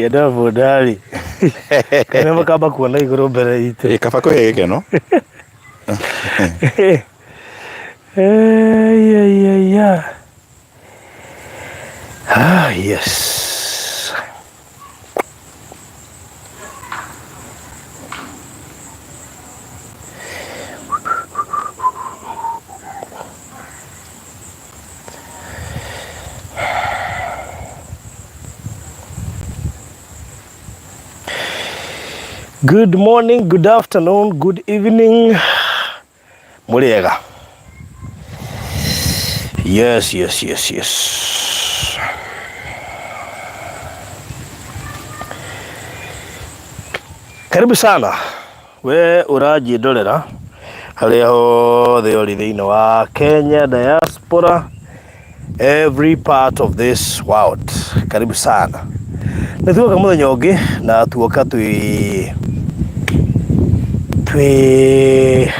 Yada bodari. Kana makaba kuona igoro mbere itu. Kaba ko hege no. Yeah. Ah, yes. Good morning, good afternoon, good evening. Muriega. Yes. Karibu sana we urajindorera haria hothe uri thiini wa Kenya diaspora, every part of this world. Karibu sana. Nituoka muthenya ungi na tuoka twi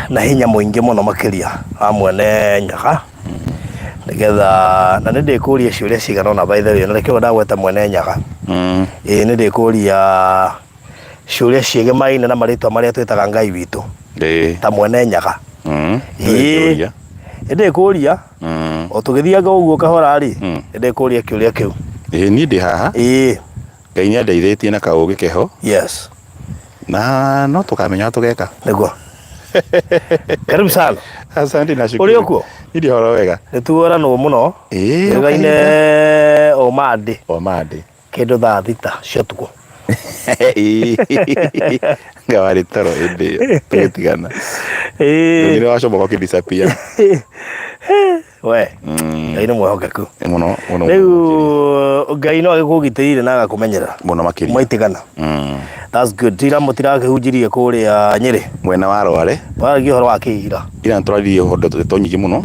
na hinya muingi muno makiria amwene Nyaga nigetha na ndikuria ciuria cigana na by the way na rekio ndagweta mwene Nyaga ni ndikuria ciuria ciegemaine na maritwa maria twitaga Ngai witu ta mwene Nyaga ndikuria o tugithianga uguo kahora ri ndikuria kiuria kiu ni ndi haha Ngai ni andeithĩtie na kaugi keho. Yes. Na no tukamenya tugeka niguo. Karibu sana. Asante na shukuru. Uri okuo? Ndi horo wega. Nituora no muno. Ngai-ine Omadi. Kindu thaa thita cia tuko. Ngawari toro indi tugitigana. Ndio wacomoka kidisappear. We. Ngai ni mwehokeku. Muno. Riu Ngai no agikugitĩire na agakumenyera. Muno makiri. Mwaitigana. That's good. Tira mutira kehunjirie kuria Nyeri. Mwena wa Rware. Wagi horo wa kihira. Ira ntwaririe hondo tutonyigi muno.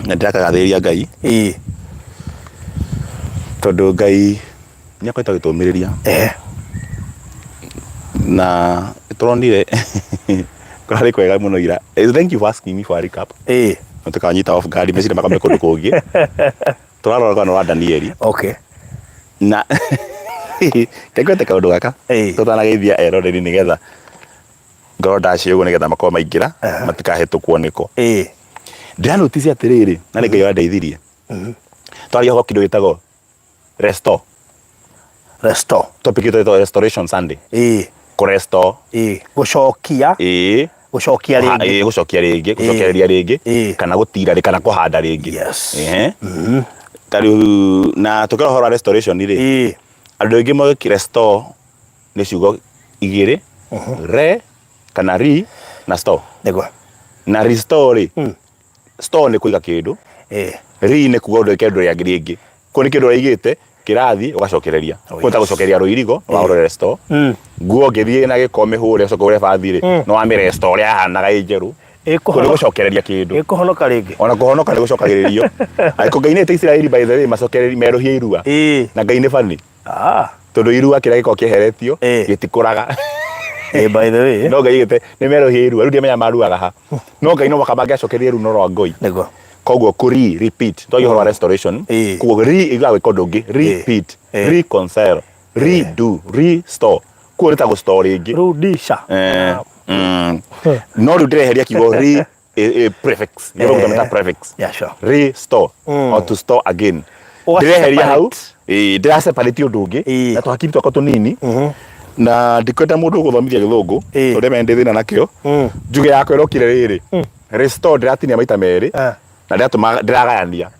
Na ndakagathĩria Ngai. Tondu Ngai nĩakoretwo agĩtũmĩrĩria. Na turonire kwarĩ kwega muno ira. Thank you for asking me for a recap. Tukanyita off guard mecire makame kundu kungi. Turarora no wa Danieli. Okay. Na tekwete kaundu gaka. Tutanageithia eroreri nigetha ngoro ndacio uguo nigetha makoma maingira matikahetũkwo niko. Ndiranotice atiriri na nĩ Ngai wandeithirie. Twaria ho kindu gitagwo restore. Topic ito restoration Sunday. Kurestore. Gucokia. Gucokia ringi. Gucokereria ringi kana gutira kana kuhanda ringi. Yes. Tariu na tukirohora restoration ri. Andu aingi mo restore ni ciugo igiri. Re kana ri na store. Niguo. Na restore. Store ni kuiga kindu. Ri ni kuga undu kindu ya ringi. Ko ni kindu raigite kirathi ugacokereria. Kwota gucokereria ruirigo wa restore. Guo ngithie na gikome hure ucokereria bathire no wa restore ya hanaga injeru. Kuri gucokereria kindu. Ikuhonoka ringi. Ona kuhonoka ni gucokagiririo. Aiko Ngai ni te Israeli by the way macokereria meruhia irua. Na Ngai ni bani. Tondu irua kira giko kiheretio gitikuraga. By the way. No Ngai gite ni meruhia irua. Rudia menya maruaga ha. No Ngai no makabanga acokereria ru no ro Ngoi. Niguo. Koguo kuri repeat. To yo restoration. Koguo ri igwa gikondo ngi repeat. Reconcile. Redo. Restore. Kuorita go story ngi. Rudisha. No rudireheria kigo re prefix. Yo gometa prefix. Yeah, sure. Restore or to store again. Direheria hau. Dira separate undu ngi. Na twakiri twako tunini. Na ndikwenda mundu guthomithia githungu. Tondu mende thina nakio. Njuge yako irokire riri. Restore diratinia maita meri. Na ndatuma ndiragayania.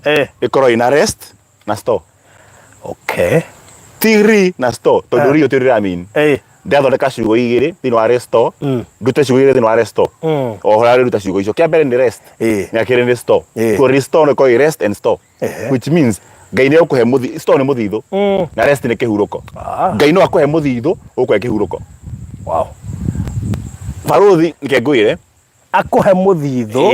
Ikorwo ina rest na store. Okay. Tiri na store. Tondu rio tiri ramin. Ndathondeka ciugo igiri thini wa restore. Ndute ciugo igiri thini wa restore. Ohora ruta ciugo icio. Kia mbere ni rest. Na kire ni store. Ko restore ni ko rest and store. Which means Ngai ni ukuhe muthi store ni muthithu. Na rest ni kihuruko. Ngai no akuhe muthithu ukuhe kihuruko. Wow. Baruthi nikengwire akuhe muthithu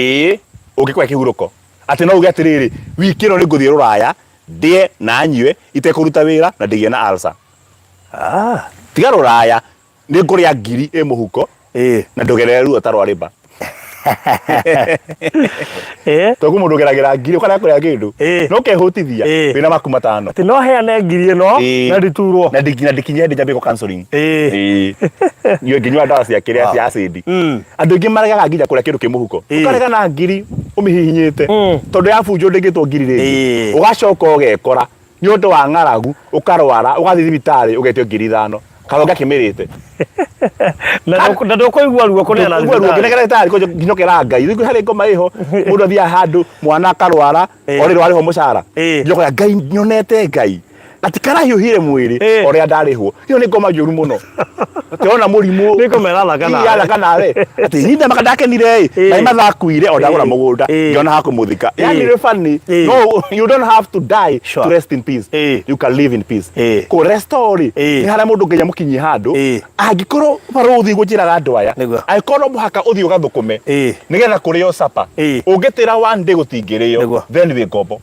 ugikwa kihuruko. Ati no uge atiriri wikiro ni nguthie ruraya ndie na nyue itekuruta wira na ndigie na alsa. Tiga ruraya ni nguria ngiri muhuko na ndugerere ruo tarwa riba. Toku mundu geragira ngiri ukara kuria kindu no kehutithia wina maku matano ati no heane ngiri no na nditurwo na ndikinye ndi jambe ko counseling yo nginywa ndawa cia kiria cia acid andu ingi maragaga nginya kuria kindu kimuhuko ukarega na ngiri umihihinyite tondu ya funjo ndingitwo ngiri ringi ugacoka ugekora ni undu wa ng'aragu ukarwara ugathi thibitari ugetio ngiri 5 karonga kimirite na ndokoigua ruo kunena ndagitari ko nginyokera ngai riku hari ngoma iho mundu athia handu mwana akarwara orirwo ariho mucara nginyokera ngai nyonete ngai ati karahiuhire mwiri oria ndarihwo iyo ni ngoma njuru muno ationa murimu niko merala kana yala kana we ati hinda makadakenire na mathakuire ondagura mugunda ngiona hakumuthika yani ni funny no you don't have to die to rest in peace you can live in peace ko restore ni hara mundu nginya mukinyi handu angikorwo baruthi gujiraga andu aya aikorwo muhaka uthi ugathukume nigetha kurio sapa ungitira one day gutingirio then we gombo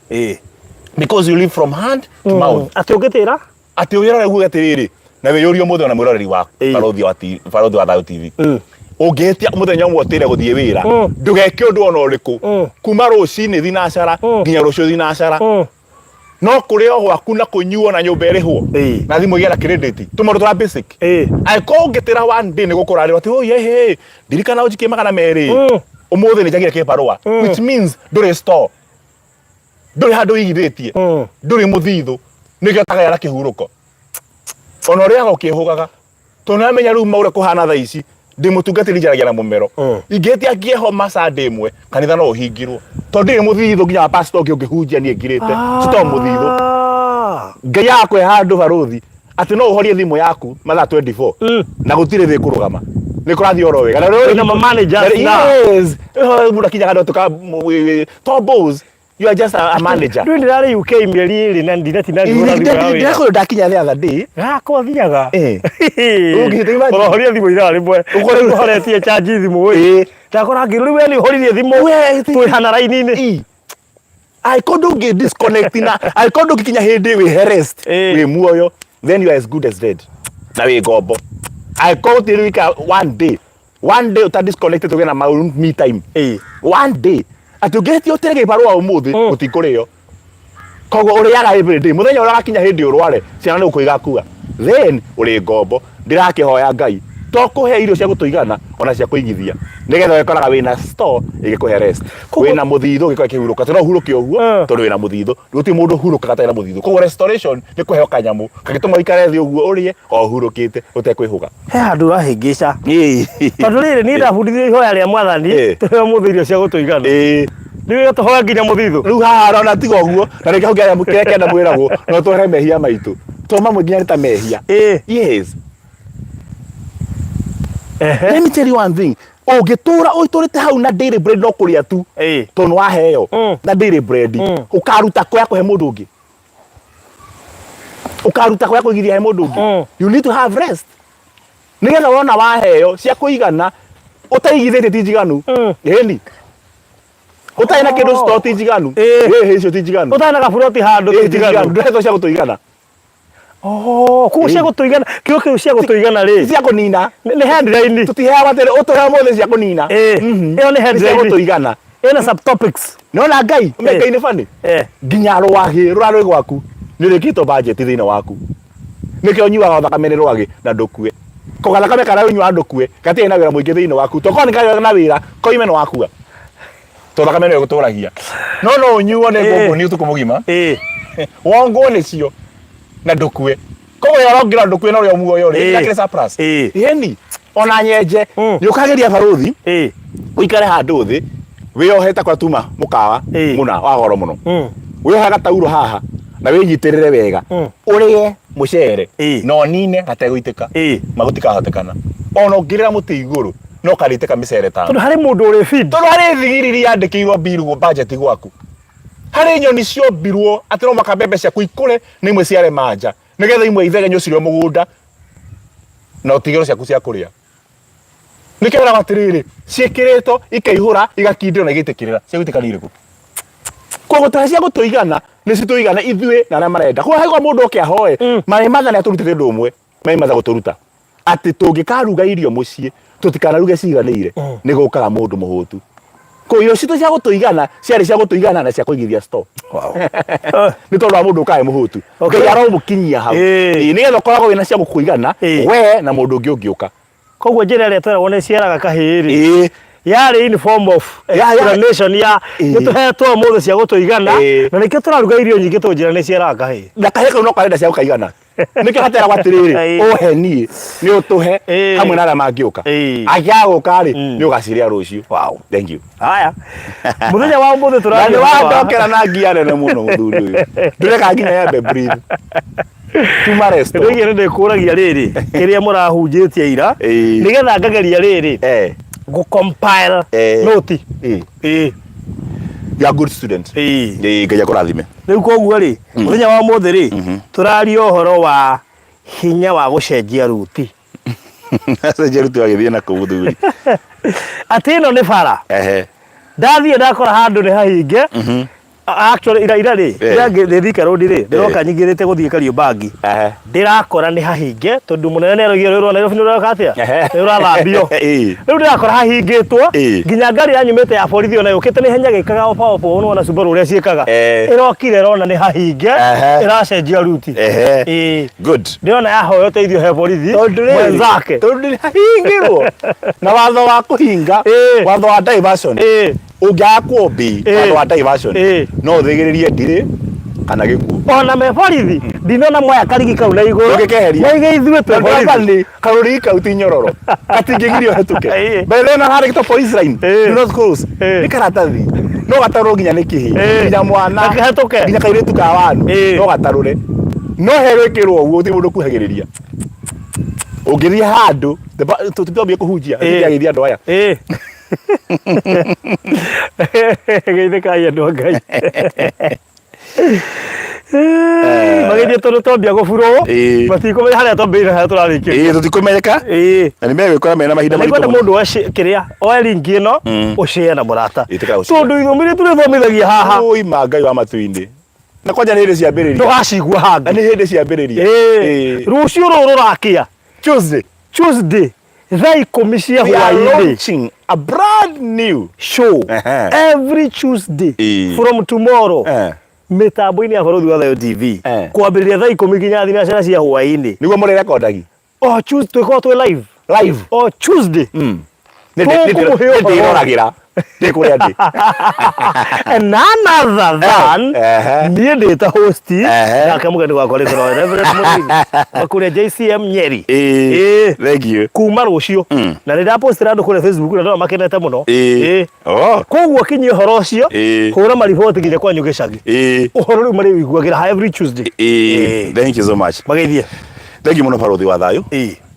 because you live from hand to mouth ati ungitira ati uyara guga tiriri na we yorio muthe na mwiroreri waku barothi wa Thayũ TV ungetia muthenya umwe utire guthie wira ndugeke undu ona uriku kuma rucini thinacara nginya rucio thinacara no kurio gwaku na kunyuo na nyumba irihwo na thimu igera credit tumaru twa basic aiko ungetira one day ni gukurarira ati ye ndirikana ujike magana meri umuthe ni jagira kibarua which means nduri store nduri handu igithitie nduri muthithu nikio tagara kihuruko ona ria gokihugaga tona menya ru maure kuhana tha ici ndi mutungatiri njaragia na mumero ingeti akieho masande imwe kanitha no uhingirwo tondu ndi muthithu nginya pastor ngihunjia nie ngirite cito muthithu ngai yakwe handu baruthi ati no uhorie thimu yaku matha 24 na gutire thi kurugama ni kurathi oro wega na manager yes muda kinyaga ndo tuka tobos you are just a manager ndu ndirari UK mieri ri na ndina tina ndiko ndakinya the other day ko thiaga ungihite imagine horia thimu irari bwe ukore horetie charge thimu wi ndakora ngiru we ni horirie thimu twi hana raini ni I could get disconnect na I could kinya hindi we rest we muoyo then you are as good as dead na we gombo I could tirika one day uta disconnected to get na me time one day ati ungeti utirege barua umuthi utikurio kogo uriaga every day muthenya ura gakinya hindi urware ciana ni ukuiga kuwa then uri ngombo ndirakihoya ngai to kuhe irio cia gutuigana ona cia kuigithia nigetha wekoraga wina store igikuhe rest wina muthithu gikwa kihuruka tino huruke oguo tondu wina muthithu guti mundu huruka gatena muthithu kogo restoration ni kuheo kanyamu kagituma ikare thi oguo urie o hurukite utekwihuga he handu rahingica tondu riri ni ndabundithio ihoya ria mwathani tuheo muthirio cia gutuigana niwe tuhoya nginya muthithu riu haha ona tiga oguo na reke nginya mukireke na mwiragwo no tuhere mehia maitu toma mwiginya rita mehia yes let me tell you one thing ungitura uiturite hau na daily bread no kuria tu tonu waheo na daily bread ukaruta kwa kuhe mundu ungi ukaruta kwa kuigithia he mundu ungi you need to have rest nigetha wona waheo cia kuigana utaigithite tijiganu yeni utaina kindu store tijiganu hicio tijiganu utaina kaburoti handu tijiganu ndetho cia gutuigana ku cia gutuigana kio kiu cia gutuigana ri cia kunina ni headline tutiheaga tere utuhea mothe cia kunina iyo ni headline cia gutuigana ina subtopics nona ngai umeka ine fani nginya rwagi rurarwe gwaku ni rikito budget thina waku nikio nyuaga thakame rwagi na ndukue ko thakame kana nyua ndukue gati na wira muingi thina waku to ko ni kai na wira ko imeno waku to thakame no guturagia no nyuo ne gogo ni utuko mugima wongo ni cio na ndukue kogo yarongira ndukue no rio muoyo ri yakire surplus yeni ona nyenje ni ukageria baruthi uikare handu thi wioheta kwa tuma mukawa muna wa goro muno wiohaga tauro haha na winyitirire wega urie mucere no nine gateguitika magutika hotekana ona ngirira muti iguru no kariteka micere ta tondu hari mundu uri feed tondu hari thigiriri yandikirwo biru budget gwaku hari nyoni cio birwo atiro makabebe cia kuikure ni imwe ciare manja nigetha imwe ithegenyo cirio mugunda na utigiro ciaku cia kuria nikera batiriri ciikirito ikaihura igakindiro na igitikirira cia gutikanire ku kogo tacia gutuigana ni situigana ithue na na marenda ko haigo mundu oke ahoe mai matha ni aturutite ndu umwe mai matha guturuta ati tungikaruga irio mucii tutikanaruge ciganĩire nĩ gũkaga mũndũ mũhũtu ko irio cito cia gũtũigana ciarĩ cia gũtũigana na cia kũigithia store nĩ tondũ wa mũndũ ũkae mũhũtu ngai aromũkinyia hau nĩgetha ũkoragwo wĩna cia gũkũigana we na mũndũ ũngĩ ũngĩũka koguo njĩra ĩrĩa tweragwo nĩ ciaraga kahĩĩ yarĩ in form of explanation ya nĩtũhetwo mũndũ cia gũtũigana na nĩkĩo tũraruga irio nyingĩ tũnjĩra nĩ ciaraga kahĩĩ na kahĩĩ kau no karenda cia gũkaigana nĩkĩo hatera gwatirĩrĩ ũhe niĩ nĩ ũtũhe hamwe na arĩa mangĩũka angĩagũka-rĩ nĩ ũgacirĩa rũciũ. Wow, thank you. Haya mũthenya wa ũmũthĩ tũraria wandokera na ngia nene mũno mũthuri ũyũ ndĩreka nginya yambe breathe tuma resto ndio ndĩkũragia rĩrĩ kĩrĩa mũrahunjĩtie ira nĩgetha ngageria rĩrĩ gũcompile note you are good student ngai akũrathime. Rĩu koguo-rĩ mũthenya wa ũmũthĩ rĩ tũraria ũhoro wa hinya wa gũcenjia ruti. Cenjia ruti wagĩthiĩ na kũu mũthuri atĩ ĩno nĩ bara ndathiĩ ndakora handũ nĩ hahinge actually ira rĩ ndĩ Thika Road rĩ ndĩroka nyingĩrĩte gũthiĩ Kariobangi ndĩrakora nĩ hahinge tondũ mũnene nĩ arogire rũrũ Nairobi nĩ ũroka atĩa nĩ ũrathambio rĩu ndĩrakora hahingĩtwo nginya ngari yanyumĩte ya borithi ona yũkĩte nĩ henya gĩkaga opa ona Subaru ũrĩa ciĩkaga ĩrokire ĩrona nĩ hahinge ĩracenjia ruti. Good. Ndĩrona yahoya ũteithio he borithi mwenzake tondũ nĩ hahingĩrwo na watho wa kũhinga watho wa diversion ũngĩaga bi watho wa diversion no ũthigĩrĩrie ndirĩ kana gĩkuũ ona me borithi ndinona moya karigi kau na igũrũ na igĩithuĩtwe borithi karũrigi kau ti nyororo gatingĩgirio hetũke mbere na harĩ gĩtwo police line do not cross nĩ karatathi no gatarwo nginya nĩ kĩhĩ nginya mwana nginya kairĩtu ka wanu no gatarũre no he wĩkĩrwo ũguo ti mũndũ kuhagĩrĩria ũngĩthiĩ handũ tũtambie kũhunjia agĩithia andũ aya geithĩkai andũ a Ngai magĩthiĩ tondũ twambia gũburwo matikũmenya harĩa twambĩrĩire harĩa tũrarĩkĩria tũtikũmenyeka na nĩmegwĩkora mena mahinda maritũ nĩkwenda mũndũ kĩrĩa oe link ĩno ũshare na mũrata tondũ ithuĩ tũrĩthomithagia haha ma Ngai wa matu-inĩ na kwanja nĩ hĩndĩ ciambĩrĩria ndũgacigua hanga nĩ hĩndĩ ciambĩrĩria rũciũ rũrũ rũrakĩa Tuesday thaa 10 cia hwaĩ-inĩ a brand new show every Tuesday from tomorrow mitambo-inĩ ya bũrũri wa Thayũ TV kwambĩrĩria thaa 10 nginya thinacara cia hwaĩ-inĩ nĩguo mũrĩrekondagia Tuesday twĩkorwo twĩ live Tuesday nĩndĩroragĩra ndĩkũrĩa ndĩ none other than niĩ ndĩta host nake mũgeni wakwa rĩtwa Reverend Mũringi kũrĩa JCM Nyeri thank you kuma rũciũ na rĩrĩa postira andũ kũrĩa Facebook na ndĩrona makenete mũno koguo kinyia ũhoro ũcio hũra mariboti nginya kwanyu gĩcagi ũhoro rĩu marĩ wĩiguagĩra every Tuesday. Thank you so much. Mageithie. Thank you mũno barũthi wa Thayũ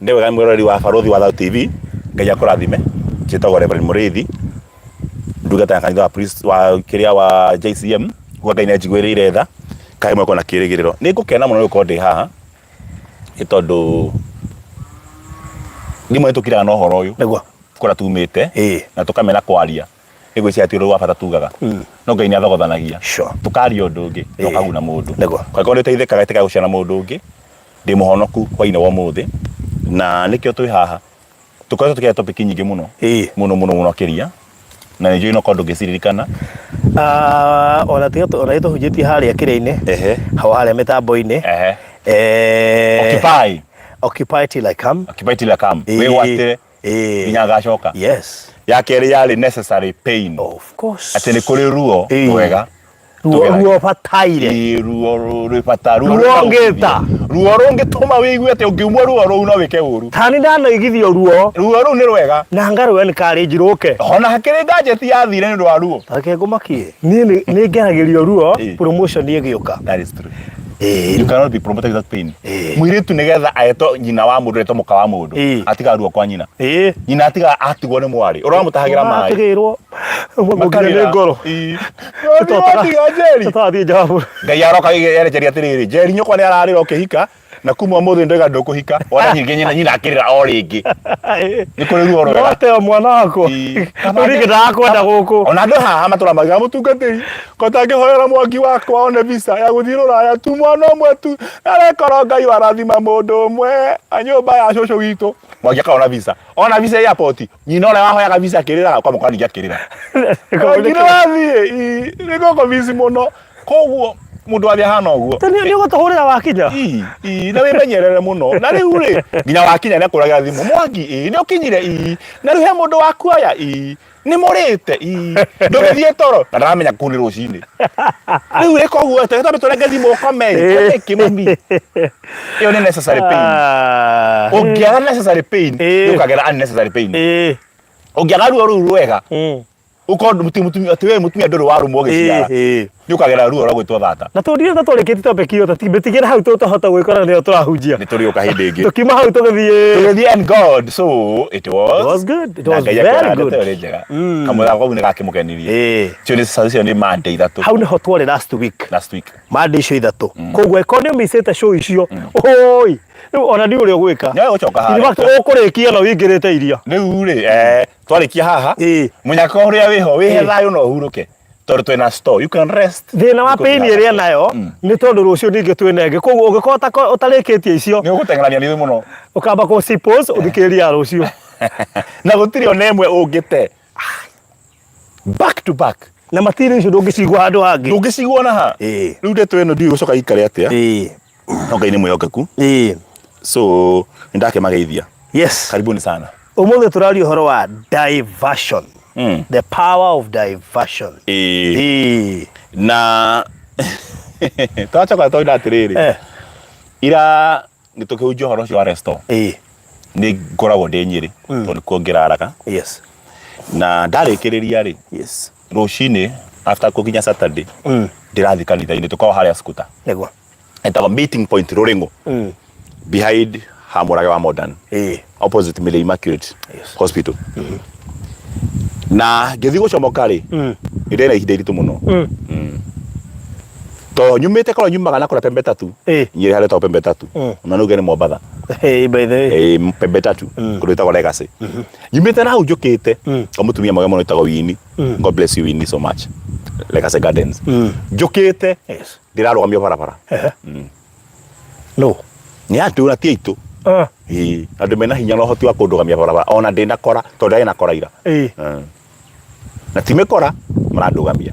nĩ wega mwĩrori wa barũthi wa Thayũ TV Ngai akũrathime njĩtagwo Reverend Mũrĩithi ndungata ya kanitha wa priest wa kĩrĩa wa JCM kwa Ngai nĩanjiguĩrĩire tha kaĩ mweko na kĩrĩgĩrĩro nĩ ngũkena mũno gũkorwo ndĩ haha nĩ tondũ ndimwe tũkiraga na ũhoro ũyũ nĩguo kũrĩa tumĩte na tũkamena kwaria nĩgwĩciria atĩ ũrĩa wa bata tugaga no Ngai nĩathogothanagia tũkaria ũndũ ũngĩ na ũkaguna mũndũ koguo nĩ ũteithĩkaga ĩtĩkaga gũciara mũndũ ũngĩ ndĩ mũhonoku hwaĩ-inĩ wa ũmũthĩ na nĩkĩo twĩ haha tũkoretwo tũkĩaria topic nyingĩ mũno mũno kĩria na nĩnjũĩ no kondũ ngĩciririkana ona tũhunjĩtie harĩa kĩrĩa-inĩ hau harĩa mĩtambo-inĩ Occupy till I come wĩgwatĩre nginya ngacoka ya kerĩ yarĩ necessary pain of course atĩ nĩ kũrĩ ruo rwega ruo bataire ruo rwĩbata ruo ngĩta ruo rũngĩtũma wĩigue atĩ ũngĩumwo ruo rũu no wĩke ũru tani ndanoigithio ruo rũu nĩ rwega na ngarũe nĩ karĩ njirũke ona hakĩrĩ nganjeti yathire nĩ ũndũ wa ruo take ngũmakie niĩ nĩ ngeragĩrio ruo promotion ĩgĩũka. That is true. You cannot be promoted without pain. Mwiritu nigetha aeto nyina wa mundu eto muka wa mundu atiga ruo kwa nyina nyina atiga atigwo ni mwari uramutahagira mai atigirwo mugire ngoro atiga jeri tutathie jabu Ngai aroka yerejeria atiriri jeri nyukwa ni ararira ukihika na kuma mothe ndoiga ndukuhika ona nyingenya nyina akirira o ringi ni kuri ruo rwega wate mwana wako uri gida kwenda guku ona ndo haha matura maga mutungatiri kotange hoera mwangi wakwa one visa ya guthii ruraya tu mwana umwe tu arekora Ngai warathima mundu umwe anyumba ya coco witu mwangi akaona visa ya poti nyina ore wahoyaga visa akirira kwa mukani akirira ngire wathie ni goko visi muno koguo mundu athia hana uguo ni gutuhurira wakinya na wimenyerere muno na riu ri nginya wakinya ni kuraga thimu mwangi ni ukinyire na riu he mundu waku aya ni morite ndugithie toro na ndaramenya kuni rucini riu ri koguo tondu turenge thimu ukome kimumi iyo ni necessary pain ungiaga necessary pain ukagera unnecessary pain ungiaga ruo ruu rwega uko mutumia atiwe mutumia nduru waru mogeciara ni ukagera ruo rwa gwitwa thata na tondire ta toreketi topekio tatibetigera hau tutahota gwikora ni turahunjia ni turi uka hindi ingi tukima hau tugathie and God so it was good, it was very good kamwe gako ni gakimukenirie cio ni sasa ni Monday ithatu hau ni ho twari last week Monday icio ithatu kogwe economy isete show icio oi ona ndi uri gwika ni ucoka haha ni fact ukurikia na wingirite iria riu ri twarikia haha munyaka uria wiho wihe thayo no huruke tondu twina store you can rest thina wa pain iria nayo ni tondu rucio ninge twinenge koguo ungikota utarikitie icio ni ugutengerania ni muno ukamba ko suppose uthikiria rucio na gutiri ona emwe ungite back to back na matiri icio ndungicigwa handu hangi ndungicigwa na ha riu ndeto eno ndi gucoka ikare atia Ngai ni mwihokeku so ndake mageithia yes karibuni sana umuthi turario horo wa diversion the power of diversion na tacha kwa toida atiriri ira nitukiujio horo cio resto ni ngoragwo ndi Nyeri tondu kuongira haraka yes na ndarikiriria ri yes rucini after kukinya Saturday ndirathi kanitha-ini tukawa haria skuta negwa etawa meeting point Ruringo behind Hamurage wa Modern opposite Mile Immaculate Hospital na ngithi gucomoka ri ndena ihinda iritu muno to nyumite kora nyumaga nakora pembe tatu Nyeri hale to pembe tatu na nuge ni Mombatha by the way pembe tatu kurita kwa Legacy nyumite na ujukite mutumia mwega muno itago Wini God bless you Wini so much Legacy Gardens jukite ndirarugamio barabara no ni andu na ti itu andu mena hinya no hoti wa kundugamia barabara ona ndina kora tondu ndina kora ira na time kora marandugamia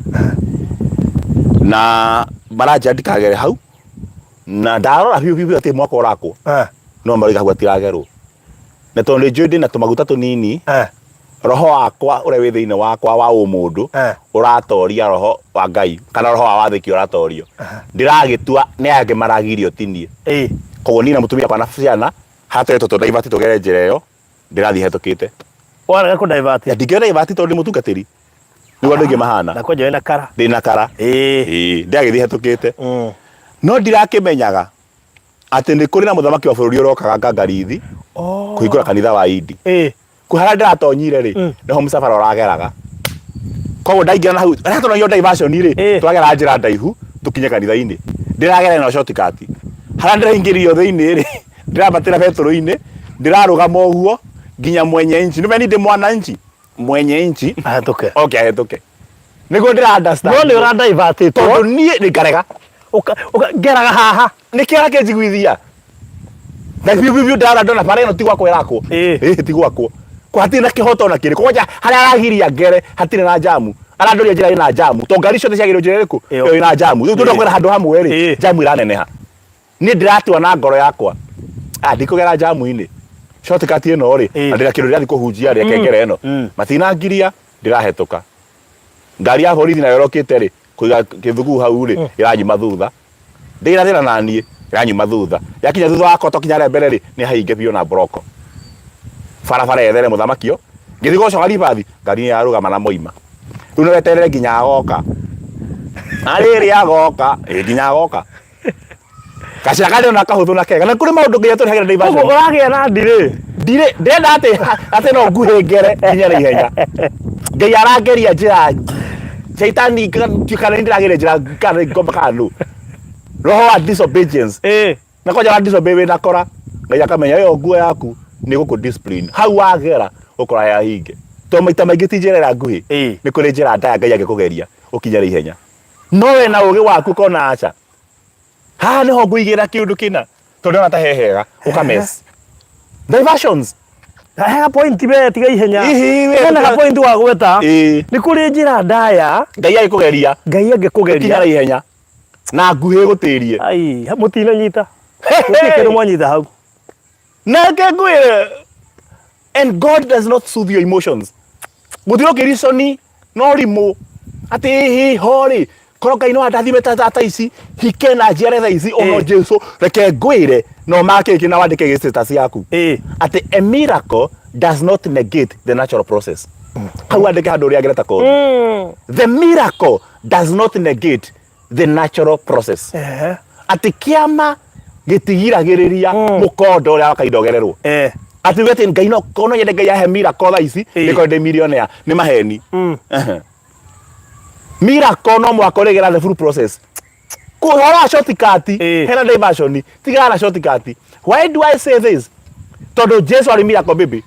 na baraja ndikagere hau na ndarora biu ati mwako rakwo no mariga gwatiragerwo na tondu njudi na tumaguta tunini roho wakwa ure wi thiini wakwa wa umundu uratoria roho wa Ngai kana roho wa wathiki uratorio ndiragitua ni ange maragirio tinie koguo nina mutumia pana ciana hateto to divert tugere njira iyo ndirathi hetukite wanaga ku divert ya ndingere divert tondu mutungatiri ni wandu ngi mahana na kwa joina kara ndina kara ndiagithi hetukite no ndirakimenyaga ati ni kuri na muthamaki wa bururi urokaga ngarithi kuhingura kanitha wa Idi kuhara ndiratonyire ri niho musafara urageraga koguo ndaingira na hau ara tonyo diversion ri twagera njira ndaihu tukinye kanitha-ini ndiragera na shortcut hara ndiraingirio thiini ri ndirabatira petro-ini ndirarugama uguo nginya mwenye inchi nimeni ndi mwana inchi mwenye inchi ahetoke ahetoke niguo ndira understand no ni ura divert tondu nie ni ngarega ngeraga haha nikira kinjiguithia na biu ndara ndona pare ino tigwa kwirako ti gwakwo kwa hatire na kihoto na kiri koja haria aragiria ngere hatire na jamu arandoria njira ina jamu to ngari ciothe ciagirwo njira iriku iyo ina jamu riu tundu kwira handu hamwe ri jamu iraneneha ni ndiratua na ngoro yakwa ndikugera jamu-ini shortcut ino ri andira kindu ndirathi kuhunjia ri kengere ino matina ngiria ndirahetuka ngari ya borithi na yorokite ri kuiga kithugu hau ri iranyuma thutha ndira thina nanie iranyuma thutha yakinya thutha wako tokinya ria mbere ri ni hainge bio na broko barabara ethere muthamakio ngithi gocoka ribathi ngari ya rugama na moima riu no weterere nginya agoka ariri agoka nginya agoka kacakade na kahuthu na kega na kuri maundu nginya turi hagira diversion uragia na ndire ndenda ati no nguhengere nginya na ihenya ngai arangeria njira Saitani kana ndiragira njira kana ngomba kanu roho wa disobedience na koja wa disobey na kora ngai akamenya yo nguo yaku ni guku discipline hau wagera ukora ya hinge to maita maingi ti njira nguhi ni kuri njira ndaya ngai agikugeria ukinyara ihenya no we na ugi waku kona acha ha ni ho nguigira kiundu kina to ndona ta hehega ukames diversions hega point be tiga ihenya na point wa gweta ni kuri njira ndaya ngai agikugeria ukinyara ihenya na nguhi gutirie ai mutina nyita ukikere mwanyita hau na ngwire and God does not soothe your emotions gutiro kirisoni no rimo ati hi hori koroka ino atathime tata ici hikena njere tha ici ono Jesu reke ngwire no make kina wandike ge status yaku ati a miracle does not negate the natural process hau andike handu ria ngereta ko the miracle does not negate the natural process ati kiama gitigiragiriria mukondo uria wakaidogererwo ati wete ngai no kono yende ngai ahe miracle tha ici niko de millionaire ni maheni miracle no mwakoregera the full process kuhora shortcut hena diversion tigara shortcut why do I say this todo Jesu ali miracle baby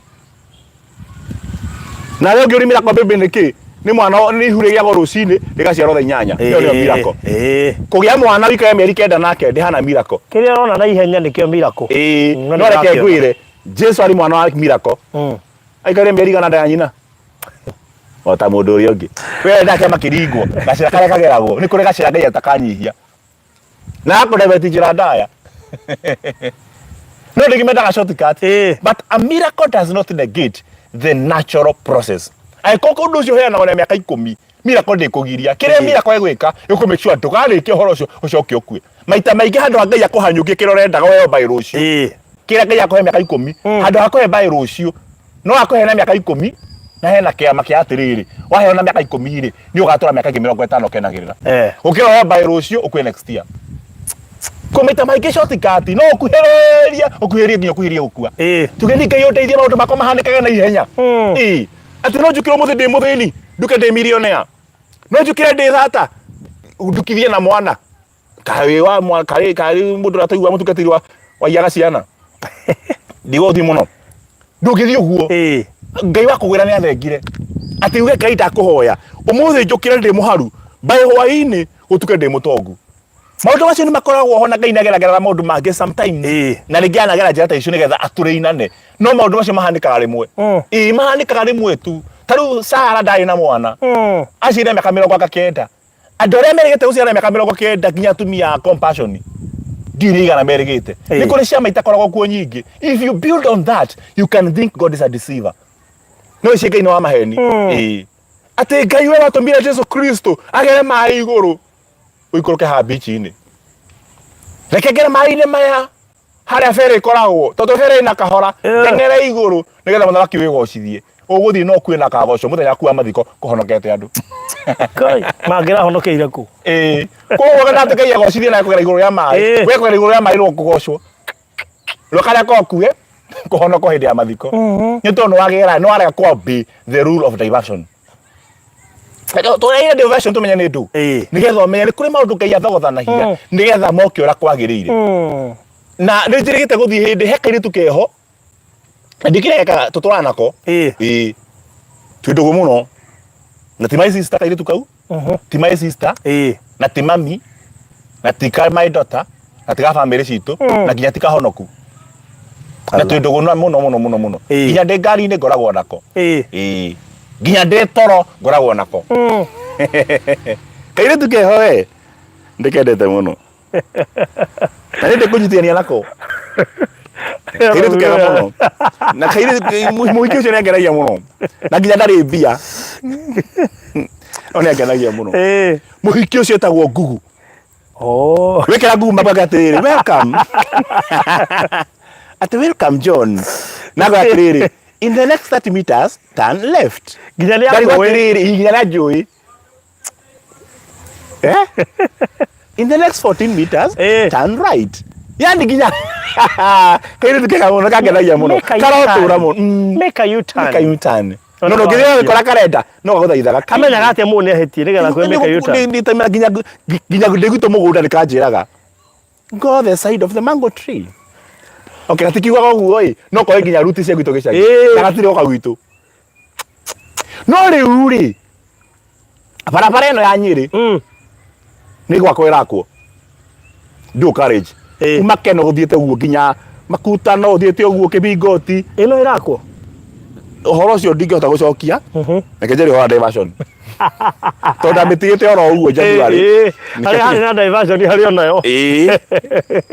na leo ngi miracle baby niki ni mwana ni huregia go rucini ndigaciarwo tha 8 yo ni miracle kugia mwana wika meri kenda nake ndi hana miracle kiria rona na ihenya nikio miracle no reke ngwire Jesu ali mwana wa miracle aikare meri kana nda nyina ota mundu uyu ngi we ndake makiringwo gacira kare kageragwo ni kuri gacira ngai atakanyihia na akore njira ndaya no ndingimenda shortcut but a miracle does not negate the natural process ai koko ndu cio hena ona miaka 10 miracle ndikugiria kire miracle egwika make sure ndugarikie horo ucio ucoke ukue maita maingi handu ngai akuhanyukie kirorendaga weyo by rucio kire ngai akuhe miaka 10 handu akuhe by rucio no akuhe na miaka 10 na hena kiama kia atiriri wahe ona miaka 10 ri ni ugatura miaka 50 kenagirira ukiro by rucio ukue next year kometa maingi shortcut no ukuheria nginya kuhiria ukua tugeni ngai uteithie maundu makwa mahanikaga na ihenya ati no njukire muthi ndi muthini nduke ndi millionaire no njukire ndi thata ndukithie na mwana kai wa mwana kai mundu rataigua mutungatiri wa yaga ciana ndigo thi muno ndukithie uguo ngai wakugwira ni athengire ati uge ngai ndakuhoya umuthi njukire ndi muharu bai hwaini utuke ndi mutongu maundu macio ni makoragwo hona ngai nageragera maundu mange sometimes na ringi anagera njata icio nigetha atureinane no maundu macio mahanikaga rimwe mahanikaga rimwe tu taru Sara ndari na mwana acira miaka 29 andu aria merigite guciara miaka 29 nginya tumia compassion dirigana merigite ni kuri ciama itakoragwo kuo nyingi if you build on that you can think God is a deceiver no icike ino wa maheni ati ngai we watumire Jesu Kristo agere mai iguru uikoroke ha bichi-ini reke ngere mai-ini maya haria fere koragwo toto fere ina kahora ngere iguru nigetha muthamaki wigocithie uguthii no kwina kagoco muthenya kuwa mathiko kuhonokete andu kai mangira honokeire ku ko wega ndateke yegocithie na kugera iguru ya mai we kugera iguru ya mai ro kugocwo ro karia ko kuwe kuhonoko hindi ya mathiko ni tono wagera no arega kwambi the rule of diversion to ira diversion to menya ni ndu nigetha menya ni kuri maundu ngai athogothanagia nigetha moke ura kwagirire na ndirigite guthii hindi hekaire tukeho ndikireka tutwana ko twindugu muno na timai sister kaire tukau timai sister na timami na tika my daughter na tika family citu na ginya tika honoku na twindugu muno ginya de ngari ni ngoragwo nako ginya de toro ngoragwo nako kaire tukeho ndikendete muno na ndi kunjitiania nako kaire tukega muno na kaire muhiki ucio ni angeragia muno na nginya ndari mbia oni angeragia muno muhiki ucio etagwo Ngugu wekera Ngugu mabaga atiriri welcome welcome John nago atiriri in the next 30 meters turn left nginya ni atiriri nginya na njui in the next 14 meters turn right yani nginya kaire tukega muno kangeragia muno karotura muno make a U-turn no nginya kora karenda no gaguthaithaga kamenya gate mu ne hetie nigetha kwe make a U-turn nginya ndigito mugunda nikanjiraga go the side of the mango tree. Okay, gatikiugaga ũguo ĩ no koe nginya ruti cia gwitũ gĩcagi na gatirĩ oka gwitũ. No rĩu rĩ barabara ĩno ya Nyĩrĩ nĩ gwakwo ĩrakwo do courage kuma Keno gũthiĩte ũguo nginya Makutano ũthiĩte ũguo Kĩbingoti ĩno ĩrakwo ũhoro ũcio ndingĩhota gũcokia reke njĩre ũhoro diversion tondũ ndamĩtigĩte oro ũguo January harĩ na diversion harĩ onayo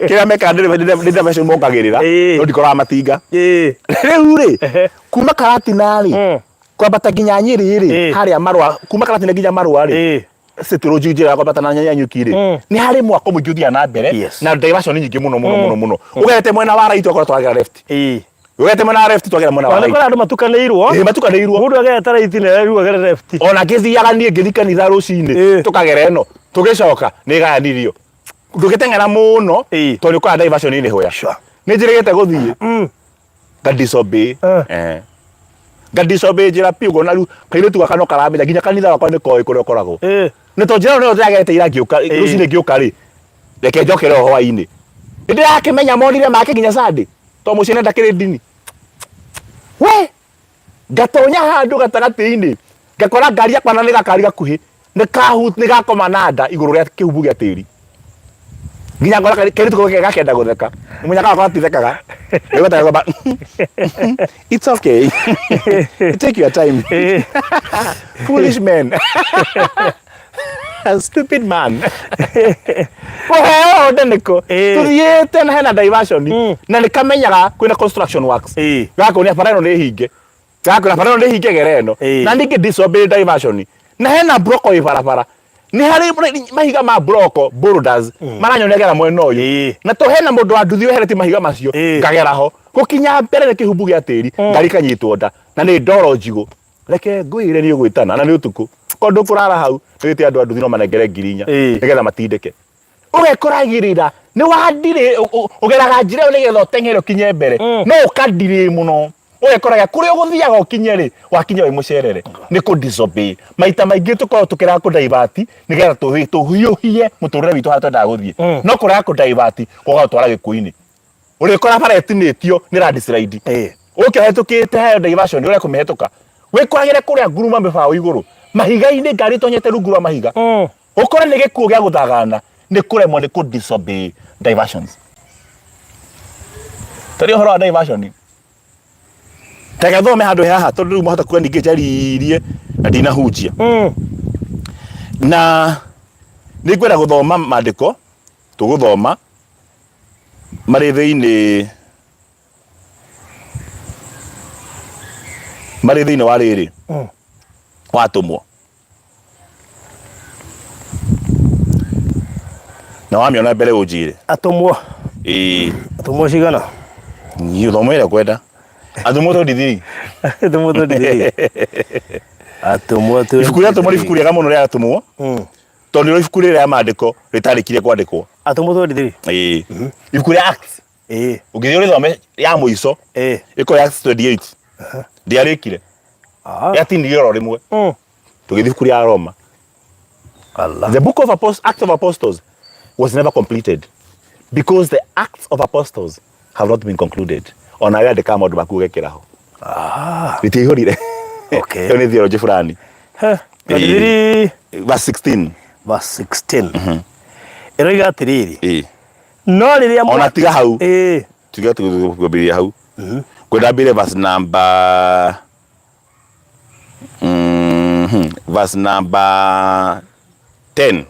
kĩrĩa meka ndĩ diversion mongagĩrĩra no ndikoraga matinga rĩu rĩ kuma Karatina rĩ kwambata nginya Nyĩrĩ rĩ harĩa Marũa kuma Karatina nginya Marũa rĩ Citro njĩra kwambata na Nyanyuki rĩ nĩ harĩ mwako mũingĩ ũthiaga na mbere na diversion nyingĩ mũno ũgete mwena wa right ũkorwo twagera left Ugete mwena wa left twagera mwena wa right. Ona andũ matukanĩirwo. Matukanĩirwo. Mũndũ ageta right na rĩu agera left. Ona ngĩthiaga niĩ ngĩthi kanitha rũcinĩ tukagera ĩno tũgĩcoka nĩ gayanirio. Ndũgĩteng'era mũno tondũ nĩ kwa diversion nĩ hoya. Nĩ njĩrĩgĩte gũthiĩ. Ngadisobey. Ngadisobey njĩra piugo na rĩu kairĩtu gaka no karamenya nginya kanitha wakwa nĩ koĩ kũrĩa ũkoragwo. Nĩ to njĩra nĩ ndagete ira ngĩũka rũcinĩ ngĩũka rĩ. Reke njokere ho hwainĩ. Nĩndĩrakĩmenya monire make nginya Sunday. To mũciĩ nenda kĩrĩ ndini. We gatonya handũ gatagati-inĩ ngakora ngari yakwa na nĩ gakari gakuhĩ nĩ gakoma na nda igũrũ rĩa kĩhubu gĩa tĩri nginya ngora kĩrĩtu gakenda gũtheka mũnyaka wakwa atithekaga it's okay take your time foolish man a stupid man oh ndeneko tuthiĩte na hena diversion na nĩ kamenyaga kwĩna construction works gako nĩ bara ĩno nĩ hinge gako na bara ĩno nĩ hinge gere ĩno na ningĩ disobey diversion na hena broko ĩ barabara nĩ harĩ mahiga ma broko boulders maranyonegera mwena ũyũ na to hena mũndũ wa nduthi wehereti mahiga macio ngagera ho gũkinya mbere nĩ kĩhubu gĩa tĩri ngari kanyitwo nda na nĩ ndoro njigũ reke ngwĩre nĩ ũgwĩtana na nĩ ũtukũ kondo kũrara hau nĩgĩte andũ a nduthi no manengere ngirinya nĩgetha matindĩke ũgekoragĩrĩra nĩ wandire ũgeraga njĩra ĩyo nĩgetha ũteng'ere ũkinye mbere no ũkandire mũno ũgekoraga kũrĩa ũgũthiaga ũkinye rĩ wakinya wĩ mũcerere nĩ kũ disobey maita maingĩ tũkoragwo tũkĩraga kũ divert nĩgetha tũhiũhie mũtũrĩre witũ harĩa twendaga gũthiĩ no kũrega kũ divert gũgatwara gĩkuũ-inĩ ũrĩkora bara etinĩtio nĩ landslide ũkĩhetũkĩte heyo diversion ũrĩa kũmĩhetũka wĩkoragĩre kũrĩa nguruma mĩbaũ igũrũ mahiga-inĩ ngari tonyete rungu rwa mahiga ũkore nĩ gĩkuũ gĩa gũthagana nĩ kũremwo nĩ kũ disobey diversions tari ũhoro wa diversion tega thome handũ haha tondũ rĩu mahota kuga ningĩ njaririe na ndinahunjia na nĩ ngwenda gũthoma maandĩko tũgũthoma marĩ thĩinĩ wa rĩrĩ watũmwo na wamĩona mbere ũnjĩre atũmwo atũmwo cigana niĩ thoma ĩrĩa kwenda atũmwo to ndithiri atũmwo to ndithiri atũmwo to ibuku rĩa atũmwo ibuku rĩega mũno rĩa atũmwo tondũ nĩ ibuku rĩrĩa maandĩko rĩtarĩkire kwandĩkwo atũmwo to ndithiri ibuku rĩa Acts ũngĩthiĩ ũrĩthome ya mũico ĩko ya Acts 28 ndiarĩkire yatinire oro rĩmwe tũgĩthiĩ ibuku rĩa Roma the book of Acts of Apostles was never completed because the Acts of Apostles have not been concluded ona wea ndĩka maũndũ maku ũgekĩra ho rĩtiaihũrire ĩyo nĩ theology fulani verse 16 ĩroiga atĩrĩrĩ no rĩrĩa ona tiga hau tiga tũgũambĩrĩria hau kwenda mbere verse number 10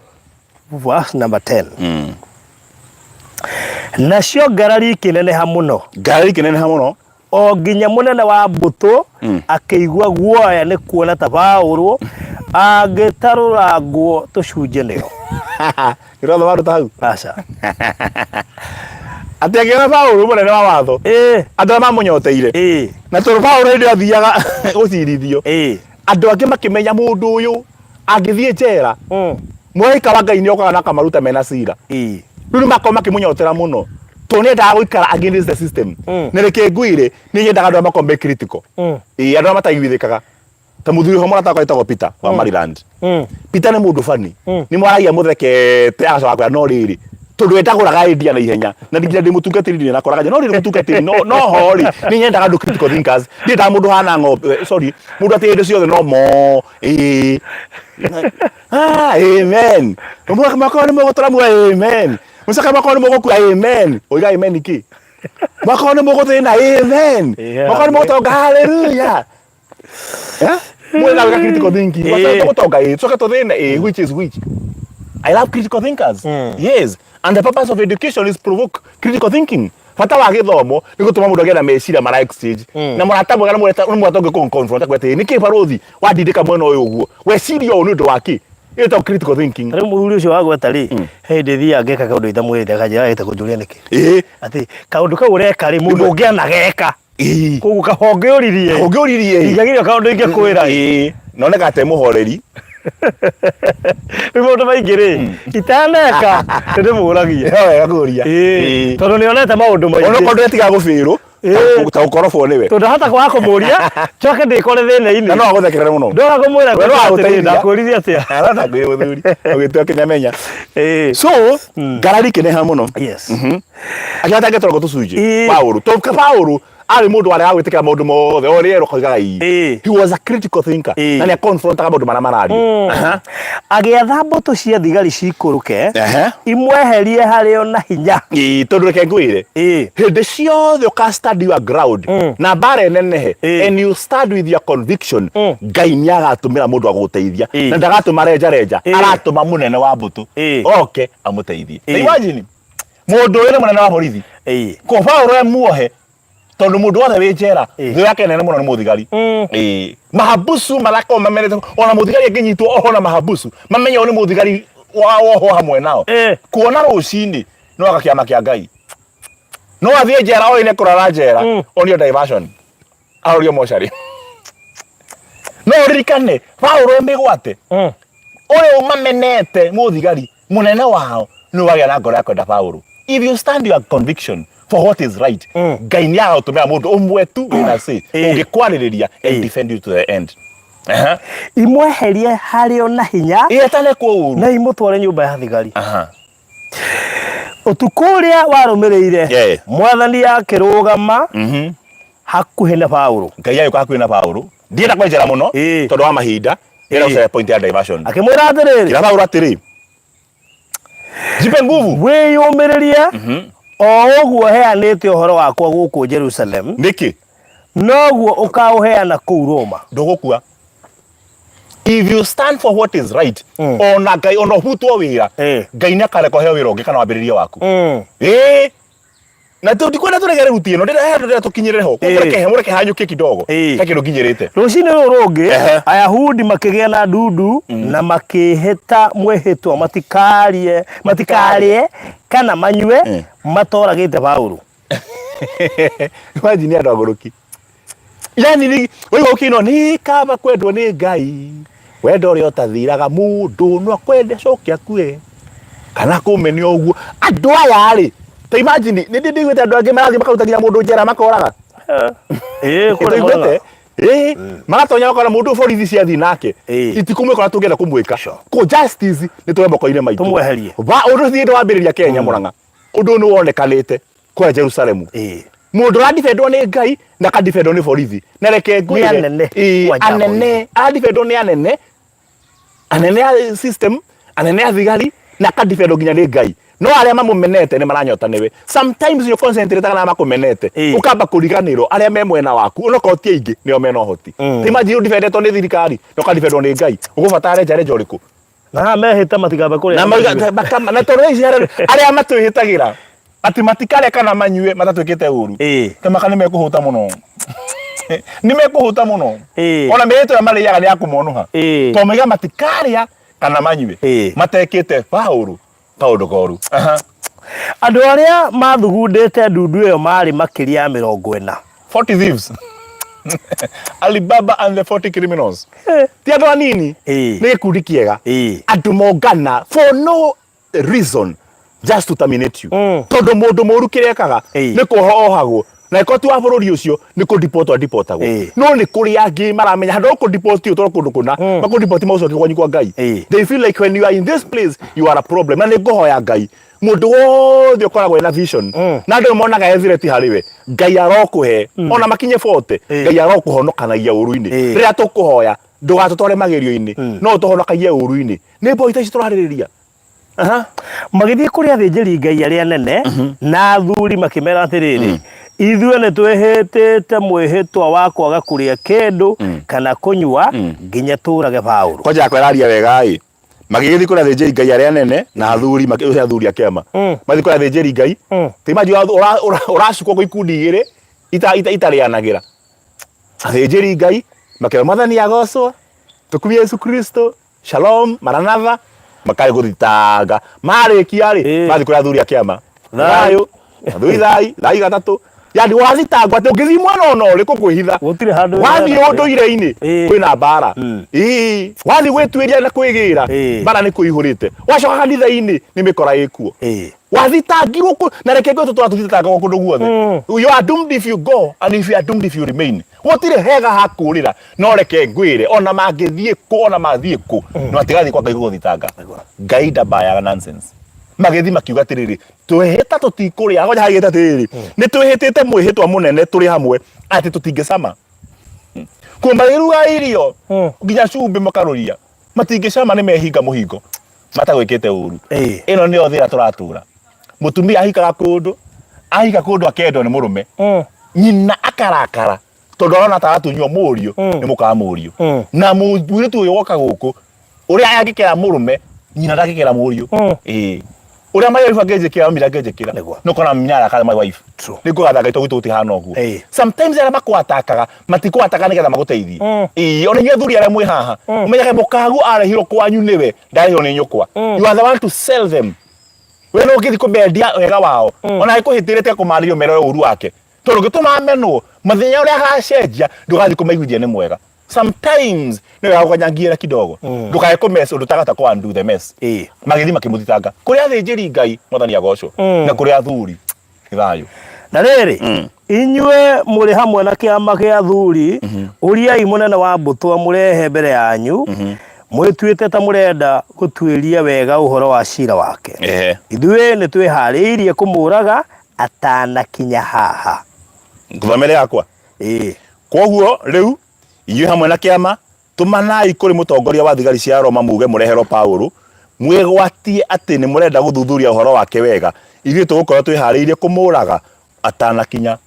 verse number 10 nacio ngarari ikĩneneha mũno o nginya mũnene wa mbũtũ akĩigua guoya nĩ kuona ta Paũlũ agĩtarũrangwo tũcunjĩ nĩyo kĩrotho waru ta hau aca atĩ akĩona Paũlũ mũnene wa watho andũ mamũnyoteire na tondũ Paũlũ hĩndĩ athiaga gũcirithio andũ angĩ makĩmenya mũndũ ũyũ angĩthiĩ njera mũraika wa Ngai nĩokaga na akamaruta mena cira rĩu nĩmakorwo makĩmũnyotera mũno tondũ nĩendaga gũikara against the system nĩ rĩkĩ ngwĩre nĩ nyendaga andũ makorwo me critical andũ arĩa mataiguithĩkaga ta mũthuri ũmwe mũrata wakwa wĩtagwo Peter wa Maryland Peter nĩ mũndũ bani nĩ mwaragia mũthekete agacoka kwĩra no rĩrĩ tondu etaguraga idea na ihenya na nginya ndi mutungatiri na koraga no ndi mutungatiri no hori ni nyenda gandu critical thinkers ndi da mundu hana ng'ombe sorry mundu ati inde ciothe no mo amen umwe makoni mo gotora mu amen musaka makoni mo goku amen oiga amen iki makoni mo gothina amen makoni mo gotoga hallelujah mwana wa critical thinking wasa gotoga soka to thina which is which. I love critical thinkers. Yes. And the purpose of education is provoke critical thinking. Fata wa githomo ni gutuma mundu agena meciria mara exchange. Na murata mwega ni mwatonge ko confront kwete ni kibarothi wadindika mwena uyu uguo. Weciria uyu ni undu waki. Ito critical thinking. Ari muthuri ucio wagweta ri hindi thia ngeka kaundu itamwirite kanjira gite kunjuria niki. Ati kaundu kau ureka ri mundu ungi anageka. Koguo kahonge uririe. Igagirio kaundu ingi kwira. Noneka ate muhoreri. Mundu maingiri itaneka ndi muragia wega kuria tondu ni onete maundu maingi ono kondu etiga gubiru ta ukorofo niwe tondu hata kwa kumuria choke ndikore thina-ini na no aguthekerere muno ndoga kumwira no aguteithia ndakwirithia atia arata ngwe muthuri ugitwa kinyamenya so ngarari kineha muno yes agata ngetorgo tucunji Paulo toka Paulo ari mundu wale agwitikira maundu mothe oriero koigaga he was a critical thinker na ni confrontaga maundu mara marari agiatha mboto cia thigari cikuruke imweherie hario na hinya tondu reke ngwire hindi ciothe uka study your ground na bare nenehe and you start with your conviction Ngai ni agatumira mundu aguteithia na ndagatuma reja aratuma munene wa mbutu oke amuteithie imagine mundu wene munene wa borithi ko Paulo muohe tondu mundu wothe wi njera thu yake nene muno ni muthigari mahabusu marako mamenete ona muthigari anginyitwo oho na mahabusu mamenya oni muthigari oho hamwe nao kuona rucini no agakiama kia Ngai no athie njera o ine kurara njera onio diversion arorio mochari no ririkane Paulo migwate oyo mamenete muthigari munene wao no wagia na ngoro yakwenda Paulo. If you stand your conviction for what is right, Ngai ni agatumira mundu umwe tu wina say ungikwariria and defend you to the end. Imweherie hario na hinya yetane ku uru na imutware nyumba ya thigari. Utukuria warumireire mwathani akirugama hakuhe na Paulo. Ngai ayuka hakuhe na Paulo ndienda kwenjera muno tondu wa mahinda ira uce point ya diversion akimwira atiriri kira Paulo atiri jipe nguvu wiyumiririe oguo heanite uhoro wakwa guku Jerusalem niki noguo ukauheana kuu Roma ndugukua. If you stand for what is right ona Ngai ona hutwo wira Ngai nakareko he wira ungi kana wambiririe waku na tutikona turegere rutie no ndira tukinyirire ho mureke hanyuke kidogo kakindo nginyirite rucini rungi Ayahudi makigia na ndudu na makiheta mwehitwa matikarie kana manyue matoragite Paulo. Imagine andu aguruki yani ni wewe ukino ni kaba kwendwo ni Ngai wendo ri otathiraga mundu no akwende cokia kue kana kumenio uguo andu aya ri ta imagine ni ndigwite andu angi marathi makarutagira mundu njera makoraga kure maratonya wakora mundu borithi cia thi nake itikumwe kora tungenda kumwika ko justice ni twe moko-ine maitu tumweherie ba undu thinde wambiriria Kenya Murang'a undu ni wonekanite kwa Jerusalem mundu radifendwo ni Ngai na kadifendwo ni borithi na reke ngwire anene adifendwo ni anene ya system anene ya thigari na kadifendwo nginya ni Ngai no aria mamumenete ni maranyota niwe sometimes you concentrate kana makumenete ukamba kuriganiro aria me mwena waku unokotie ingi nio mena hoti imagine udifendetwo ni thirikari no kadifendwo ni Ngai ugubatare njare njoriku na mehita matigamba kuri na torezi aria matwihitagira ati matikare kana manyue matatwikite uru kama kana mekuhuta muno nimekuhuta muno ona meto ya mali yaga ya kumonuha to mega matikaria kana manyue matekite Paulo goru andu aria mathugundite ndundu iyo mari makiria 40 thieves Alibaba and the 40 criminals ti andu anini ni kundi kiega andu mongana for no reason just to terminate you tondu mundu moru kirekaga ni kuhohagwo na ikoti wa bururi ucio ni ku deportagwo no ni kuri angi maramenya handu ku deport utoro kundu kuna maku deport mauco kwanyu kwa Ngai they feel like when you are in this place you are a problem na ni ngohoya Ngai mundu wothe ukoragwo na vision na ndio monaga Ezireti hariwe Ngai arokuhe ona makinye 40 Ngai arokuhonokanagia uru-ini riria tukuhoya ndugatutware magerio-ini no tuhonokagie uru-ini ni mbo ita cituraririria magithii kuri athinjiri Ngai aria nene na athuri makimera atiriri ithuĩ nĩ twĩhĩtĩte mwĩhĩtwa wa kwaga kũrĩa kĩndũ kana kunyua nginya tũrage Paulo. Kwanja kweraria wega magĩgĩthiĩ kũrĩa athĩnjĩri Ngai arĩa nene na athuri athuri a kĩama mathiĩ kũrĩa athĩnjĩri Ngai timanjua ũracukwo kwĩ ikundi igĩrĩ itarĩanagĩra athĩnjĩri Ngai makĩra Mwathani agocwo tũkumie Yesu Kristo shalom maranatha makarĩ gũthitanga marĩkia mathiĩ kũrĩa athuri a kĩama thayũ athuri thai gatatũ yani wathitangwa ati ungithi mwana ona uriku kwihitha gutire handu wathi unduire-ini kwina mbara wathi gwitwiria na kwigira mbara ni kuihurite wacoka kanitha-ini ni mikora ikuo wathitangirwo na reke ngwe tutwathitanga kundu guothe you are doomed if you go and if you are doomed if you remain gutire hega hakurira no reke ngwire ona mangithie ku ona mathie ku no atigathi kwa Ngai guthitanga Ngai ndabayaga nonsense magithi makiuga atiriri twihita tutikuria agoja hagita atiriri ni twihitite mwihitwa munene turi hamwe ati tutingicama kumbagiruga irio nginya cumbi makaruria matingicama ni mehinga muhingo matagwikite uru ino ni othira turatura mutumia ahikaga kundu ahika kundu akendwo ni murume nyina akarakara tondu ona taratunywa murio ni mukaa murio na mwiritu uyu woka guku uria angikera murume nyina ndagikera murio uria mai wife angejekera mira angejekera no kona mnyara kala my wife niko gathaga ito gutihana oguo sometimes ara makwatakaga matikwataka nigetha maguteithie ona nye thuri ara mwe haha umenyage mukagu arehiro kwanyu niwe ndarehiro ni nyukwa you are the one to sell them we no githi kumendia wega wao ona ikuhitirite kumaririo mero uru wake tondu gituma menwo mathenya uria gacenjia ndugathi kumaiguithia ni mwega sometimes no yagokanyangira kidogo ndukae kumess undu tagata kwa undo the mess magithi makimuthitanga kuri athinjiri Ngai Mwathani agocwo na kuri athuri thayo na riri inywe muri hamwe na kiama kia athuri uriai munene wa mbutwa murehe mbere yanyu mwituite ta murenda gutwiria wega uhoro wa cira wake ithuĩ nĩ twĩharĩirie kumuraga atanakinya haha ngũthamĩre yakwa koguo riu inyuĩ hamwe na kiama tumanai kuri mutongoria wa thigari cia Roma muge murehero Paulo mwigwatie ati ni murenda guthuthuria uhoro wake wega ithuĩ tugukorwo twĩharĩirie kumuraga atanakinya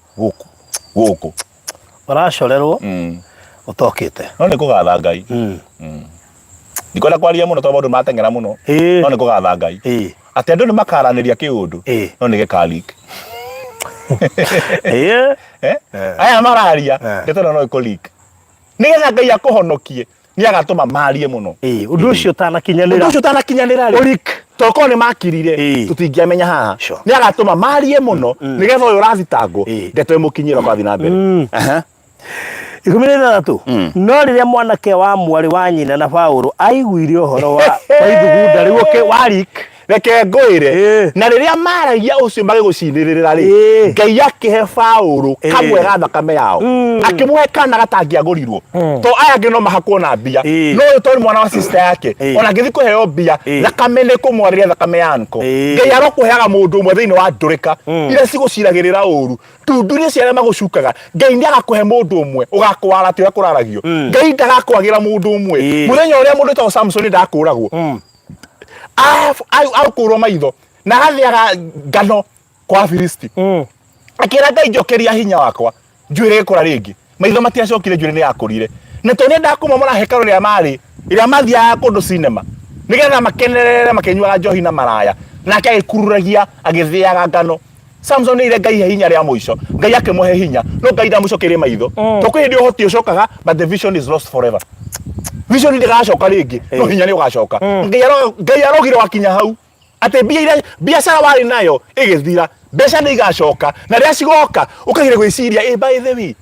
guku uracorerwo utokite no ni kugatha Ngai ndikwenda kwaria muno to maundu matengera muno no ni kugatha Ngai ati andu ni makaraniria kiundu no ni gikalik aya mararia ndetona no ikolik nigetha Ngai akuhonokie ni agatuma marie muno undu ucio utanakinyanira ulik toko ni makirire tutingiamenya haha ni agatuma marie muno nigetha uyu urathitangwo ndeto imukinyira kwa thina mbere ikumirira tu no riria mwanake wa mwari wa nyina na Paulo aiguire uhoro wa ithugunda riu ke warik reke ngoire na riria maragia ucio magigucinirira ri Ngai akihe Paulo kamwe ga thakame yao akimuhe kana gatangiagurirwo to aya ngino mahakwo na mbia no uyu to ni mwana wa sister yake ona ngithi kuheo mbia thakame ni kumwariria thakame yanko Ngai arokuheaga mundu umwe thiini wa ndurika ira ciguciragirira uru tunduria ciara magucukaga Ngai ndi agakuhe mundu umwe ugakwara ti akuraragio Ngai ndagakwagira mundu umwe muthenya uria mundu ta Samson ndakuragwo au kurwo maitho na gathiaga ngano kwa Filisti akira Ngai njokeria hinya wakwa njuire gikura ringi maitho matiacokire njuire ni yakurire na to ni ndakumomora hekalu ria mari ira mathia kundu cinema nigetha makenerere makenyuaga njohi na maraya nake agikururagia agithiaga ngano Samson ire Ngai hinya ria muico Ngai akimuhe hinya no Ngai ndamucokerie maitho to kwindi uhoti ucokaga but the vision is lost forever vision ndigacoka ringi no hinya ni ugacoka Ngai arogire wakinya hau ate biashara wari nayo igithira mbeca ni igacoka na ria cigoka ukagire gwiciria by the way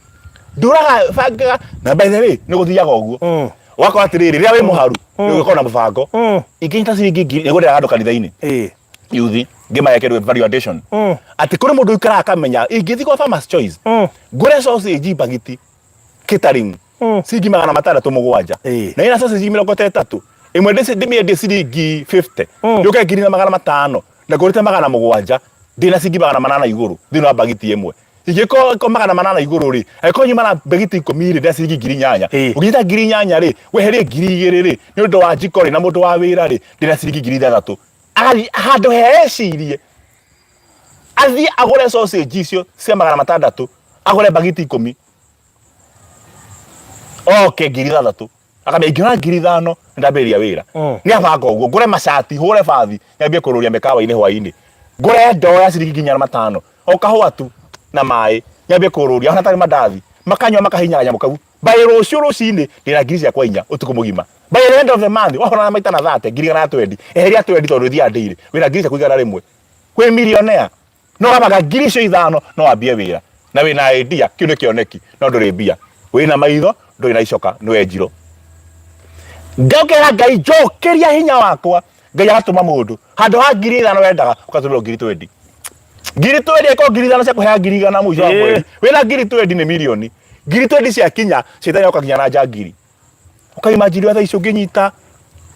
nduraga banga na by the way ni guthiaga uguo wako atiriri ria wi muharu ni ugikona mubango ikinyita ciringi ni gurira andu kanitha-ini yuthi ngima yake valuation ati kuri mundu ikara akamenya ingithi kwa Farmers Choice ngure sausage bagiti catering ciringi 667 na ina sausage 30 imwe ndimi ciringi 50 yuka ngiri na 500 na ngorite 700 ndina ciringi 800 iguru thina bagiti imwe igiko ko 800 iguru ri eko nyuma na bagiti 10 ri ndasiringi 8,000 ugita 8,000 ri weherie 2,000 ri ni undu wa jikori na mundu wa wira ri ndina ciringi 3,000 ari handu hecirie athi agore sausage icio cia 600 agore bagiti 10 okay 3,000 akame ingina 5,000 ndaberia wira ni abanga uguo ngure macati hure bathi nyambie kururia mekawa-ini hwaini ngure ndo ya ciringi 5,000 o kahua tu na mai nyambie kururia ona tari mandathi makanywa makahinya nyamo kau by rucio rucini ndira ngiri cia kwa inya utuku mugima by the end of the month wahona na maita na 30 ngiri na 20 eheria 20 tondu thia ndiri wina ngiri cia kuigana rimwe kwi millionaire no abaga ngiri cio 5 no ambie wira na wina idea kiu ni kioneki no nduri mbia wina maitho nduri na icoka ni wenjiro ngokera ngai njokeria hinya wakwa ngai agatuma mundu handu ha 5,000 wendaga ukatumira 20 ngiri 20 eko 5,000 cia kuhea 1,000 mwisho wa mweri wina ngiri 20 ni milioni ngiri 20 cia kinya citanya ukakinya na njangiri ukaimagine tha icio nginyita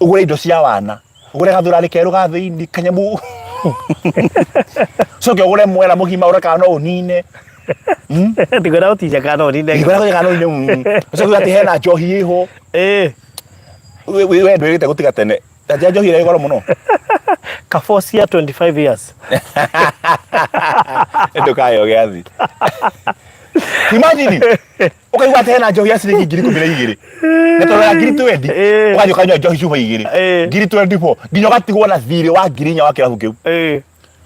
ugure indo cia wana ugure gathurari keru ga thiini kanyamu soke ugure mwera mugima ureka no unine ndigora utija kana unine ndigora kana unine soke ati hena njohi iho we ndwirite gutiga tene ta njohi ire goro muno kafosia 25 years ndukayo giathi imagine ukaigua tena njohi ya ciringi 12,000 na tora ngiri 20 ukajo kanywa njohi cuba 2 ngiri 24 nginya gatigwo na thirĩ wa 4,000 wa kirabu kiu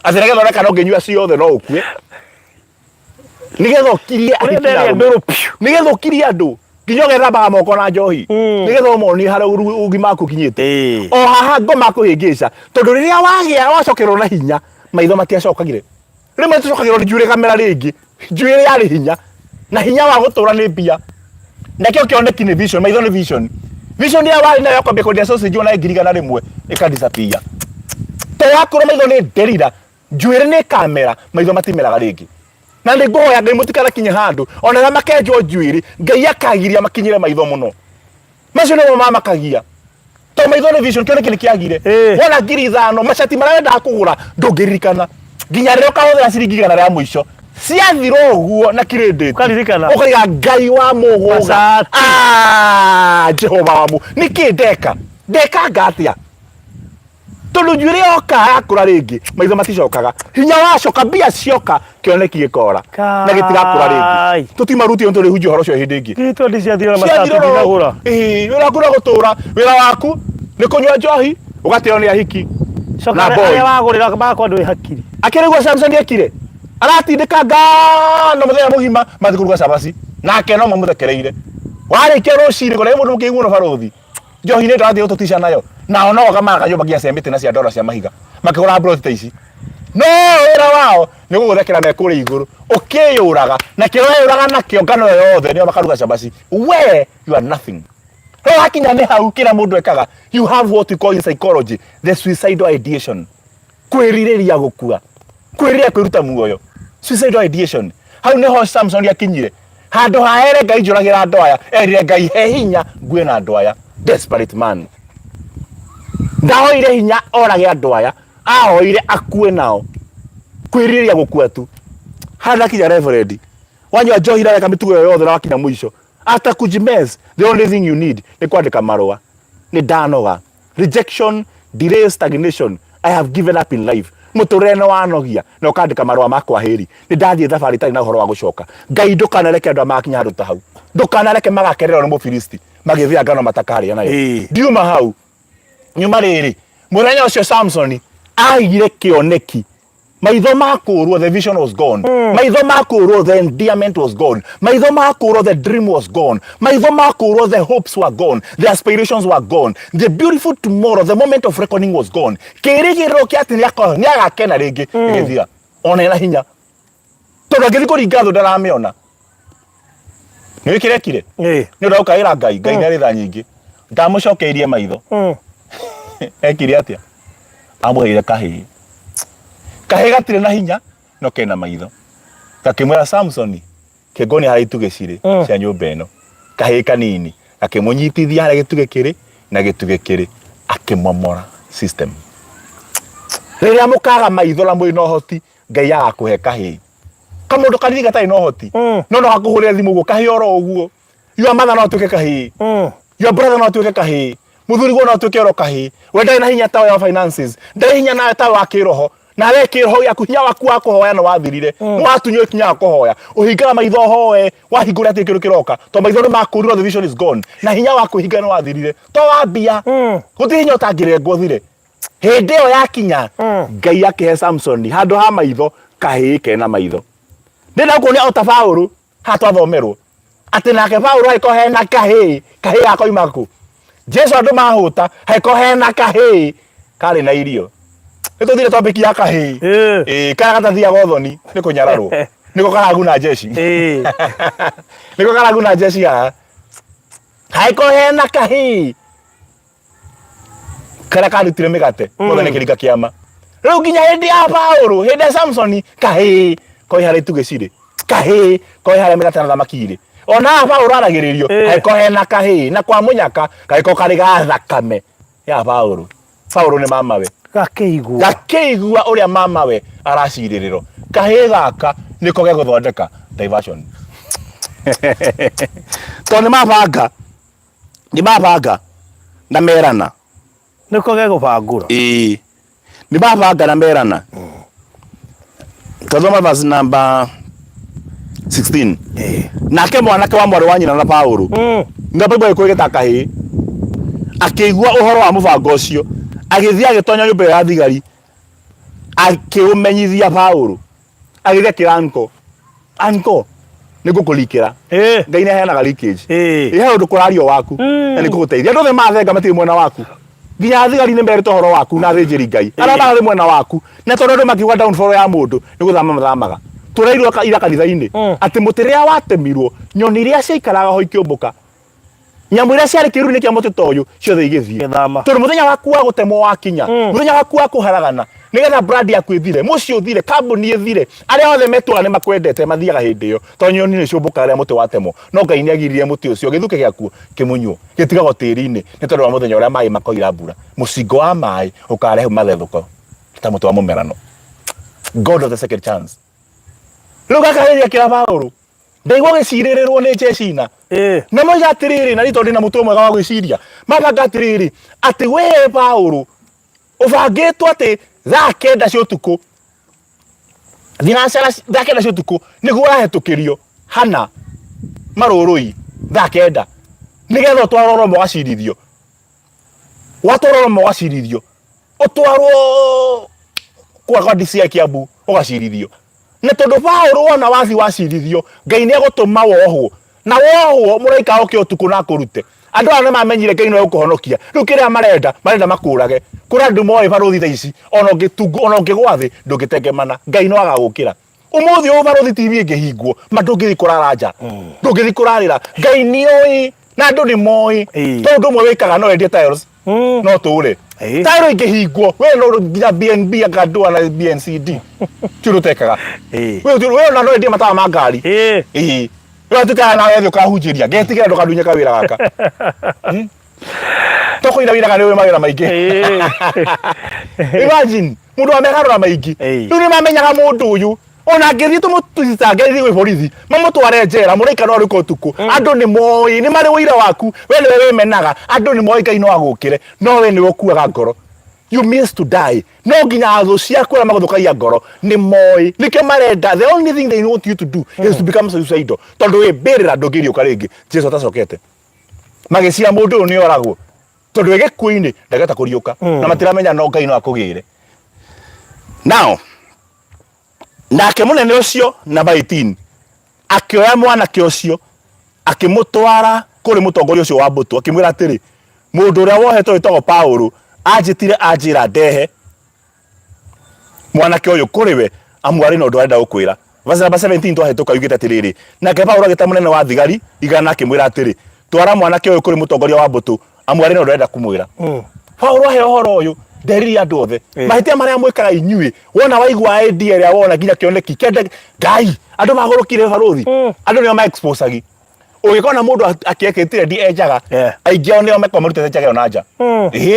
athirege thoreka no nginyua ciothe no ukue nigetha ukirie nigetha ukirie andu nginya gethambaga moko na njohi nigetha umoni hara ugima waku kinyite o haha ngoma kuhingica tondu riria wagia wacokerwo na hinya maitho matiacokagire rimwe tucokagirwo ni njuire kamera ringi njuire yari hinya na hinya wa gutura ni mbia na kio kioneki ni vision maitho ni vision ya wali nayo kwambia kwendia sausage ona ngiriga na rimwe ikadisappear to yakoro maitho ni derira njuire ni kamera maitho matimeraga ringi na ndi ngoya ngai mutikara kinya handu ona na makenjo njuire ngai akagiria makinyire maitho muno macio no mama kagia to maitho ni vision kioneki ni kiagire wona 5,000 macati marenda kugura ndungiririkana nginya rero kahothera ciringi 100 ya mwisho ciathirwo uguo na credit ukaririkana ukaiga ngai wa muguga Jehova wamu niki ndeka ngatia tondu njuire oka yakura ringi maitho maticokaga hinya wacoka mbia cioka kioneki gikora na gitigakura ringi tutimaruti onto rihunjio horo cio hindi ingi gitu ndiciathira na matatu ndinagura wira kura gutura wira waku ni kunywa njohi ugateo ni ahiki na boy wagurira bakwa ndwi hakiri akirigwa Samson ekire aratindika ngano muthenya mugima mathikuruga cabasi nake no mamuthekereire warikia ruciri gore mundu mukiguo no barothi njohi ni ndathi ututisha nayo nao no kama kanyumba gia cemete na cia ndora cia mahiga makigura broti ta ici no wira wao ni guguthekera mekuri iguru ukiyuraga na kiyoyuraga nakio ngano yothe ni makaruga cabasi we you are nothing no hakinya ni hau kila mundu ekaga you have what we call in psychology the suicidal ideation kwiririria gukua kwiriria kwiruta muoyo suicidal ideation hau niho Samson yakinyire handu haere ngai njuragira ndoya erire ngai he hinya ngwe na ndoya desperate man ndahoire hinya orage ndoya ahoire akue nao kwiriria gukua tu hana kinya reverend wanywa njohi reka mitugo yothe na wakinya mwisho after kujimez the only thing you need ni kwandika marua ni danoga rejection delay stagnation I have given up in life mutureno wanogia na ukandika marua makwa heri ni ndathie thabari tari na uhoro wa gucoka ngai ndukanareke andu amakinya handu ta hau ndukanareke magakererwo ni mufilisti magithia ngano matakari nayo ndiuma hau nyuma riri muthenya ucio Samson agire kioneki maitho makurwo the vision was gone maitho makurwo the endearment was gone maitho makurwo the dream was gone maitho makurwo the hopes were gone the aspirations were gone the beautiful tomorrow the moment of reckoning was gone kirigiro kiati ni agakena ringi githia ona ina hinya tondu ngithi kuringa thu ndaramiona ni wikirekire ni ndaukaira ngai ni ari tha nyingi ndamucokeirie maitho ekire atia amuheire kahi gatire na hinya no kena maitho gakimwira Samson kigoni hari tuge ciri cia nyumba ino kahi kanini akimunyitithia hari gituge kiri na gituge kiri akimomora system Riria mukaga maitho na mwina hoti Ngai agakuhe kahii. Kamundu kanini gatari no hoti. No gakuhurira thimu guo kahii oro uguo. Your mother no tuke kahii. Your brother no tuke kahii. Muthuri guo no tuke oro kahii. We ndai na hinya tawe wa finances. Ndai hinya na tawe wa kiroho. Na we kiroho yaku hinya waku wa kuhoya no wathirire. Watunyo kinya wa kuhoya. Uhinga maitho hoye wahingura ati kiru kiroka. To maitho ni makuriro, the vision is gone. Na hinya waku hinga no wathirire. To wambia. Guti hinya utangire ngothire. Hende yo yakinya Ngai akihe Samson handu ha maitho kahii kena maitho. Ndina kuonia ota Paulo hatwathomerwo ati nake Paulo aiko hena kahii akoima ku. Jesu andu mahuta haiko hena kahii kari na irio. Nituthire topic ya kahii kana gatathia gothoni ni kunyararwo niko karagu na jeshi niko karagu na jeshi ya haiko hena kahii kara karutire migate muthene kirika kiama riu nginya hindi ya Paulo hindi Samson kahii koi hare tugecire kahii koi hare migate na thamakire ona Paulo aragiririo haiko hena kahii na kwa munyaka kaiko kari gathakame ya Paulo ni mamawe gakeigua uria mamawe araciririro kahii gaka niko ge guthondeka diversion to ni mabanga na merana niko ge gubangura ni mabanga na merana. Tazama verse number 16. Nake mwanake wa mwari wa nyina na Paulo nga Bible ikuigeta kahii akigua uhoro wa mubango ucio agithia agitonya nyumba ya thigari akiumenyithia Paulo agithia kiranko nigukulikira Ngai neheanaga leakage ihe undu kurario waku na niguguteithia andu the mathenga matiri mwena waku nginya thigari ni mberete uhoro waku na thinjiri Ngai ara bari mwena waku na tondu andu makiuga downfall ya mundu niguthama mathamaga turairwo ira kanitha-ini ati mutiria watemirwo nyoni iria ciaikaraga ho ikiumbuka nyamu iria ciari kiruni kia muti toyu ciothe igithie tondu muthenya waku wa gutemwo wakinya muthenya waku wa kuharagana nigetha brand yaku ithire mucio uthire kambuni ithire aria othe metwa ni makwendete mathiaga hindi iyo to nyoni ni ciumbuka aria muti watemwo no Ngai ni agiririe muti ucio githuke giaku kimunyo gitigago tiri-ini ni tondu wa muthenya uria mai makoira mbura mucingo wa mai ukarehe mathethuko ta muti wa mumerano. God of the second chance. Luka kahiria kira Paulo ndaigwa gicirirwo ni Jeshina na moiga atiriri na rito ndina mutu mwega wa gwiciria mabanga atiriri ati we Paulo ubangitwo ati thaa 9 cia utuku thinacara thaa 9 cia utuku niguo urahetukirio hana marurui thaa 9 nigetha utwarwo mogacirithio watwarwo mogacirithio utwarwo kwa DCI Kiambu ugacirithio na tondu Paulo wona wathi wacirithio Ngai ni egutuma wohwo na wohwo muraika oke utuku na kurute andu ane mamenyire Ngai no gukuhonokia riu kiria marenda makurage kura ndu moe baruthi thaici ona ngigwathi ndungitengemana Ngai no agagukira umuthi u baruthi TV ingihingwo mandungithi kuraranja ndungithi kurarira Ngai ni oi na andu ni moi tondu mwe wikaga no endie tiles no ture tayro ingihingwo we no nginya BNB akandua na BNCD turutekaga we na no endie matawa ma ngari we tukana na wewe ukahunjiria ngetigira ndukadunya kawira gaka toko ina wira kana we mawira maingi imagine mundu amegarura maingi riu ni mamenyaga mundu uyu ona ngithi tumutisa ngithi gwi borithi mamutware njera muraika no riko tuku andu ni moi ni mari wira waku we ni wewe menaga andu ni moi Ngai no agukire no we ni ukuaga ngoro you miss to die no nginya athu ciaku na maguthukagia ngoro ni moi nike marenda the only thing they want you to do is to become suicidal tondu we mbirira ndungirio karingi Jesu atacokete magicia mundu ni oragwo tondu we gikuini ndageta kuriuka na matiramenya no Ngai no akugire now nake munene ucio na 18 akioya mwanake ucio akimutwara kuri mutongoria ucio wa mbutu akimwira atiri mundu uria wohetwo witagwo Paulo ajitire ajira ndehe mwanake uyu kuriwe amwari no ndwenda gukwira verse 17 twahituka yugite atiriri nake Paulo agita munene wa thigari igana akimwira atiri twara mwanake uyu kuri mutongoria wa mbutu amwari no ndwenda kumwira Paulo ahe uhoro uyu nderiri andu othe mahitia maria mwikaga inyui wona waigua idea ria wona nginya kioneki kende Ngai andu magurukire baruthi andu ni ma expose agi Ugikona mundu akieketire di ejaga aingi ao nio mekwa marutete njage ona nja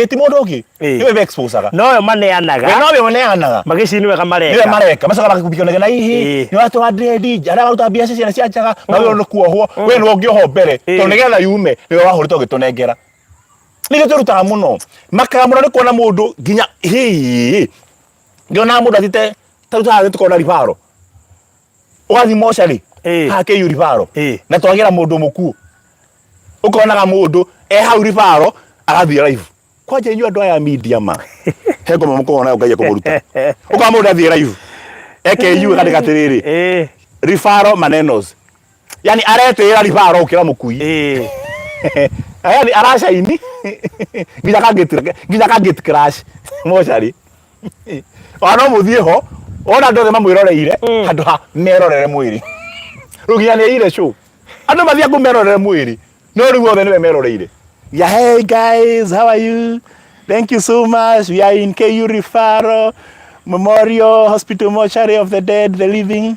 ti mundu ungi niwe be exposaga no yo maneanaga magicini wega mareka macoka bakubikionage na ihi ni watu wa dread ara baruta biacara ciana cia njaga na we no kuohwo we no ngioho mbere to nigetha yume niwe wahurite ugitunengera nige turutaga muno makamura ni kuona mundu ginya ngiona mundu atite tarutaga tukona ribaro ugathi mochari hake yuribaro na twagira mundu muku ukonaga mundu hau ribaro agathie live kwaje nyu andu aya media ma hego mukona ugaye kumuruta uka mundu athie live yu katika tiriri ribaro manenos yani aretira ribaro ukira mukui yani arasha ini ginya kangit crash mochari ono muthie ho ona ndore mamwiroreire handu ha merorere mwiri rugia ni ile show andu mathia kumerorere mwiri no riu othe niwe meroreire yeah. Hey guys, how are you? Thank you so much. We are in KU Referral Memorial Hospital Mortuary of the dead, the living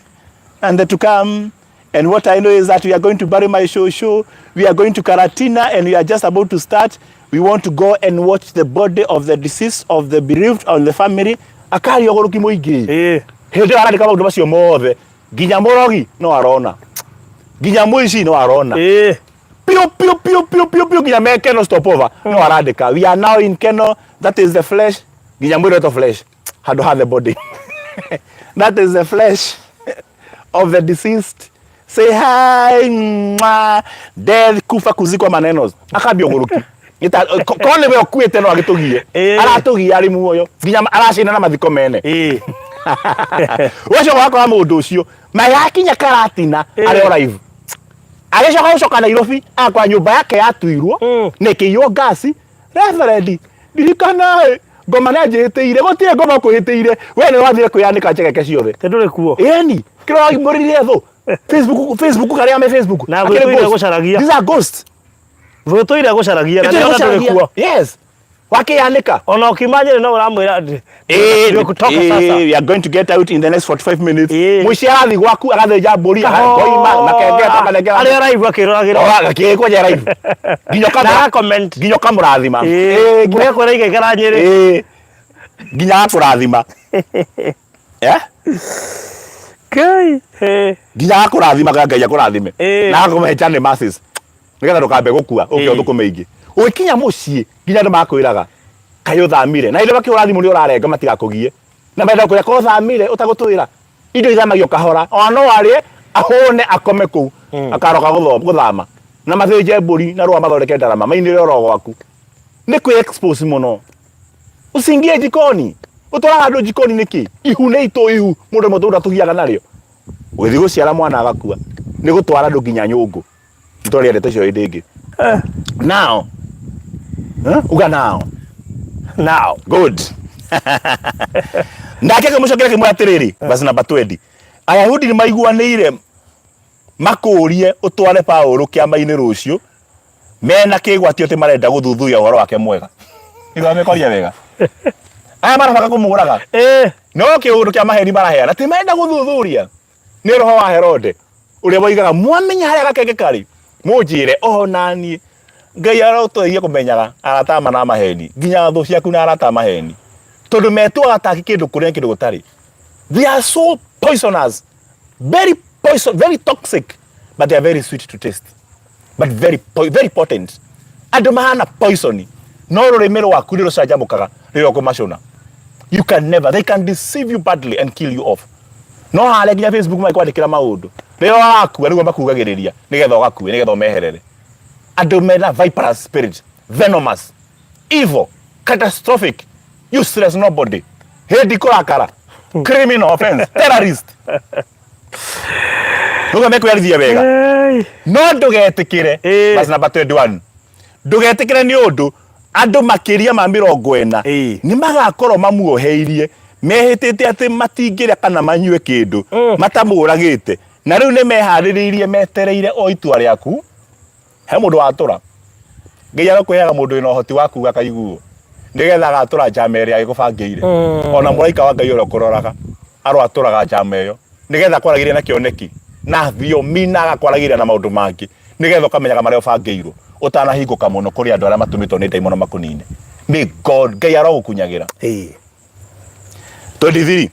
and the to come. And what I know is that we are going to bury my show. We are going to Karatina and we are just about to start. We want to go and watch the body of the deceased, of the bereaved, of the family. Akari ogoroki muingi hindi arandika maundu macio mothe ginya murogi no arona ginya muici no arona pio ginya mekeno stopover no arandika. We are now in Keno, that is the flesh, ginya mwiro to flesh handu ha the body that is the flesh of the deceased. Say hi death kufa kuzikwa manenos akambia ogoroki ita kone we okuete no agitugie aratugia ari muoyo ginya aracina na mathiko mene ucio wako wa mundu ucio magakinya Karatina ari live agicoka gucoka Nairobi akwa nyumba yake yatuirwo nikiyo gasi referendi dirikana ngoma na njiteire gutire ngoma kuhitiire we ni wathire kuyanika njegeke ciothe tendure kuo eni kiro murire tho Facebook kari ame Facebook na gwituire gucaragia these are ghosts vutoire gucaragia na ndio kuo yes wakianika ona ukimanyire no uramwira kutoka sasa we are going to get out in the next 45 minutes muici arathi gwaku agathenja mburi koima makengeta manengera ari live akiroragira akikwaje live ginyo kamurathima gwe kwera igekera nyiri ginya kurathima kai ginya kurathima ngai akurathime na kumehechane masses nigetha ndukambe gukua ukio thukume ingi ukinya mucii ginya ndu makwiraga kayo thamire na ile bakirathimo ni urarenga matigakugie na menda kuya ko thamire utagutwira indo ithamagio kahora ono wari ahone akome ku akaroka guthama na mathinje mburi na ruwa mathondeke ndarama mainire oro gwaku ni kwi expose muno usingie jikoni utwara andu jikoni niki ihu ne ito ihu mundu mutura tugiaga nario withi guciara mwana agakua ni gutwara andu ginya nyungu tutori ndete cio indingi now uga now good ndakeke mucokere kimwe atiriri basi namba 20 ayahudi ni maiguanire makurie utware Paulo kiama-ini rucio mena kigwatio te marenda guthuthuria uhoro wake mwega igo mekoria wega aya marabaka kumuraga no kiundu kia maheni maraheana ti marenda guthuthuria ni roho wa Herode uria boigaga mwamenya haria gakenge kari munjire nanie ngai arotoirie kumenyaga aratama na maheni ginya thu ciaku na arata maheni tondu metwa ataki kindu kuria kindu gutari. They are so poisonous, very toxic, but they are very sweet to taste, but very potent. Andu mahana poison no rurimi rwaku ni rucanjamukaga riria kumacuna. You can never, they can deceive you badly and kill you off. No hale ginya Facebook makwandikira maundu riria wakua niguo makugagiriria nigetha ugakue nigetha umeherere. Andu mena viperous spirit, venomous, evil, catastrophic, useless nobody, hedi kurakara, criminal offense, terrorist. Nuga mekwirithia wega no ndugetikire basi namba 21 ndugetikire ni undu andu makiria ma 40 ni magakorwo mamuoheirie mehitite ati matingiria kana manyue kindu matamuragite na riu ni mehaririirie metereire o itua riaku he mundu watura ngai arakuheaga mundu ina uhoti wa kuga kaiguo nigetha agatura njama iria agikubangiire ona muraika wa ngai uria kuroraga arwaturaga njama iyo nigetha kwaragiria na kioneki na thio mina agakwaragiria na maundu mangi nigetha ukamenyaga maria ubangirwo utanahinguka muno kuri andu aria matumitwo ni ndaimono makunine. May God Ngai arogukunyagira. 23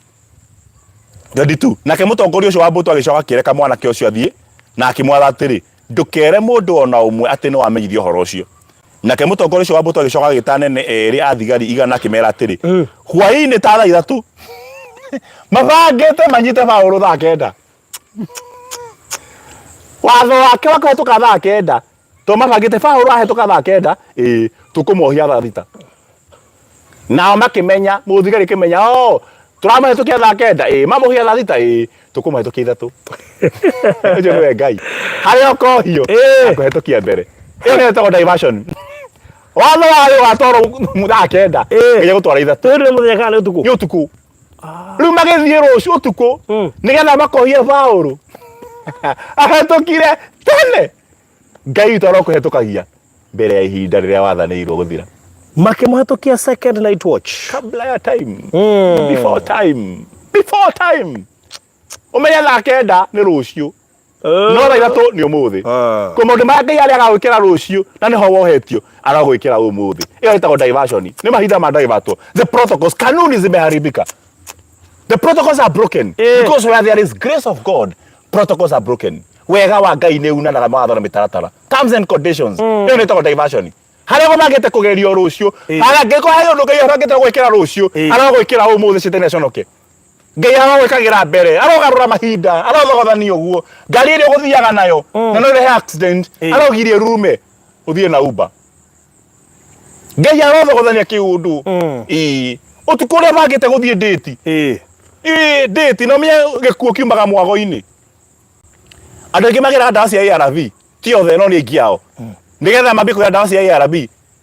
22 nake mutongoria ucio wa mbuto agicoka kireka mwanake ucio athie na akimwatha atiri ndukere mundu ona umwe ati no amenyithio horo ucio. Nake mutongoria ucio wa mbuto agicoka agitanene eri athigari igana akimera atiri hwaini ta thaa 3 mabangite manyite Paulo thaa 9 watho wake wakahituka thaa 9 to mabangite Paulo ahituka thaa 9 tukumuohia thaa 6 nao makimenya muthigari kimenya turamahitukia thaa 9 mamuhia thaa 6 tukumahitukia 3 ucio niwe Ngai haria ukohio akuhitukia mbere iyo ni etagwo diversion watho wayo watoro thaa 9 nginya gutwara 3 ni muthenya kana utuku ni utuku riu magithie rucio utuku nigetha makohie Paulo ahetukire tene Ngai toro kuhetukagia mbere ya ihinda riria wathanirwo guthira makimahitukia second night watch kabla ya time before time umenya thaa 9 ni rucio no thaa 3 ni umuthi kwa maundu ma Ngai aria agawikira rucio na niho wohetio aragwikira umuthi iyo itagwo diversion ni mahinda ma divertwo the protocols kanuni zimeharibika the protocols are broken because where there is grace of God protocols are broken wega wa Ngai ni unanaga mawatho na mitaratara terms and conditions iyo ni itagwo diversion haria magete kugerio rucio ara ngeko hayo ndo Ngai aragete gwikira rucio aragwikira umuthi citene conoke Ngai aragwikagira mbere arogarura mahinda arothogothania uguo ngari iri guthiaga nayo na no rehe accident arogirie rume uthie na Uber Ngai arothogothania kiundu utuku uria magete guthie date date no mie gikuo kiumaga mwago-ini andu ingi magira ndawa cia ARV ti othe no ni ngiao nigetha mambi kuya ndawa cia ARV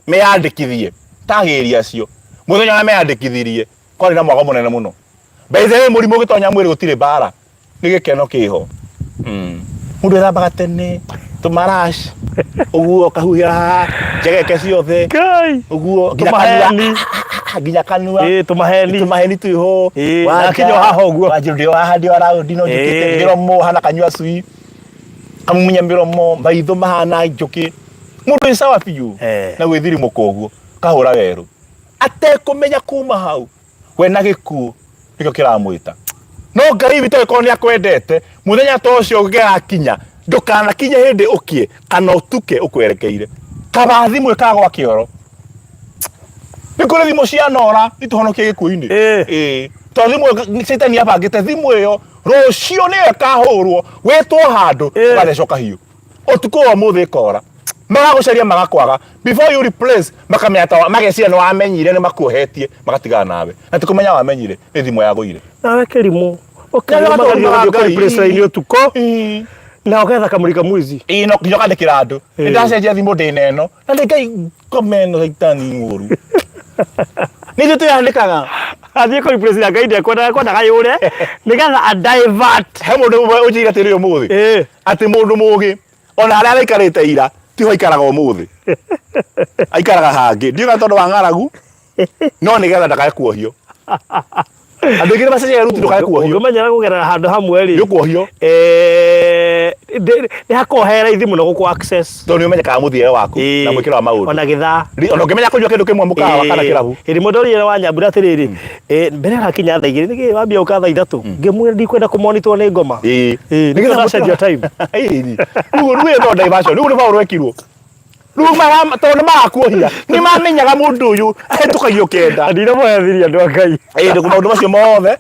meyandikithie tagiria cio muthenya wa meyandikithirie kwari na mwago munene muno baithe murimu gitonya mwiri gutire bara ni gikeno kiho mundu ethambaga tene tumarash uguo kahuhira njegeke ciothe uguo nginya kanua tumaheni tuiho wakinyo haha uguo wanjiru haha ndio araudi no njikite miromo hana kanyua cui kamunya miromo maitho mahana njuki mundu isawa piu na gwithiri mukoguo kahura weru atekumenya kuma hau we na gikuo nikio kiramwita no Ngai witũ ko ni akwendete muthenya ta ucio ũgĩgakinya ndũkanakinye hindi ukie kana utuke ukwerekeire kaba thimũ ikagwa kioro nikuri thimũ cia nora ituhonokie gikuũ-ini to thimũ Satan abangite thimũ iyo rucio ni ekahurwo wetwo handu gathecoka hiũ utuku wa muthi kora magagucaria magakwaga before you replace makameta magecira no amenyire ni makuohetie magatigana nawe na tikumenya wamenyire ni thimu ya guire nawe kirimu ukagamaga replace ni utuko na uketha kamurika mwizi no kinyo kandikira andu ni ndacenjia thimu ndineno na Ngai komeno gaitani nguru ni thitu yandikaga athie ko replace ya Ngai ndekona gayure nigetha a divert he mundu ujira tiri umuthi ati mundu mugi ona aria aikarite ira tiho ikaraga umuthi aikaraga hangi ndiuga tondu wa ng'aragu no nigetha ndakaekuohio andu ingĩ macenjia ruti ndũkaekuohio ũngĩmenyera kũgerera handũ hamwe rĩ ndũkuohio nĩ hakoragwo he raithi mũno gũkũ access tondũ nĩũmenyekaga mũthiĩre waku na mwĩkĩre wa maũndũ ona gĩthaa ona ũngĩmenya kũnyua kĩndũ kĩmwe mũkawa kana kĩrabu hĩndĩ mũndũ ũrĩire wa Nyambura atĩrĩrĩ mbere arakinya thaa 2 nĩkĩ wambia ũka thaa 3 ngĩmwĩra ndikwenda kũmonitwo nĩ ngoma nĩgetha gacenjia time rĩu nĩ diversion rĩu nĩ Paulo ekirwo rĩu tondũ nĩmarakuohia nĩmamenyaga mũndũ ũyũ ahetũkagio kenda ndinamoyathiria andũ a Ngai maũndũ macio mothe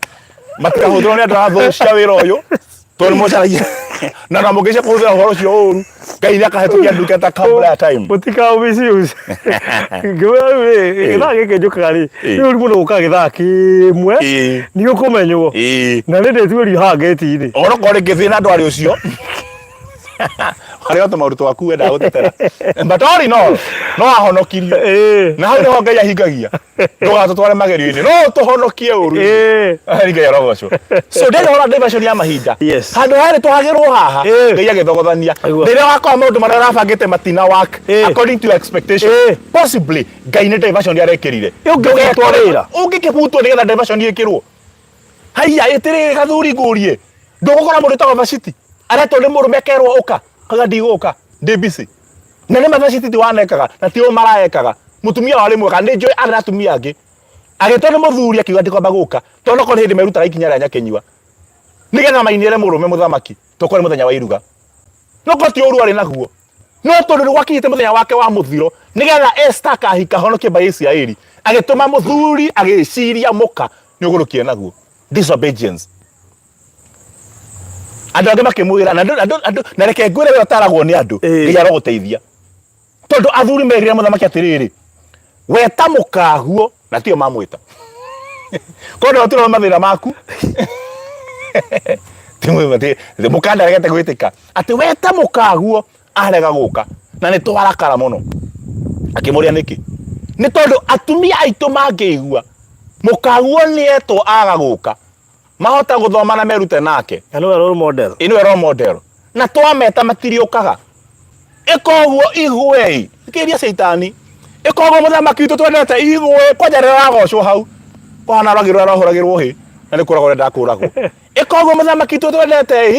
matikahũthĩrwo nĩ andũ a thũ cia wĩra ũyũ tondũ mũcaragia na mũngĩcia kũhũthĩra ũhoro ũcio ũru Ngai nĩakahetũkia ndungata kabla ya time mũtikao misuse gĩthaa gĩkĩ njũkaga rĩ rĩu mũndũ gũkaga gĩthaa kĩmwe nĩ ũkũmenywo na nĩ ndĩtuĩrio haha ngĩti-inĩ onokorwo rĩngĩ thĩna ndwarĩ ũcio harĩa tũmaũndũ twaku wendaga gũtetera but all in all no ahonokirio na hau nĩho Ngai ahingagia ndũgatũtware magerio-inĩ no tũhonokie ũru Ngai arogocwo so ndĩrĩ hora diversion ya mahinda handũ harĩ twagĩrwo haha Ngai agĩthogothania rĩrĩa wakorwo maũndũ marĩa ũrabangĩte matina work according to your expectation possibly Ngai nĩ diversion arekĩrire ũngĩkĩbutwo nĩgetha diversion ĩkĩrwo haiya ĩtĩrĩrĩ gathuri ngũrie ndũgũkora mũndũ ũtagwo Vaciti aretwo nĩ mũrũme akerwo ũka kaga ndigũka ndibisi na nä mathaa cititi wanekaga na ti o maraekaga mutumia wari mwega nä njå arä atumia angä agätwo nä må thuri akiuga ndä kwamba gå ka tondå korwo hä ndä merutaga ikinya rä a nyakenyua nä getha mainire må rå me må thamaki tåkore må thenya wa iruga no korwo ti å ru arä naguo no tondå nä gwakinyä te må thenya wake wa må thiro nä getha Esther kahika honokie mbai Isiraeli agätå ma må thuri agä ciria må ka nä å gå rå kie naguo disobedience andå angä makä mwä ra na reke ngwä re we åtaragwo nä andå nginya ro gå teithia tondå athuri merire må thamaki atä rä rä weta må kaguo na tio mamwä ta kono å tå mathä ra maku må kanda regete gwä tä ka atä weta må kaguo arega gå ka na nä twarakara må no akä må rä a nä kä nä tondå atumia aitå mangä igua må kaguo nä etwo aga gå ka mahota gå thoma na merute nake nä role model na twameta matiriåkaga ikoguo igwe kä caitani ikoguo må thamaki witå twendete igwe kwanja rä ragocwo hau kwana ragä rwo arahå ragä rwo hä na nä kå ragwo renda kå ragwo ikoguo må thamaki witå twendete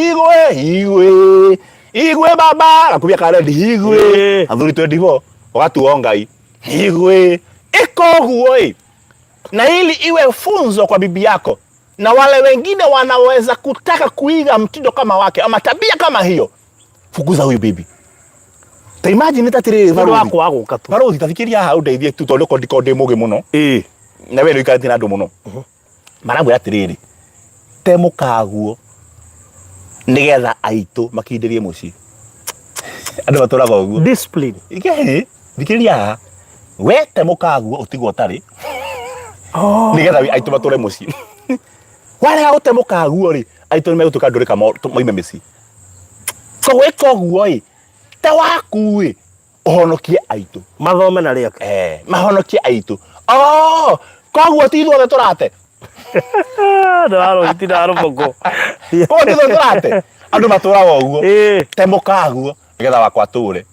igwe baba nakubia karendi igwe athuri 24 ũgatuo Ngai igwe ikoguo na ili iwe funzo kwa bibi yako na wale wengine wanaweza kutaka kuiga mtindo kama wake ama tabia kama hiyo, fukuza huyu bibi. Ta imagine tatire wako aguka tu barothi tafikiria ha undeithie tu tondu ko ndiko ndimuge muno na we ikati na ndu muno marabu atiriri te mukaguo nigetha aitu makindirie muci andu baturaga uguo discipline ike thikiria we te mukaguo utigwo tari nigetha aitu bature muci wale ha te mukaguo ri aitu ni megutuka ndurika moime mici so we koguo te waku uhonokie aitu mathome na ria mahonokie aitu koguo ti ithuothe turate ndaro itira rumoko ko ti ithuothe turate andu maturaga uguo te mukaguo nigetha wakwa ture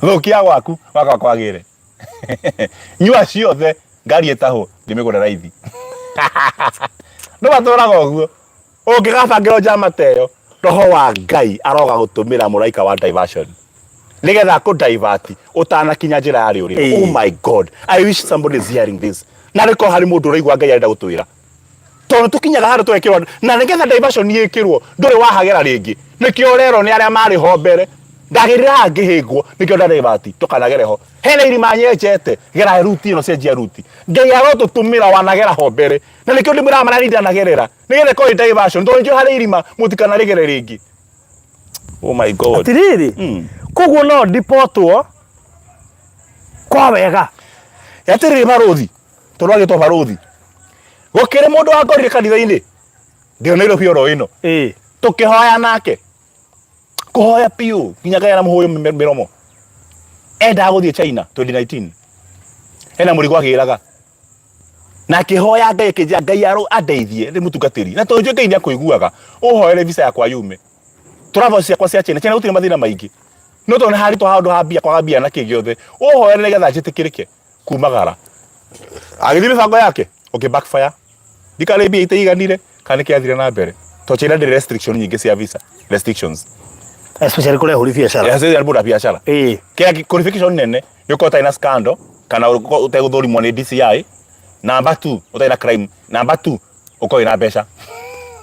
thukia gwaku waka kwagire nyua ciothe ngari etaho ndimigure raithi no maturaga uguo ungigabangiro njama teyo roho wa Ngai aroga gutumira muraika wa diversion nigetha ku divert utana kinya njira yari uri. Oh my God, I wish somebody is hearing this. Na riko hari mundu raigwa Ngai arenda gutwira tondu tukinyaga handu twekirwo na nigetha diversion yekirwo nduri wahagera ringi nikio rero ni aria mari ho mbere ndagirira ngihingwo nikio divert tukanagere ho hena irima nyenjete gera ruti ino cenjia ruti Ngai arotutumira wanagera ho mbere na nikio ndimira mararida nagerera nigetha ko diversion tondu njo hari irima mutikana rigere ringi. Oh my God, atiriri koguo no dipotwo kwa wega yatiriri barothi tondu agitwo barothi gukire mundu wa ngorire kanitha-ini ndio nä rå ro ino tukihoya nake kuhoya piu nginyaga na muhuyo miromo enda guthie China 2019 ena murigo agiraga na kihoya Ngai kinja Ngai aro andeithie ri mutungatiri na tonje Ngai ni akuiguaga uhoere visa yakwa yume travel ciakwa cia China gutire mathina maingi no tondu hari to handu hambia kwa gambia na kigiothe uhoere nigetha njitikirike kumagara agithie mibango yake backfire dikale bia itaiganire kana kiathire na mbere to China ndire restriction nyingi cia visa restrictions especially kule huri biashara ya albuda biashara kia qualification nene yuko taina scandal kana uteguthurimwo ni DCI number 2 utaina crime number 2 uko ina mbeca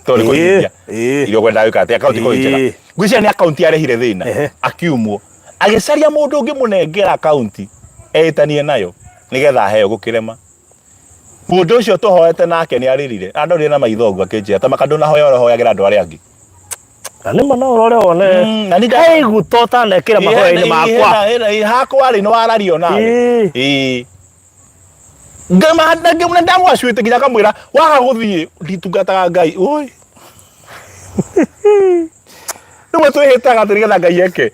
tori ko india irio kwenda yuka ati account ko injega gwicia ni account yarehire thina akiumwo agicaria mundu ungi munengera account etanie nayo nigetha heo gukirema mundu ucio tuhoete nake ni aririre andorire na maithogu akinjia ta makandu na hoya hoyagira andu aria angi ani mana urore one na ni dai gutota nekira mahoya-ini makwa hakwa ri no arario nawe ngama ndamwe ndamwacwite nginya kamwira waga guthie nditungataga Ngai oi no twihitaga turigetha Ngai eke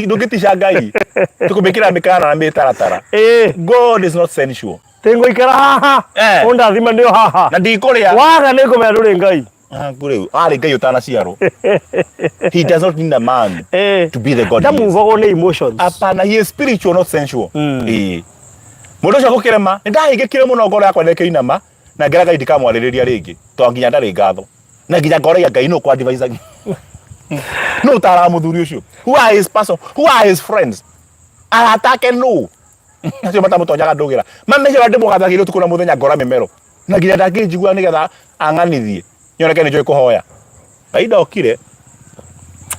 ndungitisha Ngai tukumikira mikara na mitaratara God is not sensual tengo ikara haha onda thima ndio haha na ndikuria waga niko merure Ngai kure ari Ngai utana ciaro he does not need a man to be the God. That move on emotions apana, he is spiritual not sensual mundu cio gukirema ndahingikire muno ngoro yakwa neke inama na ngera Ngai ndikamwaririria ringi to nginya ndari ngatho na nginya ngoro ya Ngai no kwa advise No tara muthuri ucio. Who are his person? Who are his friends? Aratake no. Acio matamutonyaga ndugira. Mamenye wande mugathagire tukuna muthenya ngora memero. Na nginya ndangijigua nigetha ang'anithie. Nyoneke ni njoi kuhoya. Aida okire.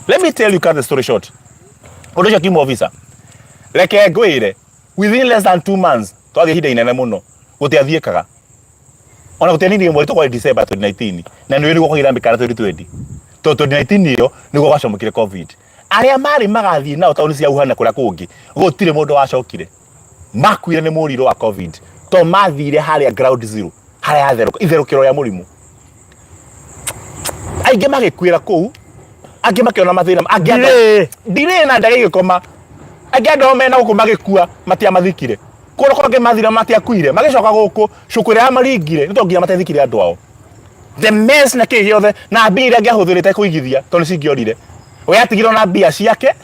Let me tell you cut the story short. Undojo kimu officer. Reke ngwire within less than 2 months twathie hinda inene muno gutiathiekaga. Ona gutianini mweri tukwa December 2019 na nĩ nĩguo kũgira mbikara 2020. 2019 iyo nĩguo gwacomokire COVID. Aria mari magathie nao tauni cia Wuhan kuria kungi gutire mundu wacokire. Makuire nĩ mũriro wa COVID. To mathire haria ground zero. Haria itherukiro ya murimu. Aingĩ magĩkwĩra kũu. Angĩ makĩona mathĩna angĩ ndire na ndage gĩkoma. Angĩ andũ mena gũkũ magĩkua matia mathikire. Kũroko angĩ mathira matia kuire. Magĩcoka gũkũ cukuri ya maringire. Nĩ tonginya matethikire andũ ao. The mess na kĩ giothe na mbia iria angĩahũthĩrĩte kũigithia tondũ cingĩorire. We atigirwo na mbia ciake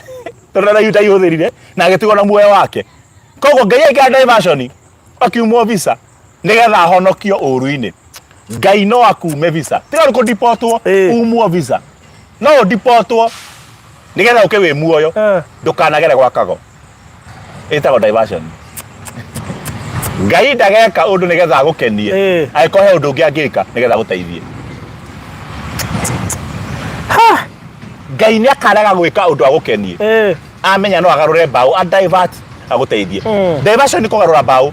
tondũ na yuta ihũthĩrire na agĩtigwo na muoyo wake. Koguo Ngai eka diversion akiumwo visa nigetha ahonokio ũru-inĩ. Ngai no akume visa. Tiga rũkũ deportwo umwo visa. No deportwo nigetha ũke wĩ muoyo ndũkanagere gwa kago. Ĩtagwo diversion. Ngai ndageka ũndũ nigetha agũkenie. Agĩkohe ũndũ ũngĩ angĩka nigetha agũteithie. Ngai nĩ akarega gwĩka ũndũ agũkenie. Amenya no agarũre mbaũ a divert agũteithie. Diversion nĩ kũgarũra mbaũ.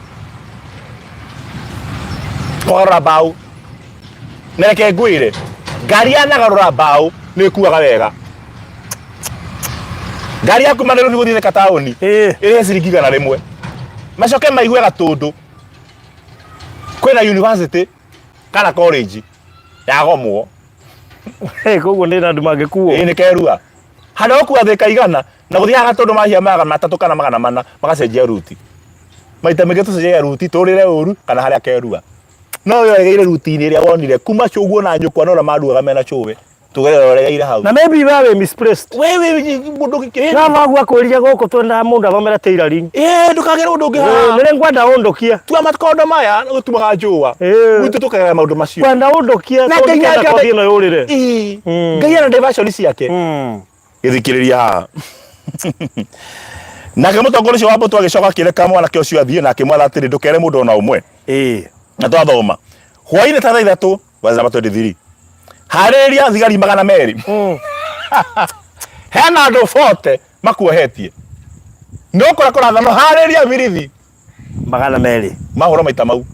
Kũgarũra mbaũ. Na reke ngwĩre ngari yanagarũra mbaũ nĩ ĩkuaga wega. Ngari yaku manĩrwo nĩ gũthiĩ taũni ĩrĩ ciringi 100. Macoke maigue Gatũndũ kwĩna university kana college yagomwo. Koguo nĩ andũ mangĩkuo. Nĩ kerua. Handũ gũkua Thika 100 na gũthiaga Gatũndũ mahia 300 kana 400 magacenjia ruti. Maita maingĩ tũcenjagia ruti tũrĩre ũru kana harĩa kerua. No yo yegeire ruti-inĩ ĩrĩa wonire kuma cũguo na nyũkwa no maruaga mena cũwe. Tugerereire hau. Na maybe we misplaced. Wewe mũndũ gĩkĩ. Na magua kũria gũkũ twenda mũndũ athomera tailoring. Ndũkagere ũndũ ũngĩ haha. Nĩ ngwenda ũndũkia. Tua makondo maya gũtumaga njũa. Gwitũ tũkagera maũndũ macio. Ngwenda ũndũkia tondũ ngenda kothi ĩno yũrĩre. Ngai ana diversion ciake. Gĩthikĩrĩria haha. Nake mũtongoria ũcio wa mbũtũ agĩcoka akĩreka mwanake ũcio athiĩ na akĩmwatha atĩrĩ ndũkere mũndũ ona ũmwe. Na twathoma. Hwaĩ-inĩ ta 3 waza 23. Harĩria thigari 200. Hena andũ 40 makuohetie. No kũra thano harĩria mirithi 200. Mahũro maita mau.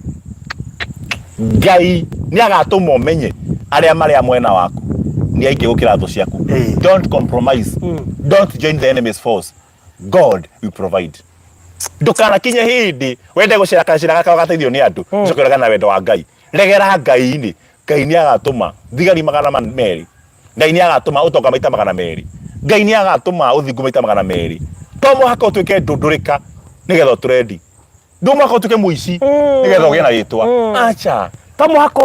Ngai nĩ agatũma ũmenye arĩa marĩ mwena waku. Nĩ aingĩ gũkĩra thũ ciaku. Don't compromise. Don't join the enemy's force. God will provide. Ndũkanakinye hĩndĩ wende gũcera kacira gaka gagateithio nĩ andũ. Cokeraga na wendo wa Ngai. Regera Ngai-inĩ. Ngai nĩ agatũma thigari 200. Ngai nĩ agatũma ũtonga maita 200. Ngai nĩ agatũma ũthingu maita 200. To mũhaka ũtuĩke ndũndũrĩka nĩgetha ũtũrendi. Ndũ mũhaka ũtuĩke mũici nĩgetha ũgĩe na gĩtwa. Acha. To mũhaka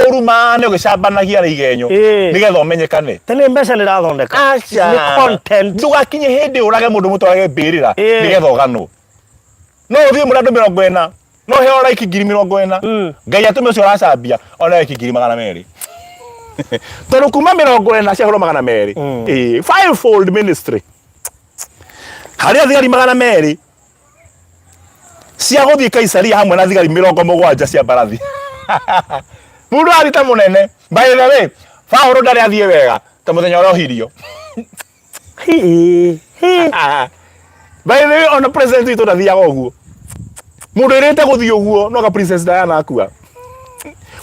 ũrumane ũgĩcambanagia na igenyo nĩgetha ũmenyekane. Tene mbeca nĩ rathondeka. Acha. Nĩ content. Ndũgakinye hĩndĩ ũrage mũndũ mũtwarage mbĩrĩra nĩgetha ũganwo. No ũthiĩ mũndũ 40. No heo like 40,000. Ngai atũme ũcio aracambia ona like 200,000. Tondũ kuma 40 cia hũro 200. Fivefold ministry. Harĩa thigari 200 cia gũthiĩ Kaisaria hamwe na thigari 70 cia mbarathi. Mũndũ arita mũnene. By the way, Paulo ndarĩ athiĩ wega ta mũthenya ũrĩa ohirio. By the way, ona president witũ ndathiaga ũguo. Mũndũ ĩrĩte gũthiĩ ũguo no ka Princess Diana akua.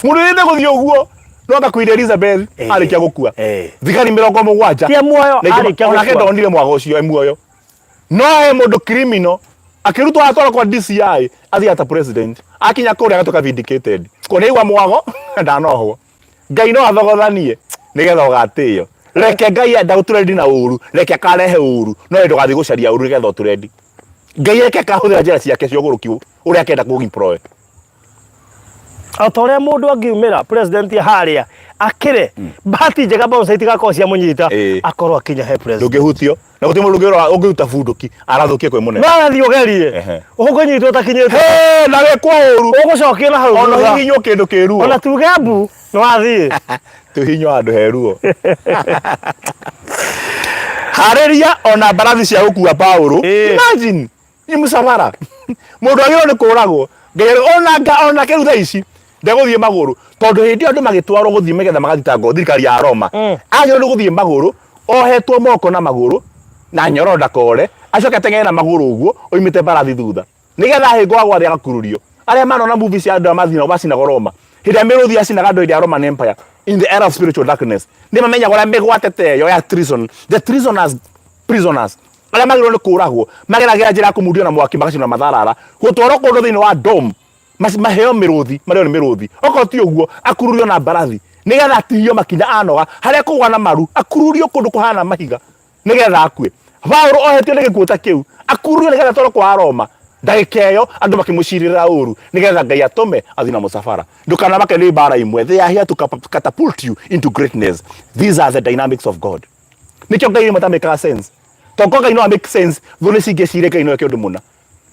Mũndũ ĩrĩte gũthiĩ ũguo no ka Queen Elizabeth arĩkia gũkua. Thigari 70. Tia muoyo arĩkia gũkua. Onake ndonire mwago ũcio muoyo. No mũndũ criminal akĩrutwo atwara kwa DCI athiĩ ata president. Akinya kũrĩa agatuĩka vindicated. Kũrĩa igwa mwago ndanohwo. Ngai no athogothanie nĩgetha ũgatĩo. Reke Ngai enda gũtũrendi na ũru. Reke akarehe ũru. No endo gathiĩ gũcaria ũru nĩgetha ũtũrendi. Ngai reke akahũthĩra njĩra ciake cia ũgũrũki ũrĩa akenda kũgimproe. Ota ũrĩa mũndũ angiumĩra president harĩa akĩre bahati njega bounce itigakorwo cia mũnyita akorwo akinya he president. Ndũngĩhutio na gũtirĩ mũndũ ũngĩruta bunduki arathũkie kwĩ mũnene. No arathiĩ ũgerie. Ũkũnyitwo ũtakinyĩte. Na wekwo ũru. Ũgũcokio na hau. Ona hihinywo kĩndũ kĩruo. Ona tuge mbu no athiĩ. tuhinyo andu heruo hareria ona barathi cia gukua Paulo imagine ni musafara mundu agiro ni kuragwo ona ke rutha ici ndeguthie maguru tondu hindi andu magitwarwo guthie megetha magathitangwo thirikari ya Roma agiro ni guthie maguru ohetwo moko na maguru na nyoronda kore acoke teng'ere na maguru uguo oimite barathi thutha nigetha hingo agwa ria gakururio aria manona movie cia andu amathina bacinago Roma hindi ya miruthi acinaga andu ya Roman Empire in the era of spiritual darkness ni mamenya goria migwatete yo ya treason the treasoners prisoners aria magirwo ni kuragwo mageragira njira kumudio na mwaki magacina matharara gutwaro kundu thiini wa dome maheo miruthi mario ni miruthi oko ti uguo akururio na barathi nigetha atihio makinya anoga haria kugwa na maru akururio kundu kuhana mahiga nigetha akue Paulo ohetio ni gikuota kiu akururio nigetha toro kwa Roma ndagika iyo andu makimucirira uru nigetha Ngai atume athina musafara ndukana make ni bara imwe they are here to catapult you into greatness. These are the dynamics of God. Nikyo Ngai matameka sense toko Ngai no make sense thune cingecire Ngai no kindu muna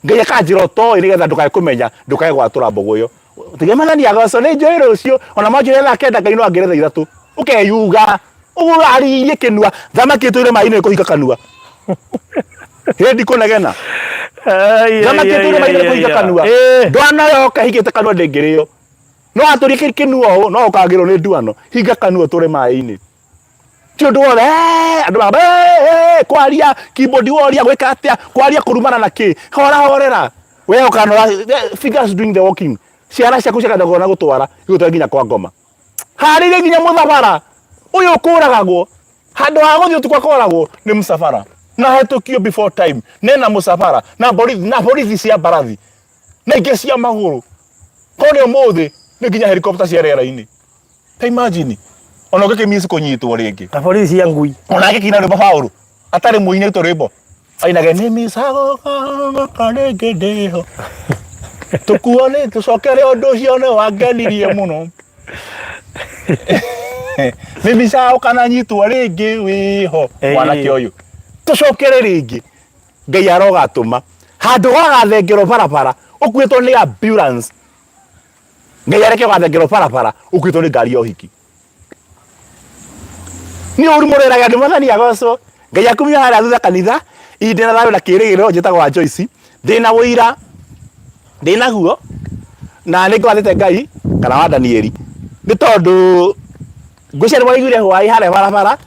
Ngai akanjira to nigetha ndukae kumenya ndukae gwatura mbogo yo tigemana ni agaco ni njoire ucio ona manjire na kenda Ngai no angeretha ithatu ukeyuga ugu ari kinua thamaki twire mai ni kuhika kanua hindi kunegena thamaki twire mai ni kuhika kanua ndwana yo kahigite kanua ndengirio no aturi kinua no ukagirwo ni nduano hinga kanua turi mai-ini tundu wothe andu kwaria keyboard warrior gwika atia kwaria kurumana na ki horera we ukanora figures doing the walking ciara ciaku ciakadago na gutwara igutwara nginya kwa ngoma harire nginya muthafara uyu kuragagwo handu ha guthio tukwa koragwo ni musafara na hetukio before time nena musafara na borithi cia barathi na ingi cia maguru kone umuthi ni nginya helicopter cia rera-ini ta imagine ono geke misi kunyitwo ringi ta borithi cia ngui ona gikina rimbo Paulo atari muine to rimbo ainage ni misago kanege deho tukuone tucokere undu ucio ne wangenirie muno mimi sao kana nyitwo ringi wiho mwanake uyu tucokere ringi Ngai aroga atuma handu gagathengerwo barabara ukuitwo ni ambulance Ngai areke gathengerwo barabara ukuitwo ni ngari ya uhiki ni uri mureraga ndi mathani agoco Ngai akumia haria thutha kanitha indina thayo na kirigiro njitagwa Joyce ndina wira ndina guo na ni ngwathite Ngai kana wa Danieli ni tondu ngwicere mwaiguire hwai haria barabara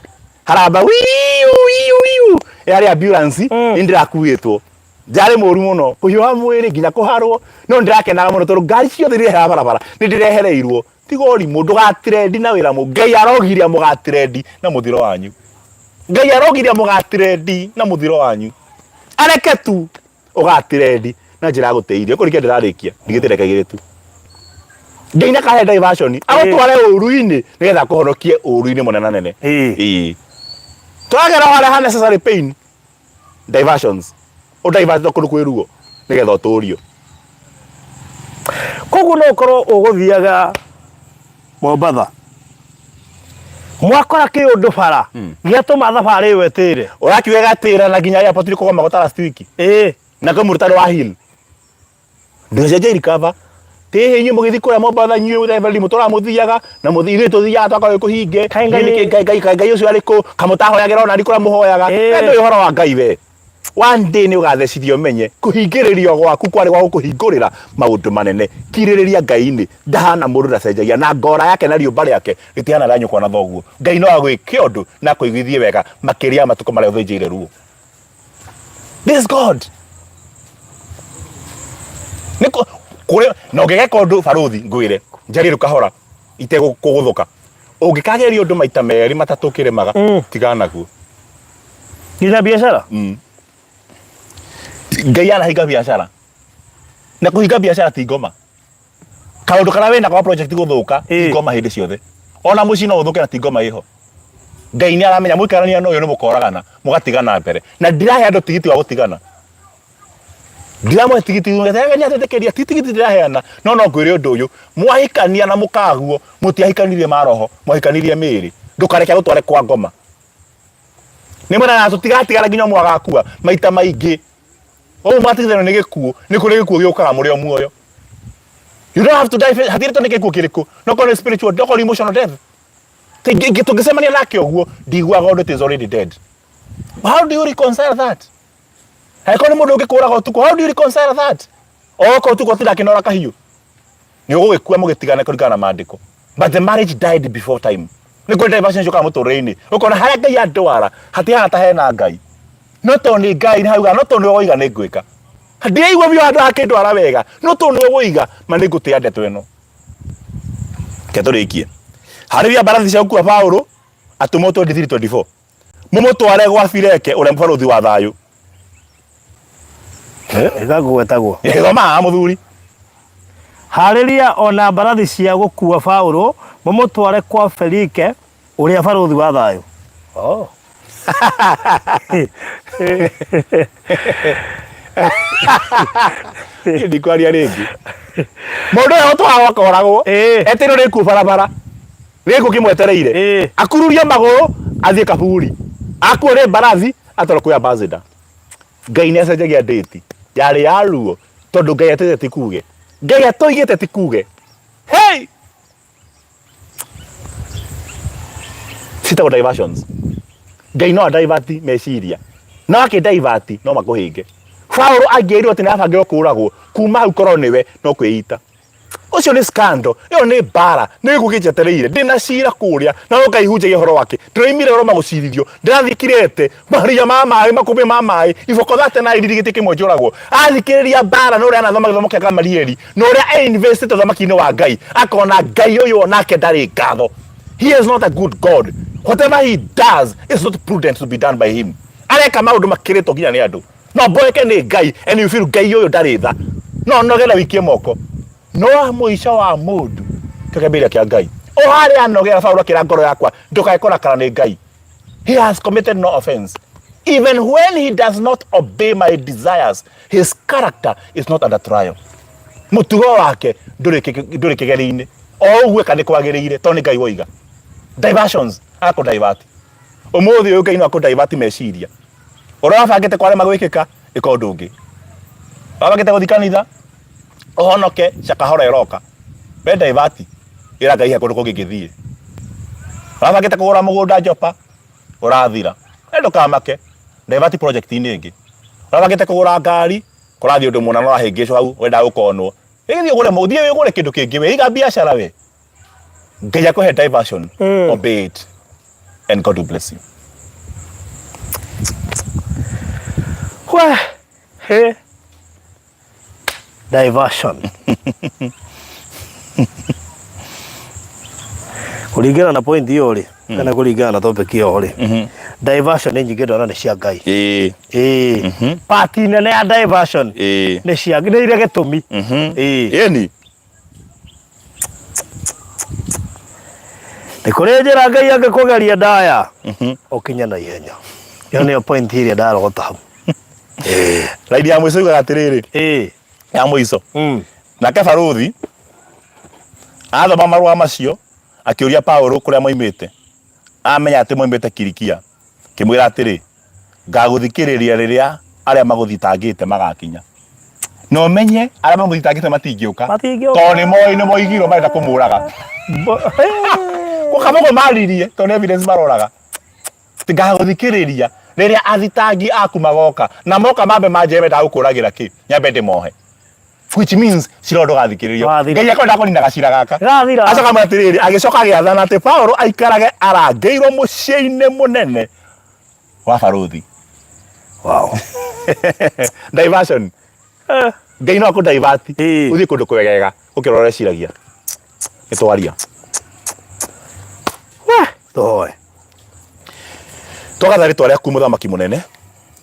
haramba wiu yari ambulance indirakuitwo njari muru muno kuhiwa mwiri nginya kuharwo no ndirakenaga muno tondu ngari ciothe iria barabara ni ndirehereirwo tigori mundu gatirendi na wira mu Ngai arogiria mugatirendi na muthiro wanyu Ngai arogiria mugatirendi na muthiro wanyu areke tu ugatirendi na njira guteirio kurikia ndirarikia ndigitirekagire tu Ngai na kahe diversion agutware uru-ini nigetha kuhonokie uru-ini munene nene twagera haria necessary pain diversions o divert kundu kwiruo nigetha uturio koguo no ukorwo uguthiaga Mombatha mwakora kiundu bara giatuma thabari iyo etire urakiwe gatira na nginya airport ri kugoma gutara stick na kamurutani wa hill ndoje recover te hinyu mugithi kuria Mombatha nyu level mutora muthiaga na muthire tuthiaga twaka kuhinge Ngai ucio ariko kamutahoyagira ona ari kuria muhoyaga ndo ihoro wa Ngai we one day ni ugathecithio menye kuhingiririo gwaku kwari gwa kuhingurira maundu manene kiririria Ngai-ini ndahana mundu ndacenjagia na ngora yake na riumba riake ritihana ranyu kwa na thoguo Ngai no agwike undu na kuiguithie wega makiria matuko maria uthinjire ruo this God niko kure no ngegeka undu baruthi ngwire njari rukahora itego kuguthuka ungikageria undu maita meri matatu kiremaga tigana naguo nginya biashara Ngai arahinga biashara na kuhinga biashara ti ngoma kaundu kana wena kwa project guthuka ti ngoma hindi ciothe ona muci no uthuke na ti ngoma iho Ngai ni aramenya muikarania no yo ni mukoragana mugatigana mbere na ndirahe andu tigiti wa gutigana ndiramwe tigiti ngetega ni atetekeria tigiti ndiraheana no ngwire undu uyu mwahikania na mukaguo mutiahikanirie maroho mwahikanirie miri ndukareke gutware kwa ngoma ni mwana na tutigatigana nginya mwagakua maita maingi o matigithano ni gikuo ni kuri gikuo giukaga muri o muoyo you don't have to die hatire to ni gikuo kiriku no call spiritual no call emotional death Tungesemania nake uguo ndigwaga God is already dead. How do you reconcile that? Haiko ni mundu ngikuraga utuko. How do you reconcile that? Oko utuko tira kinora kahiu. Ni ugwikua mugitigana kurigana na maandiko. But the marriage died before time. Ni kwenda diversion joka mutureni. Ukona haria Ngai andwara hatia ta hena Ngai. No to ni Ngai ni hauga no to ni oiga ni ngwika. Hadia igwa bio andu akindwara wega. No to ni oiga mani ngutia ndeto eno. Keturikie. Haribia barathi cia gukua Paulo atumo 23-24. Mumutware gwa Fileke uria mbaruthi wa thayu. Egagwetagwo. Egoma muthuri. Hariria ona barathi cia gukua Paulo mumutware kwa Felike uria baruthi wa thayu. Oh. Ndi kwaria ringi. Mundu uyu twa wakoragwo etino ri ku barabara. Riku kimwetereire. Akururia maguru athie kaburi. Akuore barathi atoro kwa ambassador. Ngai ni acenjagia date. Yari yaruo tondu Ngai atete tikuge. Ngai atoigete tikuge. Hey! Sita diversions. Ngai no divert meciria. No ake divert no makuhinge. Paulo agirwo ati nabangirwo kuragwo kuma hau korwo niwe no kwita. Ucio ni scandal. Iyo ni bara. Ni gugijetereire. Ndina cira kuria na no Ngai hunjagia horo wake. Ndiraimire horo magucirithio. Ndirathikirete maria ma mai makubi ma mai. Ifoko thate na iririgite kimwe njuragwo. Athikiriria bara no ria anathoma githomo kia Gamalieli. No ria invested thomaki-ini wa Ngai. Akona Ngai uyu onake ndari ngatho. He is not a good God. Whatever he does is not prudent to be done by him. Areka maundu makiritwo nginya ni andu. No boeke ni Ngai and you feel Ngai uyu ndari tha. No nogera wikie moko. No muisha wa mundu kakabira kia Ngai. O hari anogera Paulo akira ngoro yakwa ndukaikora kana ni Ngai. He has committed no offense. Even when he does not obey my desires, his character is not under trial. Mutugo wake nduri kigeri-ini. O uwe kani kwagiriire to ni Ngai woiga. Diversions ako divert. Umuthi uyu Ngai no ako divert meciria. Ora bangite kware magwikika iko ndungi. Babagite guthikanitha ohonoke cakahora iroka. Be divert ira Ngai hakundu kungithie. Babagite kugura mugunda Jopa urathira. Endo kamake divert project ini ingi. Babagite kugura ngari kurathio ndu muna no ahingicwo hau wenda gukonwo. Ithi ugure muthie wigure kindu kingi we iga biashara we. Ngai akuhe diversion. Obey it and God will bless you. Hey. Diversion. Kuringana na point hiyo ri kana kuringana na topic hiyo ri. Diversion ni nyingĩ ndona nĩ cia Ngai. Part nene ya diversion nĩ cia nĩ iria gĩtũmi. Eni. Nĩ kũrĩ njĩra Ngai angĩkũgeria ndaya ũkinya na ihenya. Iyo nĩyo point iria ndarogota hau. Raidi ya mwiso yuga atiriri. Ya mwiso. Nake baruthi athoma marua macio akiuria Paulo kuria moimite. Amenya ati moimite Kilikia. Kimwira atiri ngaguthikiriria riria aria maguthitangite magakinya. No menye aria maguthitangite matingiuka. To ni moigiro marenda kumuraga. Kukamogo maririe to ni evidence maroraga. Ngaguthikiriria riria athitangi aku magoka na moka mambe majeme ndagukuragira ki nyambe ndimohe, which means cirondo gathikiririo Ngai akwenda kunina gacira gaka acoka mwatiriri agicoka agiathana ati Paulo aikarage arangeirwo mucii-ini munene wa baruthi. Wow. Diversion. Ngai no akudivert uthie kundu kwegega ukirora ciragia gitwaria toe twagatha ritwa riaku muthamaki munene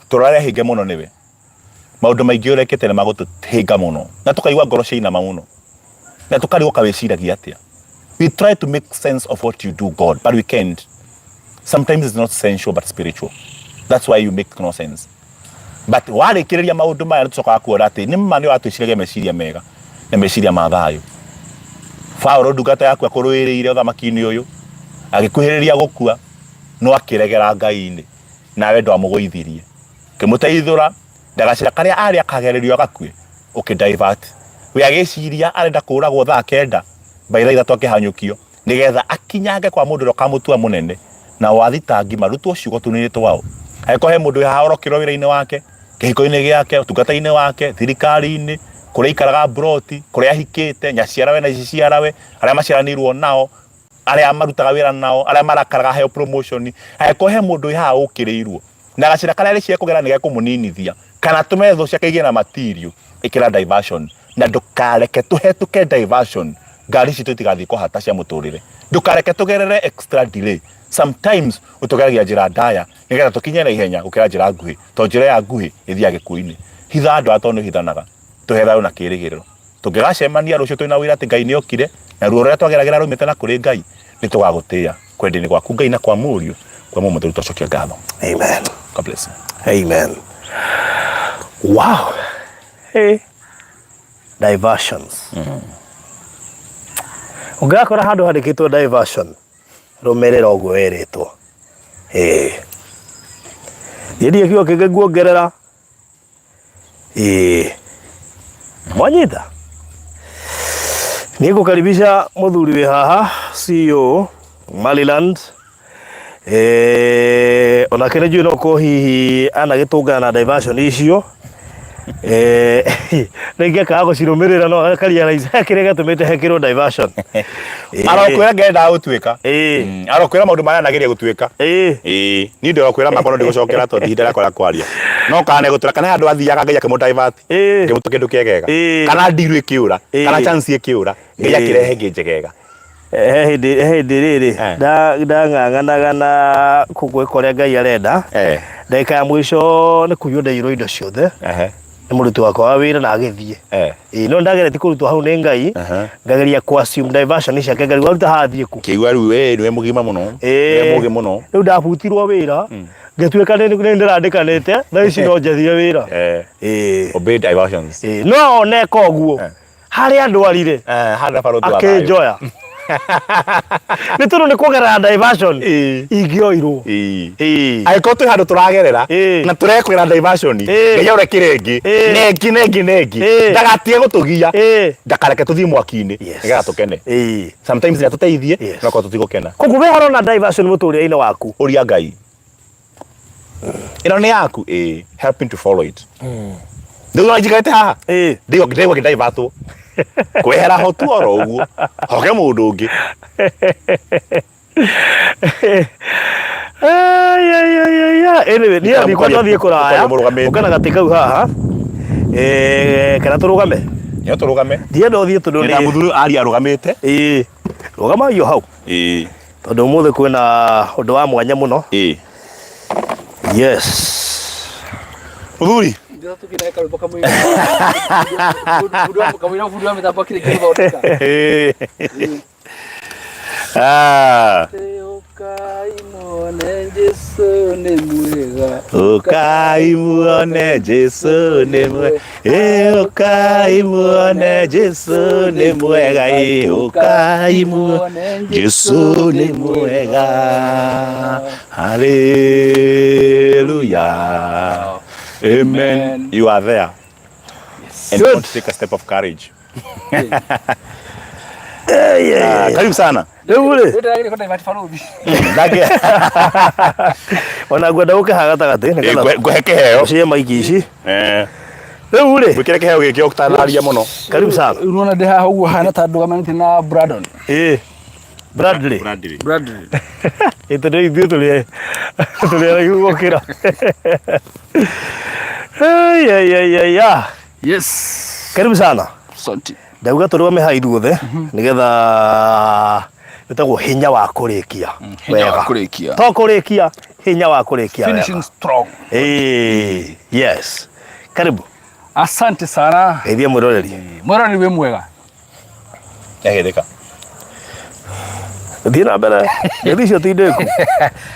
turare hinge muno niwe maundu maingi urekete ne magutuhinga muno na tukaigua ngoro ciina muno na tukarigo kawiciragia atia. We try to make sense of what you do, God, but we can't. Sometimes it's not sensual but spiritual. That's why you make no sense. But warikiriria maundu maya tucoka kuora ati ni mani watwiciragia meciria mega na meciria ma thayu. Paulo ndungata yaku akuruiriire uthamaki-ini uyu agikuhiriria gukua no akiregera Ngai-ini nawe ndwamugũithirie kimuteithura ndagacira karia ari akagererio agakue ukidivert we agiciria arenda kuragwo thaa kenda baira ithatũ akihanyũkio nigetha akinyange kwa mundu rokamutua munene na wathitangi marutwo ciugo tunitwo wao aiko he mundu haorokirwo wira-ini wake kihiko-ini giake utungata-ini wake thirikari-ini kuria ikaraga broti kuria hikite nyaciarawe na iciciarawe aria maciaranirwo nao aria marutaga wira nao aria marakaraga heo promotion aiko he mundu ha ukirirwo na gacira karia ri ciekugera nige kumuninithia kana tumetho ciakaigie na material ikira diversion na ndukareke tuhetuke diversion ngari citu itigathii kuhata cia muturire ndukareke tugerere extra delay sometimes utogeragia njira ndaya nigetha tukinye na ihenya ukira njira nguhi to njira ya nguhi ithiage kuini hitha andu atonu hithanaga tuhethayo na kirigiriro tungigacemania rucio twina wira ati Ngai ni okire na ruo ruria twageragira rumite na kuri Ngai ni tugagutia kwendini gwaku Ngai na kwa murio kwa mumo tucokia ngatho. Amen. God bless you. Amen. Wow. Hey. Diversions. Ungakora handu handikitwo diversion rumerera uguo eritwo yedi akiwa kiguongerera mwanyita nigukaribisha muthuri wi haha CEO Maliland onake nĩ njũĩ no ko hihi anagĩtũngana na diversion icio rĩngĩ akaga gũcirũmĩrĩra no akarianize kĩrĩa gĩtũmĩte hekĩrwo diversion arokwĩra ngenda gũtuĩka arokwĩra maũndũ marĩa anageria gũtuĩka ni ndio arokwĩra makono ndigũcokera tondũ ihinda rĩakwa rĩa kwaria no kana gũtura kana andũ athiaga Ngai akĩmũdivert ngĩmũtua kĩndũ kĩegega kana ndiru ĩkĩũra kana chance ĩkĩũra Ngai akĩrehe ĩngĩ njegega hĩndĩ rĩrĩ ndang'ang'anaga na kũgwĩka Ngai arenda ndagĩka ya mũico nĩ kũiywo ndaiyũrwo indo ciothe nĩ mũruti wakwa wa wĩra na agĩthiĩ no ndagereti kũrutwo hau nĩ Ngai ngageria ku assume diversion ciake Ngai waruta hathiĩ ku kĩigua rĩu nĩwe mũgima mũno nĩwe mũgĩ mũno rĩu ndabutirwo wĩra ngĩtuĩka nĩ ndĩrandĩkanĩte na ici no njethire wĩra obey diversions no oneka ũguo harĩa ndwarire akĩnjoya nĩ tondũ nĩ kũgerera diversion ingĩoirwo angĩkorwo twĩ handũ tũragerera na tũrekwĩra diversion Ngai aũrekĩre ĩngĩ ndagatige gũtũgia ndakareke tũthiĩ mwaki-inĩ nĩgetha tũkene sometimes nĩ atũteithie no korwo tũtigũkena koguo wĩ horo na diversion mũtũrĩre-inĩ waku ũria Ngai ĩno nĩ yaku help me to follow it ndĩgũo njikarĩte haha ndĩgua ngĩdivertwo kwehera hotu oro uguo hoke mundu ungi anyway ni abi kwa twathie kuraya ukana gatika u haha kana turugame nyo turugame ndienda uthie tondu ni muthuru ari arugamite rugama yo hau tondu muthe kwina undu wa mwanya muno yes muthuri Ukaimuone Jesu ni mwega ukaimuone Jesu ni mwega ukaimuone Jesu ni mwega hallelujah. Amen. You are there. Yes. And you want to take a step of courage. Karibu sana. Ule. Wanagwenda ukahagata gate nĩgetha ngũheke heo cie maiki ici. Ule. Gwĩkĩre kĩheo gĩkĩ ũtanaria mũno. Karibu sana. Unaona ndio haha huwa hana tandugamanĩte na Brandon. Bradley. Ito ndio ithuĩ tũrĩ gũkĩra. Yes. Karibu sana. Asante. Ndauga tũrũgame ha ithuothe nĩgetha wĩtagwo hinya wa kũrĩkia wega. To kũrĩkia hinya wa kũrĩkia wega. Finishing strong. Yes. Karibu. Asante sana. Geithia mwĩroreri. Mwĩroreri wĩ mwega. Yahĩrĩka. Thiĩ na mbere. Geithia icio ti ndĩku.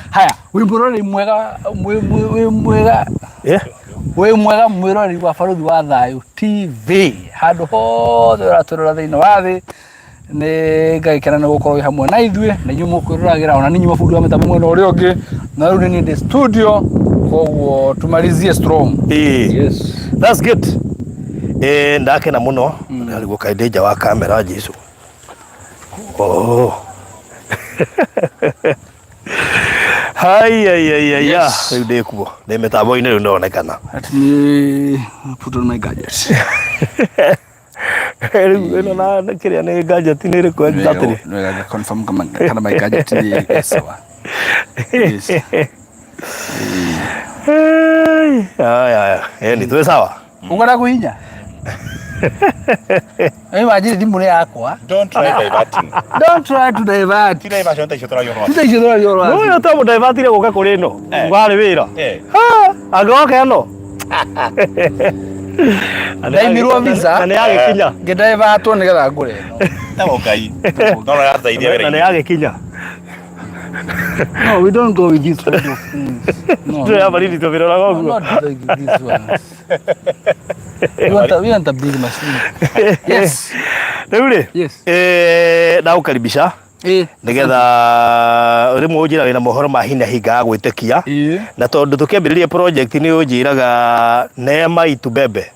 Haya, wĩ mwĩroreri mwega, wĩ mwega. Wĩ mwega mwĩroreri wa Barũthi wa Thayũ TV. Handũ hothe ũratũrora thĩinĩ wa thĩ. Nĩ ngagĩkena nĩ gũkorwo hamwe na ithuĩ na inyuĩ mũkwĩroragĩra ona ninyi mabundi wa mĩtambo mwena ũrĩa ũngĩ na rĩu nĩ ndĩ studio koguo tumalizie strong. Yes. That's good. Ndakena mũno nĩguo kaĩ ndĩ nja wa kamera Jesu. Hai ya rĩu ndĩkuo ndĩ mĩtambo-inĩ rĩu ndonekana atĩ put on my gadgets rĩu ĩno na kĩrĩa nĩ gadget nĩ ĩrĩkũ atĩrĩ nĩ confirm kana my gadget nĩ sawa. Yes. Ni twĩ sawa ungana kuhinya imagine thimũ nĩ yakwa. Don't try diverting. Don't try to divert. Ti diversion ta icio yorwa no to mũdivertire gũka kũrĩ ĩno warĩ wĩra angĩoka ĩno ndaimirwo visa na nĩ yagĩkinya ngĩdivertwo nĩgetha ngũre ĩno na mũkai no yateithia wĩra na nĩ yagĩkinya. No, we don't go with this kind of things. No, not like this one. We want a big machine. Yes. Yes. Ndagũkaribisha nĩgetha rĩmwe ũnjĩraga wĩna mohoro ma hi na hi ngaga gwĩtĩkia na tondũ tũkĩambĩrĩria project nĩ ũnjĩraga Neema itubebe.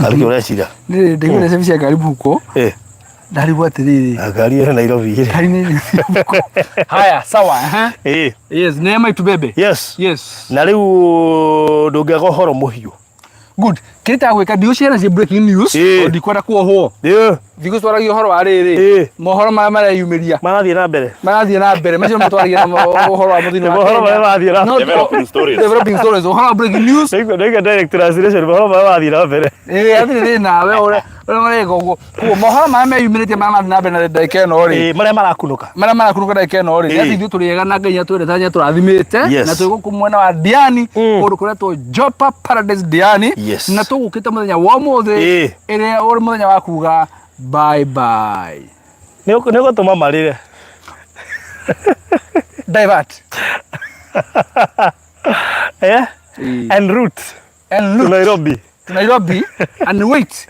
Kariki ũreciria ndĩgũre service ya karibu huko ndarigwo atĩrĩrĩ ngari ĩno Nairobi haya sawa yes Neema itubebe. Yes na rĩu ndũngĩaga ũhoro mũhiũ. Good. Kita gwika ndio ciana cia breaking news ndikwenda kuohwo thikũ twaragia ũhoro wa rĩrĩ mohoro mareyumĩria marathiĩ na mbere macio mũtwaragia ũhoro wa mũthino mohoro marathiĩ na mbere developing stories ũhoro wa breaking news nĩga direct translation mohoro marathiĩ na mbere athirĩ nawe ũrĩa mareka ũguo mohoro meyumĩrĩtie marathiĩ na mbere na ndagĩka ĩno rĩ marĩa marakunũka ndagĩka ĩno rĩ atĩ ithuĩ tũrĩega na Ngai atwendete na tũrathimĩte na twĩgũkũ mwena wa Diani kũndũ kũretwo Jopa Paradise Diani na tũgũkĩte mũthenya wa ũmũthĩ ĩrĩa ũrĩ mũthenya wa kuga bye bye nĩ gũtũma marĩre divert en route to Nairobi and wait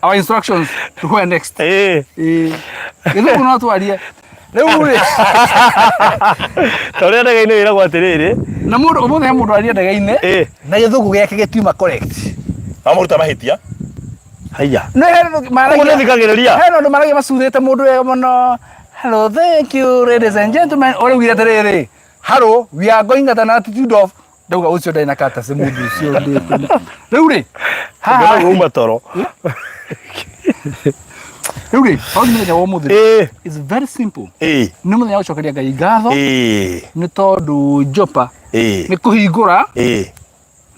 our instructions to where next gĩthũngũ no twarie rĩu rĩ tondũ ndege-inĩ wĩragwo atĩrĩrĩ na mũndũ ũmũthĩ he mũndũ aria ndege-inĩ na gĩthũngũ gĩake gĩtiuma correct amũruta mahĩtia haya no nĩ thikagĩrĩria he ũndũ maragia macuthĩte mũndũ wega mũno. Hello, thank you ladies and gentlemen. Ore wira atĩrĩrĩ hello, we are going at an altitude of ndauga ũcio ndai na kata se mũndũ ũcio ndĩ rĩu rĩ haha uma toro rĩu rĩ mũthenya wa ũmũthĩ is very simple nĩ mũthenya wa gũcokeria Ngai ngatho nĩ tondũ Jopa nĩ kũhingũra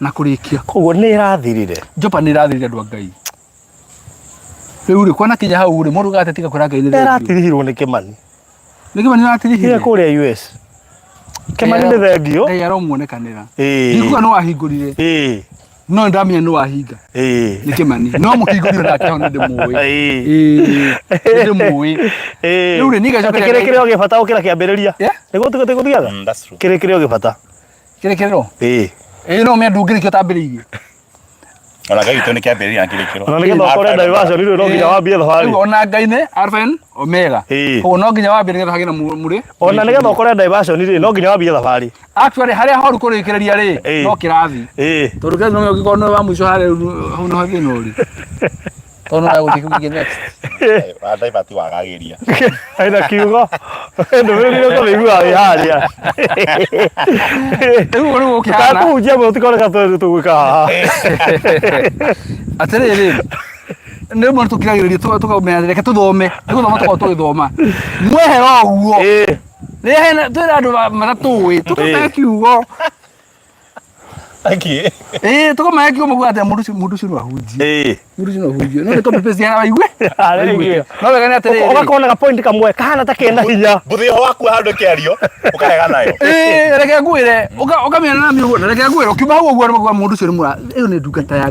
na kũrĩkia koguo nĩ ĩrathirire Jopa nĩ ĩrathirire andũ a Ngai rĩu rĩ kwana kinya hau rĩ mũndũ gatetika kũra Ngai nĩ ĩratirihirwo nĩ Kĩmani ĩratirihire kũrĩa US Kĩmani nĩ thengio Ngai aromuonekanĩra ndikuga no ahingũrire no ndamenya no ahinga nĩ Kĩmani no mũhingũrire nake ho nĩ ndĩmũĩ rĩu rĩ niga cokeria kĩrĩkĩrĩro gĩbata gũkĩra kĩambĩrĩria nĩguo tũgũthiaga kĩrĩkĩrĩro gĩbata kĩrĩkĩrĩro no mĩa ndungĩrĩkio tambĩrĩirie ona Ngai tũ nĩ kĩambĩrĩria na kĩrĩkĩro ona nĩgetha ũkore diversion rĩu no nginya wambie thabarĩ ona Ngai nĩ Alpha and Omega koguo no nginya wambie nĩgetha hagĩe na mũrĩ ona nĩgetha ũkore diversion rĩ no nginya wambie thabarĩ actually harĩa horu kũrĩkĩrĩria rĩ no kĩrathi tondũ kĩrathi no gĩkorwo nĩ wa mũico harĩa hau no hathĩna ũrĩ tondũ no gũthiĩ next divert wagagĩria aina kiugo ndũmĩrĩire kũmĩigua wĩ harĩa rĩu rĩu ũkĩhana kakũhunjia mũno tũkoneka tũgwĩka haha atĩrĩrĩ nĩ mũndũ tũkiragĩrĩria tũkamenya reke tũthome nĩgũthoma tũkorwo tũgĩthoma mwehera ũguo rĩhena twĩra andũ matatũĩ tũkamenya kiugo tũkamenya kiugo mũguo atĩ mũndũ ũcio no ahunjie no nĩ copy paste yana waigue no wega nĩ atĩrĩrĩ ũgakona ga point kamwe kahana ta kena hinya mbũthĩho waku handũ kĩario ũkarega nayo reke ngwĩre ũkamenya na mĩguo reke ngwĩre ũkiuma hau ũguo nĩ mũndũ ũcio nĩ mũra ĩyo nĩ ndungata ya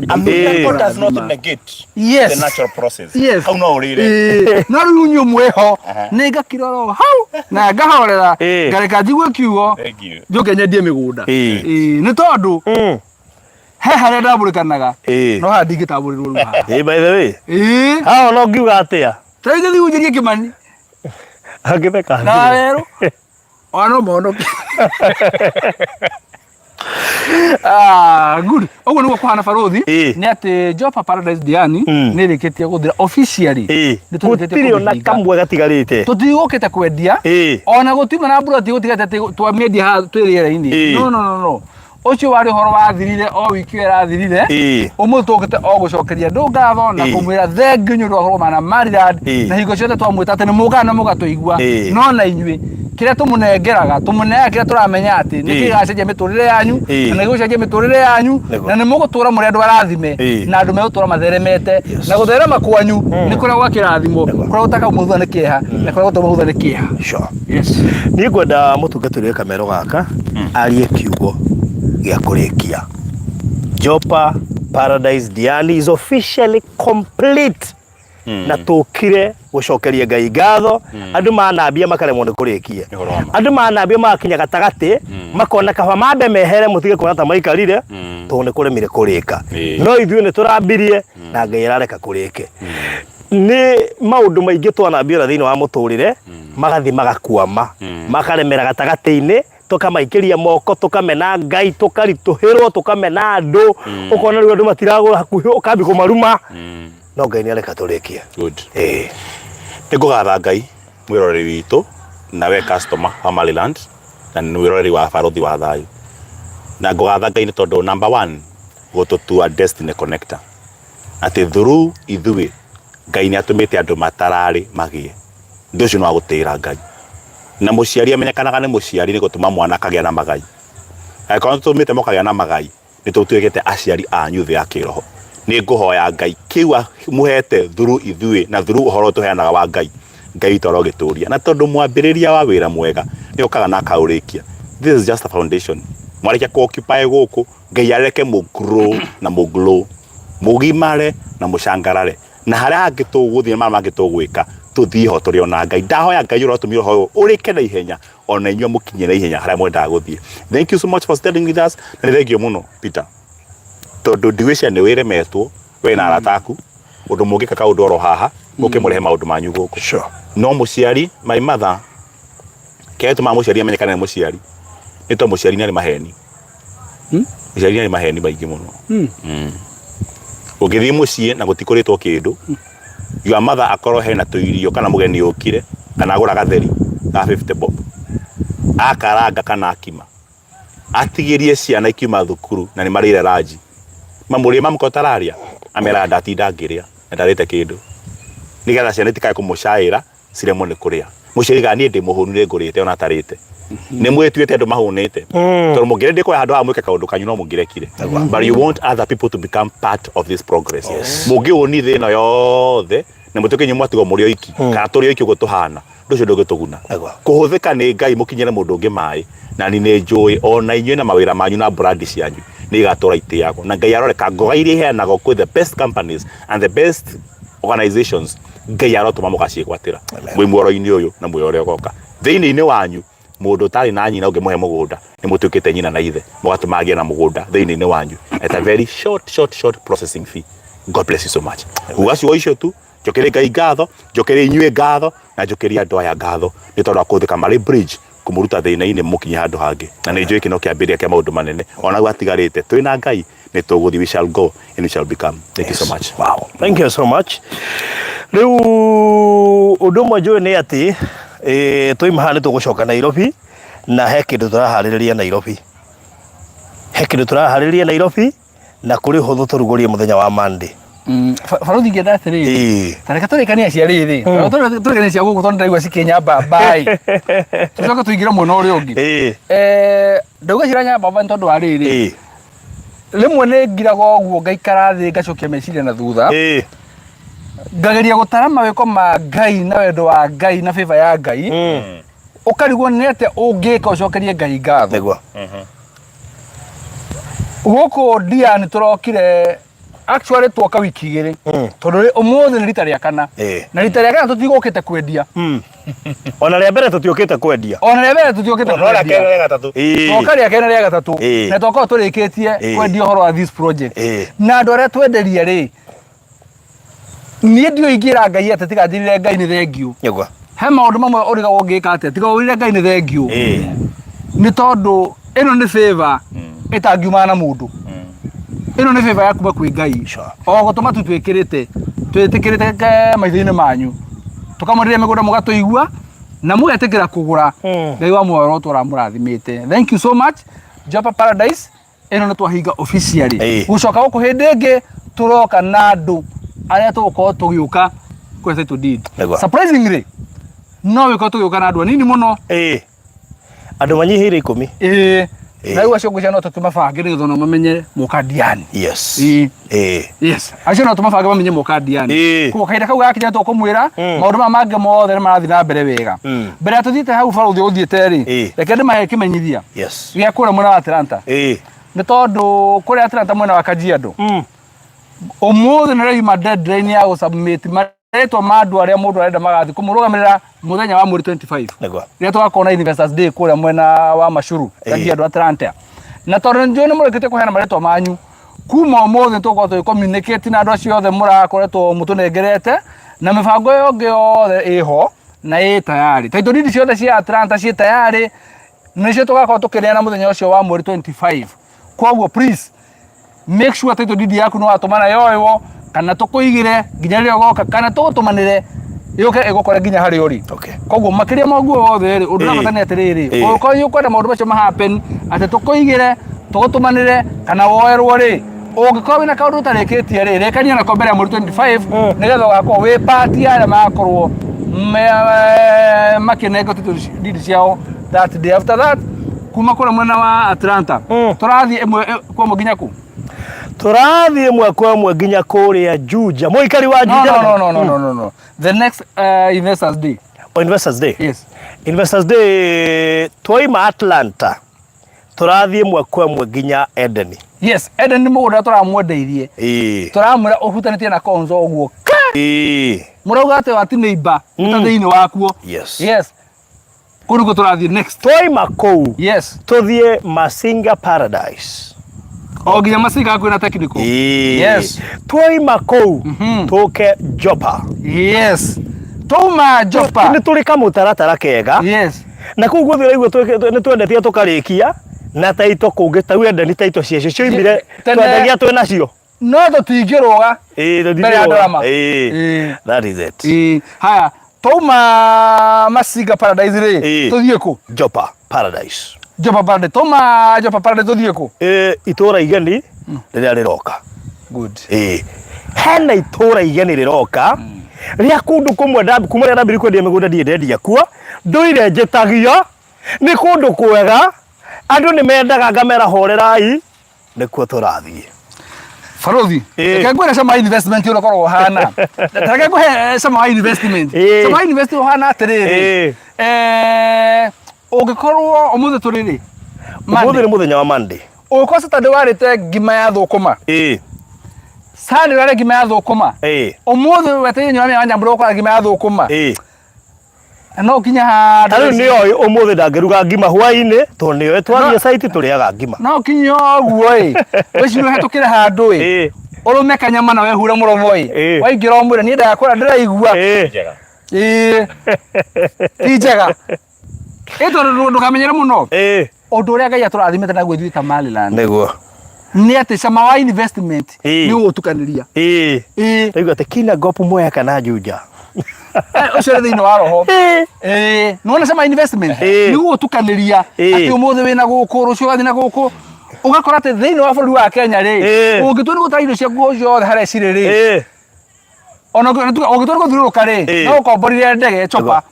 God does not negate the natural process hau no ũrĩre no rĩu nyuĩ mwĩho nĩ ngakiroro hau na ngahorera ngareka njigue kiugo njoke nyendie mĩgũnda nĩ tondũ he harĩa ndambũrĩkanaga no haha ndingĩtambũrĩrwo rĩu haha by the way haha no ngiuga atĩa ta ithe hunjĩrie Kĩmani angĩtheka na werũ ona no mahonoki Good. Ogo nuko kuhana Farothi ni ati Jopa Paradise Diani ni rikitie guthira officially ni tutirio na kamwe gatigarite tutigukite kwendia ona gutima na bro tigutigatete twa media twiriera-ini no ucio wari horo wathirire o wiki irathirire umutukite o gucokeria ndu ngatho na kumwira thengiu nyu rwa mana Maryland na hingo ciothe twamwita ati ni mugana mugatuigua no na inyui kiria tumunengeraga tumunenga kiria turamenya ati ni kigacenjia miturire yanyu na ni gucenjia miturire yanyu na ni mugutura muri andu arathime na andu megutura matheremete na gutherema kwanyu ni kuria gwa kirathimo kuria gutaka umuthua ni kieha na kuria gutaka umuthua ni kieha. Yes, ni ngwenda mutungatiri kamero gaka arie kiugo gia kurikia. Jopa Paradise Diani is officially complete. Na tukire gucokeria Ngai ngatho andu manambia makaremwo ni kurikia andu manambia makinya gatagati makona kaba mambe mehere mutige kuona ta maikarire to ni kuremire kurika no ithuĩ ni turambirie na Ngai arareka kurike ni maundu maingi twanambia thiini wa muturire magathi magakuama makaremera gatagati-ini tukamaikiria moko tukamena Ngai tukarituhirwo tukamena andu ukona riu andu matiragura hakuhi ukambi kumaruma no Ngai ni areka turikie. Good. Nigugatha Ngai mwiroreri witu na we customer wa Maryland na ni mwiroreri wa Farothi wa thayu na ngugatha Ngai ni tondu number 1 gututua destiny connector ati through ithui Ngai ni atumite andu matarari magie nducio no agutira Ngai na muciari amenyekanaga ni muciari ni gutuma mwana kagia na magai aikona tumite mokagia na magai ni tutuikite aciari anyu thi ya kiroho ni nguhoya Ngai kiwa muhete through ithui na through uhoro tuheanaga wa Ngai Ngai toro gituria na tondu mwambiriria wa wira mwega ni ukaga na kaurikia. This is just a foundation mwarikia ku occupy guku Ngai areke mu grow na mu glow mugimare na mushangarare na haria hangi tuguthie mama mangi tugwika tuthie ho turi ona Ngai ndahoya Ngai urotumire ho urike na ihenya ona inyo mukinye na ihenya haria mwenda guthie. Thank you so much for standing with us na thengio muno Peter tondu ndiwicia ni wiremetwo we na arataku undu mungika ka undu oro haha mukimurehe maundu manyu guku no muciari my mother ketu ma muciari amenyekana ni muciari ni to muciari ni ari maheni muciari ni ari maheni baingi muno ugithi mucie na gutikuritwo kindu your mother akoro hena tuirio kana mugeni ukire kana agura gatheri ga 50 bob akaranga kana akima atigirie ciana ikiuma thukuru na ni marire raji mamuri mamukotararia amera ndatinda ngiria ndarite kindu nigetha ciana itikae kumucaira ciremwo ni kuria muciari ga ni ndi muhunire ngurite ona tarite ni mwituite andu mahunite tondu mungire ndi kwa handu ha mwike kaundu kanyu no mungirekire but you want other people to become part of this progress mungiuni thina yothe na mutuke nyu mwatigo muri oiki kana turi oiki gutuhana nducio ndugituguna kuhuthika ni Ngai mukinyere mundu ungi mai na ni njui ona inywe na mawira manyu na brand cianyu ni gatora ite yako na Ngai aroreka ngoga iria heanaga ku the best companies and the best organizations Ngai arotuma mugaciigwatira mwi muoro-ini uyu na mwi uria ugoka thiini-ini wanyu mundu tari na nyina ungi muhe mugunda ni mutukite nyina na ithe mugatumagia na mugunda thiini-ini wanyu at a very short processing fee. God bless you so much. Ugacio icio tu njokere Ngai ngatho njokere inywe ngatho na njokere andu aya ngatho ni tondu akuthika mari bridge kumuruta thina-ini mukinye handu hangi na ni njui kino kiambiria kia maundu manene ona gwatigarite twina Ngai ni tuguthi we shall go and we shall become. Thank you so much. Wow, thank you so much. Riu undu mwe njui ni ati twi mahali tugucoka Nairobi na he kindu turahariria Nairobi na kuri huthu turugurie muthenya wa Monday. Farothi ngenda atiri tareka turikania ciari thi turikania cia guku tondu ndaigua cikinya bye tucoka tuingira muno uri ungi ndauga ciranya baba tondu wa riri rimwe ni ngiraga uguo ngaikara thi ngacokia meciria na thutha ngageria gutara mawiko ma Ngai na wendo wa Ngai na favor ya Ngai ukarigwo ni atia ungika ucokerie Ngai ngatho guku Diani turokire actually twoka wiki igiri tondu umuthi ni rita ria kana na rita ria kana tutigukite kwendia ona ria mbere tutiukite kwendia ria kena ria gatatu na twako turikitie kwendia horo wa this project na andu aria twenderia ri ni ndio ingira Ngai ati tigathirire Ngai ni thengio he maundu mamwe uriga ungika ati tiga urire Ngai ni thengio ni tondu ino ni favor itangiuma na mundu ino ni favor yaku bakwi Ngai o gutuma tutwikirite twitikirite maitho-ini manyu tukamurire migunda mugatuigua na mugetikira kugura Ngai wa muoyo turamurathimite. Thank you so much Jopa Paradise ino nitwahinga officially gucoka guku hindi ingi turoka na andu aria tugukorwo tugiuka kwete to did surprisingly no wiko tugiuka na andu anini muno andu manyihire 10 na iwa cio ngucia no tutumabange ni githona mamenye mukadiani yes yes acio no tumabange mamenye mukadiani ko kaida kau gakinya to kumwira maundu ma mange mothe marathi na mbere wega mbere atuthiite hau baruthi uthiite ri reke ndimahe kimenyithia gya kura mwena wa Atlanta ni tondu kuri Atlanta mwena wa Kajiado umuthi ni reima deadline ya gusubmit maretwa mandu aria mundu arenda magathi kumurugamirira muthenya wa mweri 25 ria tugakona Investors Day kura mwena wa Mashuru Kajiado Atlanta na tondu njoni murekete kuheana maretwa manyu kuma umuthi tugoto communicate na andu acio othe murakoretwo mutunengerete na mibango yonge yothe iho na tayari taito didi ciothe cia Atlanta cie tayari nicio tugakorwo tukireana muthenya ucio wa mweri 25 koguo please make sure taito didi yaku no atumana yoyo kana tukuigire nginya rio goka kana tugutumanire yuke igukore nginya hari uri koguo makiria maguo wothe ri undu nabatani atiriri uko yukwenda maundu macio mahappen ati tukuigire tugutumanire kana woerwo ri ungikorwo wina kaundu utarikitie ri rekania na kombere ya mweri 25 nigetha ugakorwo wi party aria magakorwo makinengo taito didi ciao that day after that kuma kura mwena wa Atlanta turathie imwe kwa muginya ku turathie imwe kwa imwe nginya kuria Juja muikari wa Juja no the next Investors Day Investors Day yes Investors Day twaima Atlanta turathie imwe kwa imwe nginya Eden yes Eden ni mugunda turamwendeirie turamwira uhutanitie na konzo uguo murauga ate wati neighbor utatheini wakuo yes kurugo turathie next twaima kou yes tuthie Masinga Paradise oginya Masinga kwina technical yes twaima kou tuke Jopa yes tuma Jopa ni tuli kamutaratara kega yes na kou guthira igwe ni twendetie tukarikia na taito kungi ta wenda ni taito cio cio imire twendagia twe nacio no tutingiroga that is it haya tuma Masinga Paradise ri tuthie ku Jopa Paradise tuma Jopa Paradise tuthie ku itura igeni riria riroka good hena itura igeni riroka ria kundu kumwe kuma ria ndambiri kwendia migunda ndiendia kuo nduire njitagio ni kundu kwega andu ni mendaga ngamera horerai nikuo turathie Farothi kagwira sama investment yo korwo hana kagwe sama investment hana atiriri ugikorwo umuthe turiri umuthe ni muthenya wa Monday uko Saturday warite ngima ya thukuma Sunday warite ngima ya thukuma umuthe wete nyama ya nyambura ukora ngima ya thukuma no kinya ha tari ni oyo umuthe ndangeruga ngima hwaini to ni we twathie site turiaga ngima no kinya oguo wicino hetukire handu urume kanyama na wehura muromo waingira omwire ni ndakora ndiraigua tijega ito ndukamenyera muno undu uria Ngai aturathimite na gwithwi Tamaliland niguo ni ati sama wa investment ni utukaniria taigua te kina gopu moya kana Juja ucio thiini wa roho nuona sama investment ni utukaniria ati umuthe wina guku rucio gathi na guku ugakora ati thiini wa bururi wa Kenya ri ungitwiri gutairio cia guo ciothe hare ciri ri ona ugitwiri guthiuruka ri no ukomborire ndege Chopa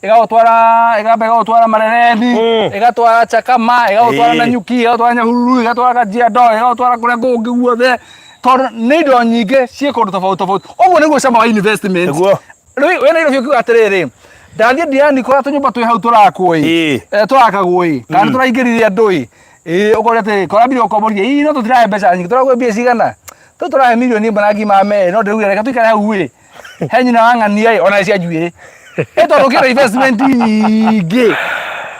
igagutwara Marereni igatwara Chakama igagutwara Nanyuki igagutwara Nyahururu igagutwara Kajiado igagutwara kuria kungi guothe tondu ni indo nyingi cie kundu tofauti uguo niguo sama wa investment wena iro fiukiuga atiriri ndathie ndiani kora tunyumba twi hau turakwo turakagwo kana turaingiriria andu ukore ati kora biro ukomborie no tutirahe mbeca nyingi turagwe mbia cigana tuturahe milioni mbana ngima me no ndirugire reka tuikare hau he nyina wang'ania ona cia njuiri tondu kira investment nyingi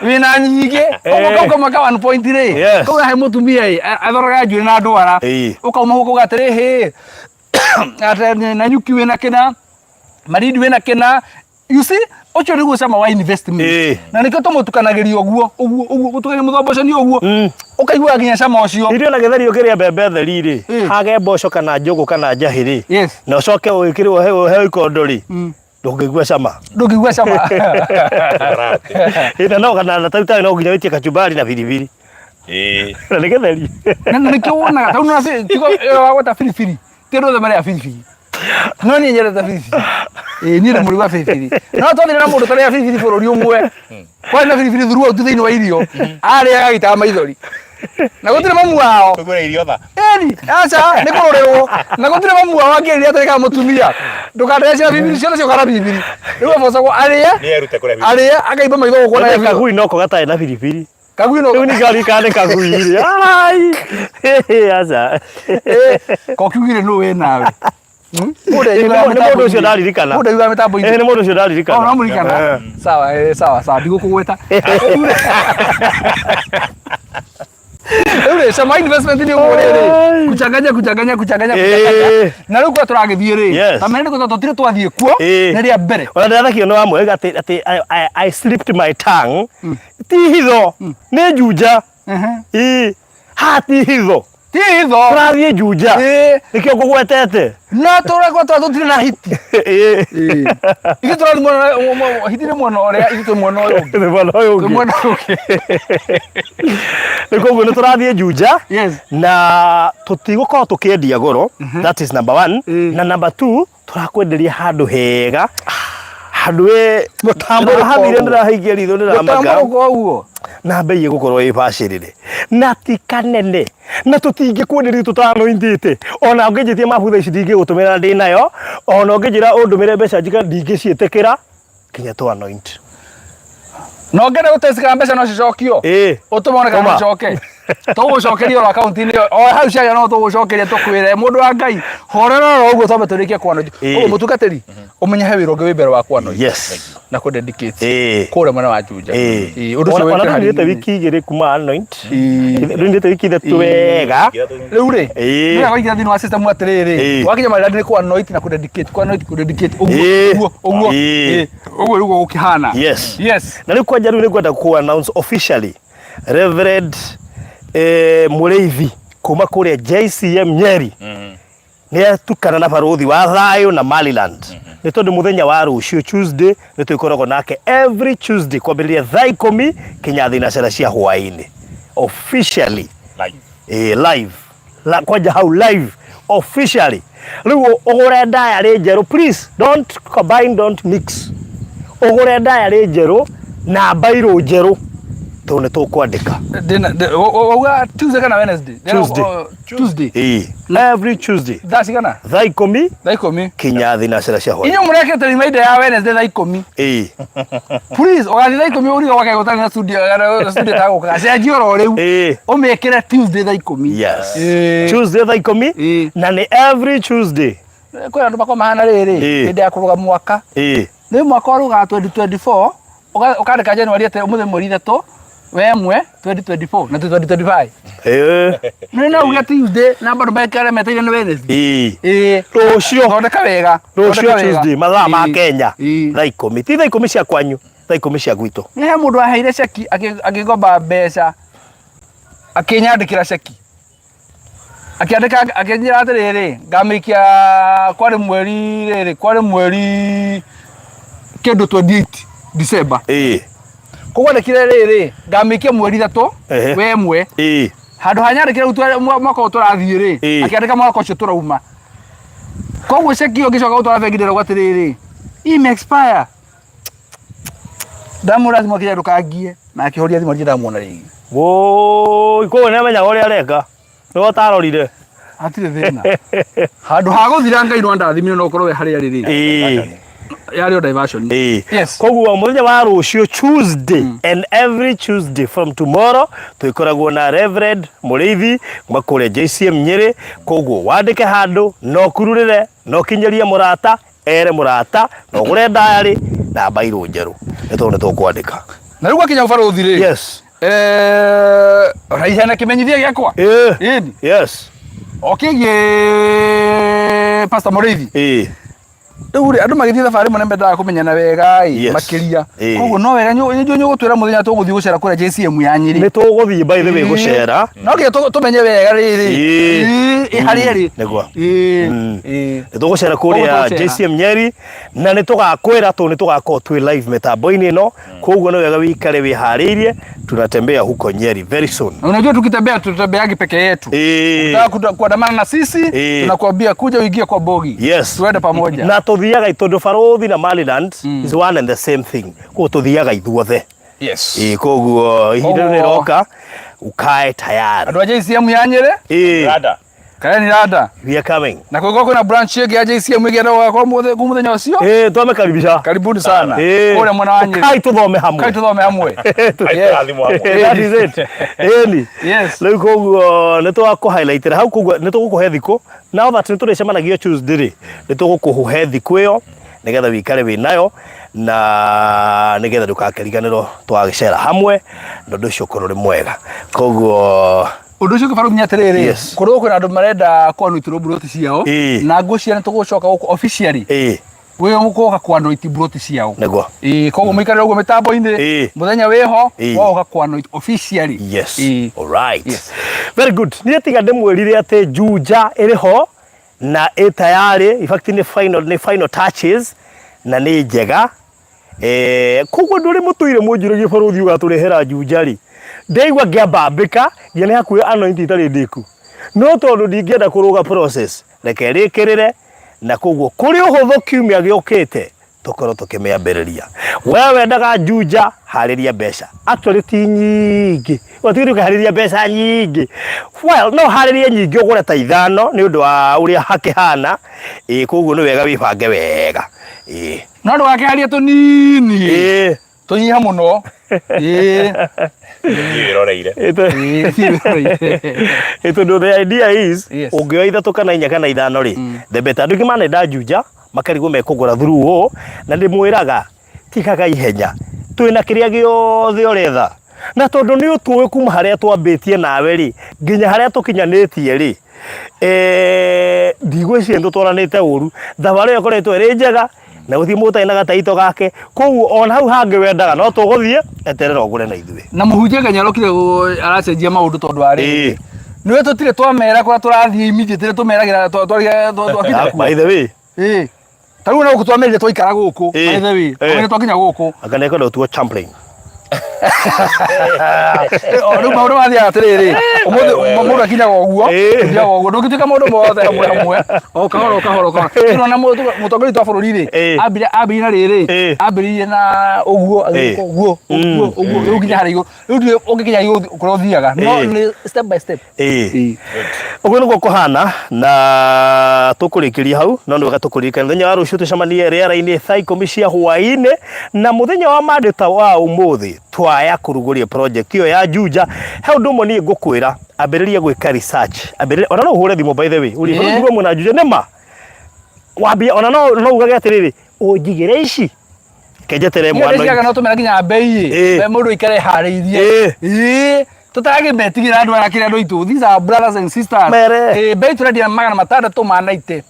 wina nyingi ukauka ka 1.3 kau he mutumia athoraga njuiri na ndwara ukauma huko gatiri ate Nanyuki wina kina Maridi wina kina You see, ocho ni gusema wa investment. Na nikio tomutukanagiria oguo gutukania muthoboco ni oguo. Ukaigua ginya cama ucio. Irio na getheri ukiria mbembe theri ri. Hage mboco kana njugu kana njahiri. Na ucoke wikirwo he ikondori. Ndungigua cama. Ndungigua cama. Ina no kana taita no ginya witie kachumbari na biribiri. Na getheri. Na nikio wona tauna na tiko wagota firifiri. Tero the mari firifiri. No ni nyere ta firifiri. Ni muri wa firifiri. No to na mundu tari firifiri bururi umwe. Kwa na firifiri thuru au thiini wa irio. Ari agita maithori. Na gutire mamu wao. Kugura irio tha. Eni, acha ni kurorerwo. Na gutire mamu wao angiri ateka mutumia. Ndukandece firifiri cio cio kana firifiri. Riu bosa ko ari. Ni erute kure firifiri. Ari akaiba maitho ko na kagui no ko gatae na firifiri. Kagui no. Ni gari kane kagui ri. Ai. Acha. Ko kiugire no we nawe. Ni mundu ucio ndaririkana. Mundu yuga mitambo ini. Ni mundu ucio ndaririkana. No murikana. Sawa ndigukugweta. Ule sama investment ni umurere. Kuchanganya. Na riu kwa turagithie ri. Tamene ko tutire twathie kuo na ria mbere. Ona ndathakio no amwe ati I slipped my tongue. Ti hitho. Ni juja. Hati hitho. Hitho. Turathie juja. Nikio kugwetete. Na turagwa tutire na hiti. Iki turathie mwana hitire mwana oria itu mwana oyo. Mwana oyo. Mwana oyo. Niko ni turathie juja. Na tutigukorwo tukiendia goro. That is number 1. Na number 2 turakwenderia handu hega. Handu mutambo hamire ndirahigia ritho ndiramaga. Mutambo na mbei gukorwo ibacirire na ti kanene na tutingi kwenderia tutano indite ona ungejitie mabutha ici ndingi gutumira ndi nayo ona ungejira undumire mbeca njika ndingi cietekera kinya tu anoint no ngene utesika mbeca no cicokio utumone kana coke tugucokeria ro account ni o hau cia no tugucokeria tukwire mundu wa Ngai horera ro uguo tombe turikia kwano uguo mutungatiri umenye he wiro ngi wimbere wa kwano na ku dedicate kure mwana wa Juja undu cio wikira ndite wiki igiri kuma anoint ndite wiki ithatũ wega riu ri ni agoigira thini wa system atiriri wakinya mali ni ku anoint na ku dedicate uguo uguo ukihana na riu kwanja riu ni kwenda ku announce officially Reverend Mureithi kuma kuria JCM Nyeri ni atukana na baruthi wa thayo na Maliland ni tondu muthenya wa rucio Tuesday ni tuikoragwo nake every Tuesday kwambiria thaa 10 kinya thina cera cia hwaini officially live kwanja hau live officially riu ugure diary njeru please don't combine don't mix ugure diary njeru na bairo njeru tone to kwandika wa Tuesday kana Wednesday Tuesday every Tuesday that's gonna thaa 10 kinya thina cera cia hwaini inyo murekete reminder ya Wednesday thaa 10 please ogathi thaa 10 uri gwake gutari na studio tago kacia jioro riu umekira Tuesday thaa 10 Tuesday thaa 10 na ni every Tuesday kwa ndo bako mahana riri inde akuruga mwaka ni mwaka wa 2024 ukandika January ate umuthe mweri 3 wemwe 2024 na 2025 nina uga Tuesday na bado baikare meteire ni Wednesday rucio thondeka wega rucio Tuesday mathaa ma Kenya thaa 10 ti thaa 10 cia kwanyu thaa 10 cia gwito ni he mundu aheire ceki akigomba mbeca akinyandikira ceki akiandika akinjira atiriri ngamikia kwari mweri kindu 28 December kugwandikire riri ngamikia mweri 3 wemwe handu hanyandikire mwaka uturathie ri akiandika mwaka ucio turauma koguo ceki ugicoka utwara bengi gwatiriri ime expire damu lazima kija ndukangie na akihoria thimu njira muona rigi woi ko ne menya uria areka no tarorire atire thina handu ha guthira Ngai no ndathimire no korwo we haria riri yari diversion koguo muthenya wa rucio Tuesday and every Tuesday from tomorrow tuikoragwo na Reverend Mureithi makure JCM Nyeri koguo wandike handu no kururire no kinyeria murata ere murata no gure diary na bairo njeru nitone tukwandika na riu akinya baruthi ri raihana kimenyithia giakwa yes okay Pastor Mureithi Uri andu magithie thabari mone mendaga kumenyana wega makiria koguo no wega nyugutwira muthenya tuguthii gucera kura JCM ya Nyeri ni tuguthii by the way gucera no ke tumenye wega riri hari ri negwa ni tugucera kura JCM Nyeri na ni tugakwira tu ni tugako twi live mitambo-ini no koguo no wega wikare wihariirie tunatembea huko Nyeri very soon. Unajua tukitembea tutembeagi peke yetu. Unataka kuandamana na sisi tunakuambia kuja uingie kwa bogi. Tuende pamoja. Na tuthiaga itondo Farothi na Maliland is one and the same thing. Ko tuthiaga ithuothe. Koguo ihinda ni roka ukae tayari. Andu a JCM ya Nyeri? Rada. Kaya ni rada. We are coming. Na kwa kuna branch yake ya JCM igenda kwa muthenya ucio? Twamekaribisha. Karibuni sana. Ule mwana wa Nyeri. Kai tuthome hamwe. Kai tuthome hamwe. That is it. Yes. Leo koguo ni twako highlight hau koguo ni tugukuhe thiko. Now that ni turicemanagia Tuesday ri ni tugukuhe thiko iyo nigetha wikare winayo na nigetha ndukakariganirwo twagicera hamwe na ndu ucio kururi mwega. Koguo undu ucio Farothi nya tiriri kurwo kwina andu marenda kwanutiro broti ciao na ngucia ni tugucoka guku officially we mukoka kwanoiti broti ciao negwa koguo muikarira uguo mitambo-ini muthenya wiho woka kwanoiti officially. All right. Very good. Ni tiga ndimwirire ati Juja iriho na tayari in fact ni final touches na ni njega koguo nduri mutuire munjiragie Farothi ugaturehera Juja ri ndeigwa ngiambambika ngiane hakuhi anoint itari ndiku no tondu ndingienda kuruga process reke rikirire na koguo kuri uhuthu kiumia giukite tukorwo tukimeambiriria wewe ndaga Juja hariria mbeca actually ti nyingi watigiri hariria mbeca nyingi no hariria nyingi ugure ta ithano ni undu wa uria hakihana koguo ni wega wibange wega no ndugakĩharie tũnini tũnyiha mũno tondu the idea is ungioya ithatu kana inya kana ithano ri the better andu manenda Juja makarigwo mekugura through na ndimwiraga tikaga ihenya twina kiria giothe uretha na tondu ni utuwe kuma haria twambitie nawe ri nginya haria tukinyanitie ri ndigwiciria ndutwaranite uru thabari ikoretwo iri njega na guthii mutai na gataito gake koguo ona hau hangi wendaga no tuguthie eterera ugure na ithuĩ na muhunjia kanyarokire aracenjia maundu tondu ari niwe tutire twamera kwa turathie immediately tumeragira twakita by the way taru na gutwamerire twaikara guku by the way twamera twakinya guku akaneka ndo tuo champlain ru maundu mathia atiriri mundu akinyaga uguo ndia uguo ndungituika maundu mothe hamwe o kahoro tino na mutongori twa bururi ri ambire na riri ambire na uguo riu nginya harigo riu ungikinya igu kurwo thiaga no step by step uguo niguo kuhana na tukurikiria hau no ni wega tukurikana muthenya wa rucio tucemanie riera-ini thaa 10 cia hwaini na muthenya wa mandita wa umuthi twaya kuruguria project iyo ya Juja he undu mo ni ngukwira ambiriria gwika research ona no hure thimo by the way uri ndigwe muna Juja nema wambia ona no ugage atiriri unjigire ici kenjetere mwana ndio no tumera kinya bei mundu ikare hariirie tutagi metigira andu arakire andu itu these are brothers and sisters bei turedia magana matandatu manaite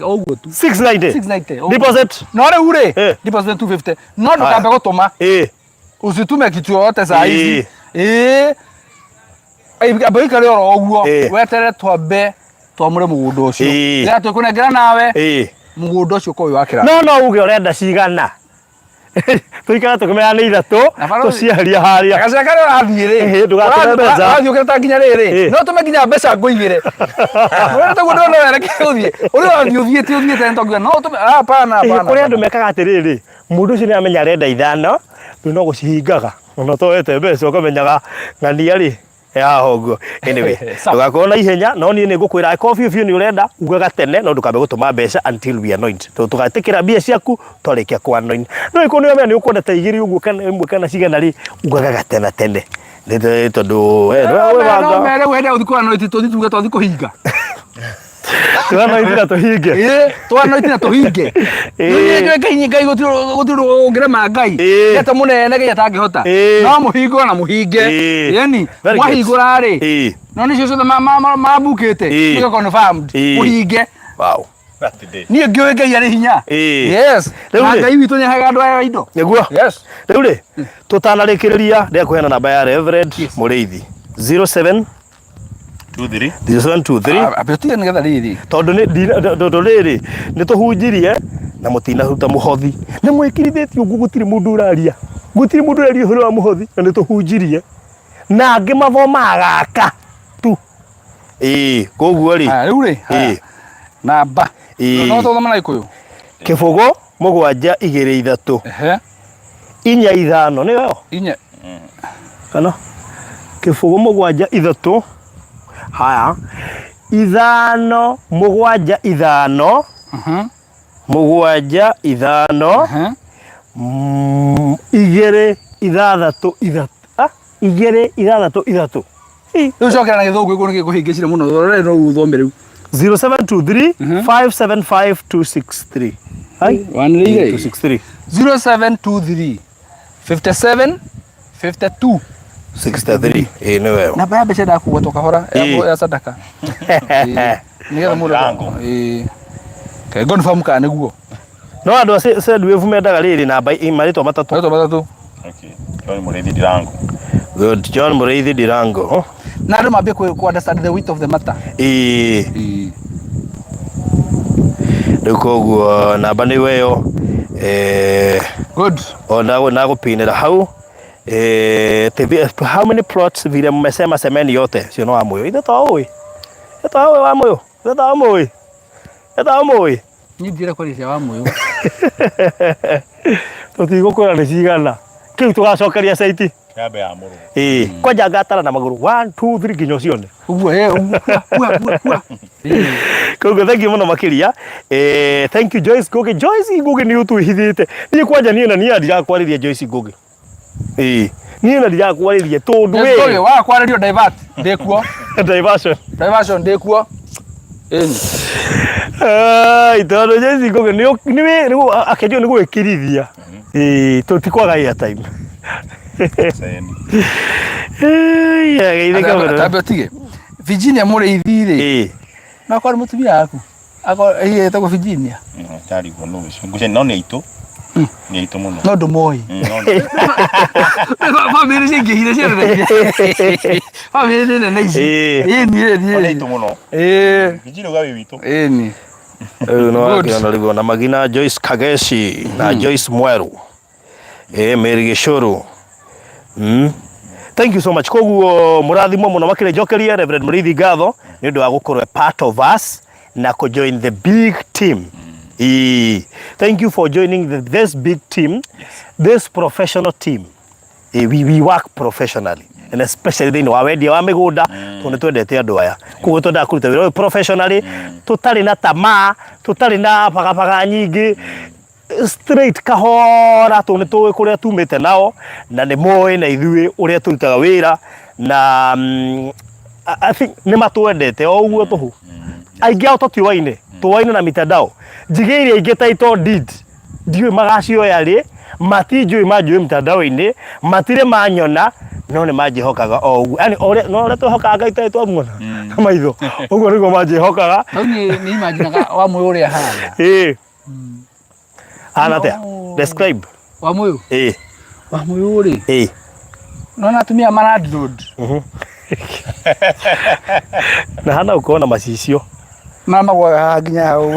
uguo tu 690 deposit no re ure deposit 250 no ndukambe gutuma usitume kitu yote saa hizi abai kare oro uguo wetere twambe twamure mugunda ucio ya tukunengera nawe mugunda ucio ko wakira no uge urenda cigana tuikara tukumera ni ithatu tuciaria haria gacakare urathire ndugaturemeza athio kireta nginya riri no tume nginya mbeca nguigire wewe tagundo no wereke uthie uri athio thiete uthiete ntogia no tume hapana kuri andu mekaga atiriri mundu ucio ni amenya renda ithano no gucihingaga ona toete mbeca ukamenyaga ng'ania ri yahoguo anyway ndugakona ihenya no ni ngukwira coffee ni urenda ugaga tene no ndukambe gutuma mbeca until we anoint tugatikira mbia ciaku twarikia kwa anoint no ikoni amenya ni ukwenda ta igiri uguo kana imwe kana cigana ri ugaga tene ndio tondu we wanga no mere wenda uthiko anoint tuthituga tuthiko hinga twana itira tuhinge twana itira tuhinge ni ndio ngai gutiro ungirema ngai yata munene ngai atangihota no muhingo na muhinge yani mwahingura ri no ni cio ma bukite ni confirmed muhinge wow niä ngä ngai arä hinya yes ngai witå nä aheaga andå aya indo niguo rä u rä tå tanarä kä rä ria ndä kå heana namba ya Reverend Mũrĩithi 0723 abetige nä getha rä rä tondå rä rä nä tå hunjirie na må tinahuta må hothi nä mwä kirithä tie å guo gå tirä må ndå å raria gå tirä må ndå å raria å hå wa må hothi na nä tå hunjirie na angä mathomaga gaka tu koguo rä rä u rä namba no tå thoma na Gĩkũyũ Kĩbũgũ 7-2 4-5 nä yo kana Kĩbũgũ 7-3 haya 5-7-5 7-5 2-6-3 2-6-3 rä u cokera na Gĩthũngũ gĩkũ nä gä kå hingä cire må no rore no u thome rä u 0723 575 263 wanä 0723 57 52 63 nä weo namba ya mbeca ndakua to kahora ya sadaka nä getha må ndå confirm kana nä guo no andå a Sendwave mendaga rä rä namba marĩtwa matatũ John Mũrĩithi Ndirango na andå mambie ku understand the weight of the matter rä u koguo namba nä weyo good ona gå pinä ra hau how many plots vile mmesema semeni yote sio no amoyo ithe taoi wa moyo ithe taoi ni ndira kwa cia wa moyo tutigo kwira nä cigana kä u tå gacokeria caiti kwanja ngatara na magå rå 1 2 3 nginya cione uguo koguo thank you må no makä ria thank you Joyce Ngugi nä å twä hithä te niä kwanja niä na niä ndirakwarä ria Joyce Ngugi niä na ndirakwarä ria tå ndå wa kwarä rio ndä kuo diversion ndä kuo tondå Joyce Ngugi akendio nä gå ä kä rithia tå tikwaga airtime tambe tige Virginia Mũrĩithi rĩ na kwa må tumia yaku etagwo Virginia no nä aitå må no no ndå moä bamĩrĩ cingä hire bamĩrĩ nene ici aitå må no Virginia uga wĩ witå no akiona rĩu na magina Joyce Kageci na Joyce Mweru Mary Gĩcũrũ thank you so much koguo mũrathimo mũno makĩria njokeria Reverend Mũrĩithi ngatho nĩ ũndũ wa gũkorwo part of us na ko join the big team thank you for joining this big team this professional team we work professionally and especially thĩinĩ wa wendia wa mĩgũnda tondũ nĩ twendete andũ aya koguo twendaga kũruta wĩra ũyũ professionally tũtarĩ na tamaa tũtarĩ na bagabaga nyingĩ straight kahora tondũ nĩ tũĩ kũrĩa tumĩte nao na nĩ moĩ na ithuĩ ũrĩa tũrutaga wĩra na I think nĩ matwendete o ũguo tũhũ aingĩ ao tũtiũaine na mitandao njigĩire aingĩ title deed ndiũĩ magacioya rĩ matinjũĩ manjũĩ mitandao-inĩ matirĩ manyona no nĩ manjĩhokaga o ũguo yani no ũrĩa twĩhokaga Ngai tũrĩ twamuona na maitho ũguo nĩguo manjĩhokaga nĩ imaginaga wa mũyũ ũrĩa hana hana atia describe wa mũyũ wa mũyũ rĩ no na atumia malandlord na hana uko na macicio mama gwa nginya hau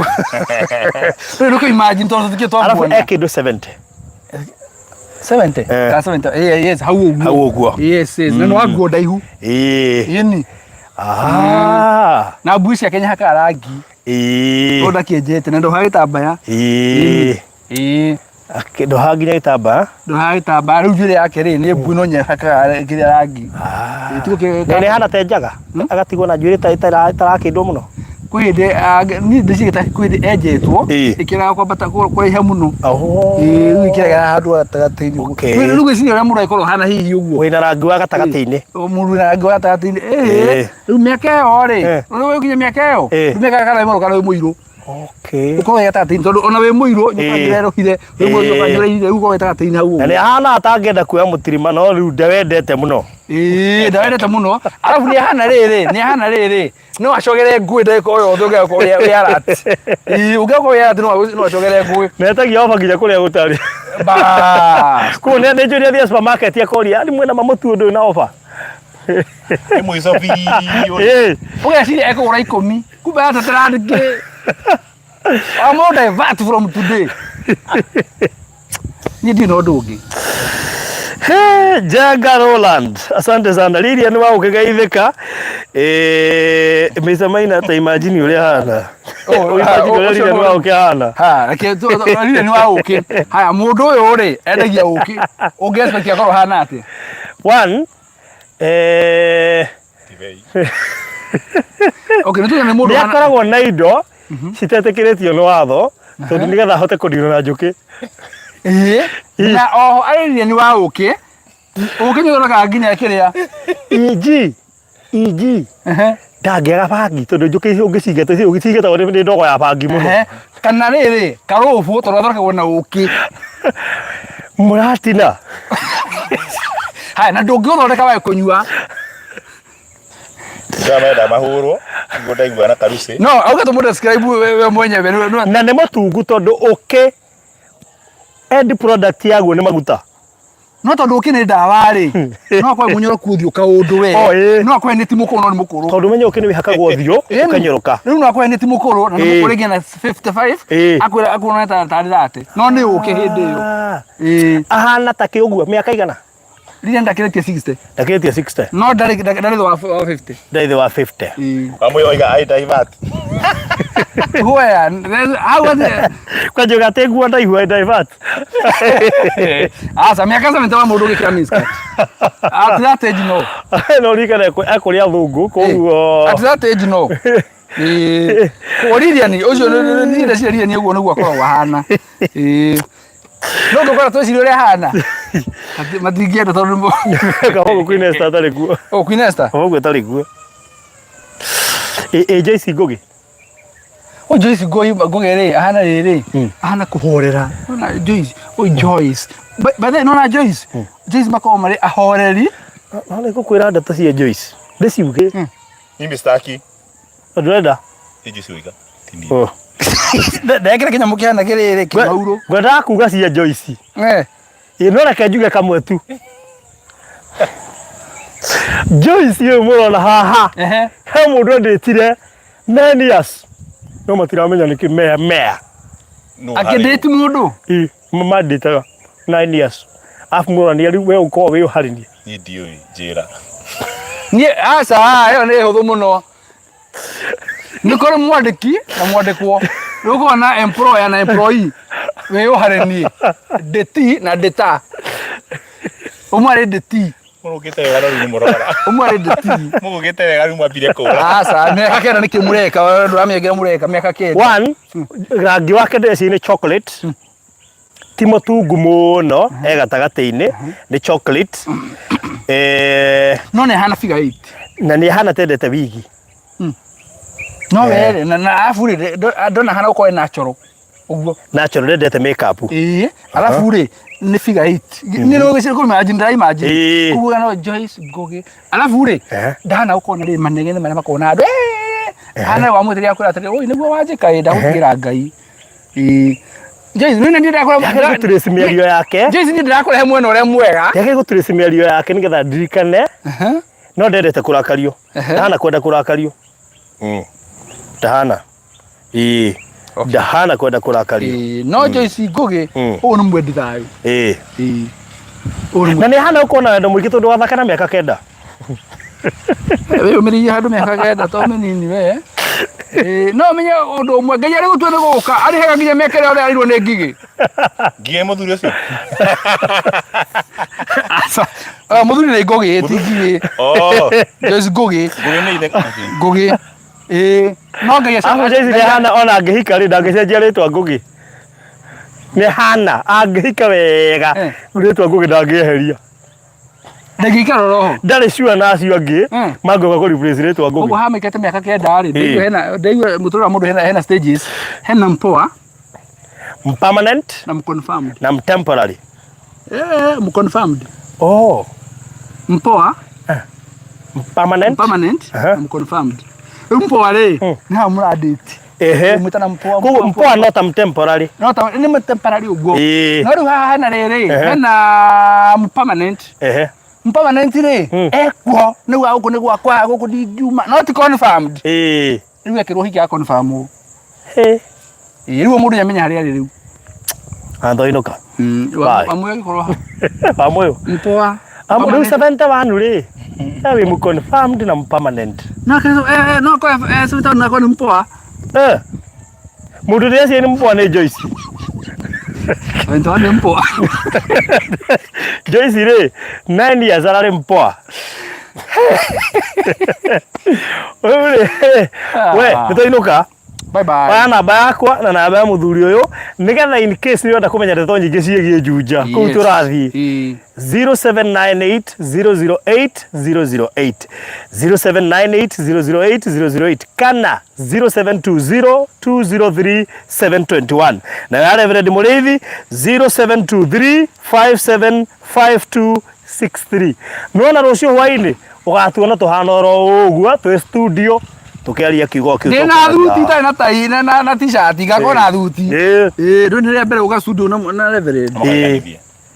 rĩu nĩkũ imagine tondũ tũtikĩ twamuona alafu ekindo 70 ka 70 yes hau ũguo yes na no aguo ndaihu yeni na mbuci ya Kenya haka rangi onda kĩenjete na ndoha gĩtambaya ndo hanginya gĩtambaya rĩu njĩra yake rĩ nĩ mbu no nyehakaga kĩrĩa rangi nĩ hana tenjaga agatigwo na njuĩrĩ itarakĩndwo mũno kwä nä ndä kwä enjetwo ä kä raga kwambata kåraiha må no rä u ä kä raga handå gatagatä-inä rä u gä ciria å rä a må ndå agäkorwo hana hihi å guo wä na rangi wa gatagatä-inä må ndå na rangi wa gatagatä-inä rä u mä aka ä yo rä rä u kinya mä aka ä yo mä aka kana må ro kana må irå Okay. Uko weta tin tondu ona we muiro nyukangirerohire we muiro kangireire uko weta tin hau. Na ni hana atangenda kuya mutirima no riu ndewendete muno. Ndawendete muno. Arabu ni hana riri. No acogere ngui ndeko yo thuge ko we arat. Uge ko we arat no acogere ngui. Netagia ofa nginya kuria gutari. Ba. Ko ne ndejuria thia supermarket ya koria ari mwena mamutu ndu na ofa. Mwizo video. Uge ciri eko ura 10. Kumbe atatara ndike. I'm more divert from today. You didn't know dogi. Hey, Jaga Roland. Asante sana. Lilia ni wao ukigaithika. Mr. Maina ta imagine ule hana. Lilia ni wao ukihana. Lakini Lilia ni wao uki. Haya mundu uyu ri endagia uki. Ungespekia korwo hana ati. One Okay, nituge ni mundu hana. Akoragwo na indo citetekiritio ni watho tondu nigetha hote kundirwo na njuki. Na oho Lilia ni wao uki. Ukinyoroka nginya kiria. EG. Ndangĩaga bangi tondu njuki ũngĩcigeta nĩ ndogo ya bangi mũno. Kana rĩrĩ karobu tũrathoragwo na ũkĩ. Mũratina. Haya na ndũngĩthondeka wae kũnyua. Ndamenda mahũrwo ngo ndaigua na karuci. No auga tũmũ describe we mwenyewe na nĩ mũtungu tondu ũkĩ end product yaguo nĩ maguta. No tondu ũkĩ nĩ ndawa rĩ. No kwa mũnyoroku ũthiũ kaũndũ we. No kwa nĩ ti mũkũrũ no nĩ mũkũrũ. Tondu menye ũkĩ nĩ wĩhakagwo ũthiũ ũkanyoroka. Rĩu no kwa nĩ ti mũkũrũ na nĩ mũkũrũ ngina 55 akwĩra ta thate. No nĩ ũkĩ hĩndĩ ĩyo. Ahana ta kĩũguo mĩaka igana. Lilia ndakĩrĩtie 60. Ndakĩrĩtie 60. No ndarĩ thĩ wa 50. Ndarĩ thĩ wa 50. Wamuoiga ai divert. Where? How was it? Kwa joga tengu ndaihua divert. Asa miaka 7 tawa mundu gikira miska. At that age no. No rikana akuria thungu koguo. At that age no. Lilia ni ucio ni ndeciria ni uguo niguo akorwo wahana. No ngokora tweci uri hana. Matingienda tondu mo. Kahogo Queen Esther tari kuo. Oh Queen Esther. Kahogo tari kuo. JC Ngogi. O Joyce Ngogi ri hana riri. Hana kuhorera. Ona Joyce, o Joyce. But then ona Joyce. Joyce makao mari ahoreri. Hana gukwira ndata cia Joyce. Ndiciuge. Mimi staki. Ndurenda. Ijisuiga. Oh. Ndekire kinyamu kiana kiriri kimauro. Ngwenda kuga cia Joyce. Inora kajuga kamwe tu. Joyce yo murona haha. He mundu ndetire 9 years. No matiramenya niki mea. Akidate mundu? Mama ndetaga 9 years. Afu murona ari we uko we uharinie. Ni ndioi njira. Ni asa yo ni huthu muno. Nikore mwandiki na mwandikwo. Ruko na employer na employee. We uharinie. Deti na deta. Umare deti. Mugite wega no ni murora. Umare deti. Mugite wega ni mwambire kura. Asa ne hakera nikimureka ndamegera mureka miaka kenda. One rangi wake ndeci ni chocolate. Timo tungu muno gatagati-ini ni chocolate. No ne hana figure 8. Na ni hana tendete wigi. No were na afuri ndona hana uko natural. Uguo natural ndete makeup. Alafu ri ni figure 8. Ni no gicira ko imagine. Uguo no Joyce Ngogi. Alafu ri ndana uko na ri manegene mara makona andu. Hana wa muthiri akura atiri oi niguo wajika ida gugira ngai. Joyce nini ndakora trace mĩario yake. Joyce ni ndakora he mwena ure mwega. Yake go trace mĩario yake nigetha ndirikane. No ndendete kurakario. Ndahana kwenda kurakario. Ndahana. Ndahana kwenda kurakario. No Joyce Ngogi o no mwendi thayo. Na ni hana ukona wendo mwiki tondu wathaka na miaka kenda. We umiri handu miaka kenda to menini we. No menya undu umwe ngai ari gutwene guka ari hega nginya mekere ore arirwo ni ngigi. Ngie muthuri ucio. Asa muthuri ni Ngogi ti ngigi. Joyce Ngogi. Ngogi ni ile. Ngogi. No ngai asa Joyce hana ona ngihika ri ndangicenjia ritwa Ngogi. Ni hana angihika wega ritwa Ngogi ndangieheria. ndagikara roho ndari sure na acio angi mangoka ku replace rate wa Ngugi ugo hamekete miaka kenda ri ndio mutura mundu hena stages hena mpoa permanent na confirmed na temporary confirmed mpoa permanent na confirmed mpoa ri ni hamura date mutana mpoa not temporary ni temporary ugo no ru hana riri hena permanent permanent ri ekwo ni wa uko ni gwakwa guku ndingiuma not confirmed riu ekirwo hiki confirm riu mundu yamenya haria riu Anthoinuka amwe gikorwo amwe mpoa riu 71 ri yawi mu confirmed na permanent no no ko so na ko mpoa mundu ria ni mpoa ni Joyce ento ni mpoa Joyce ri 9 years arari mpoa we nitoinuka bye bye bana namba yakwa na namba ya muthuri uyu nigetha in case ni wenda kumenya ndeto nyingi ciegie Juja kuu turathi 0798008008 0798008008 kana 0720203721 na ya Reverend Mureithi 0723575263 nona rucio hwaini ugatuona tuhana oro uguo twi studio tukiaria kiugo kiu na thuti ta na tai na t-shirt gakona thuti ndo ni mbere uga studio na Reverend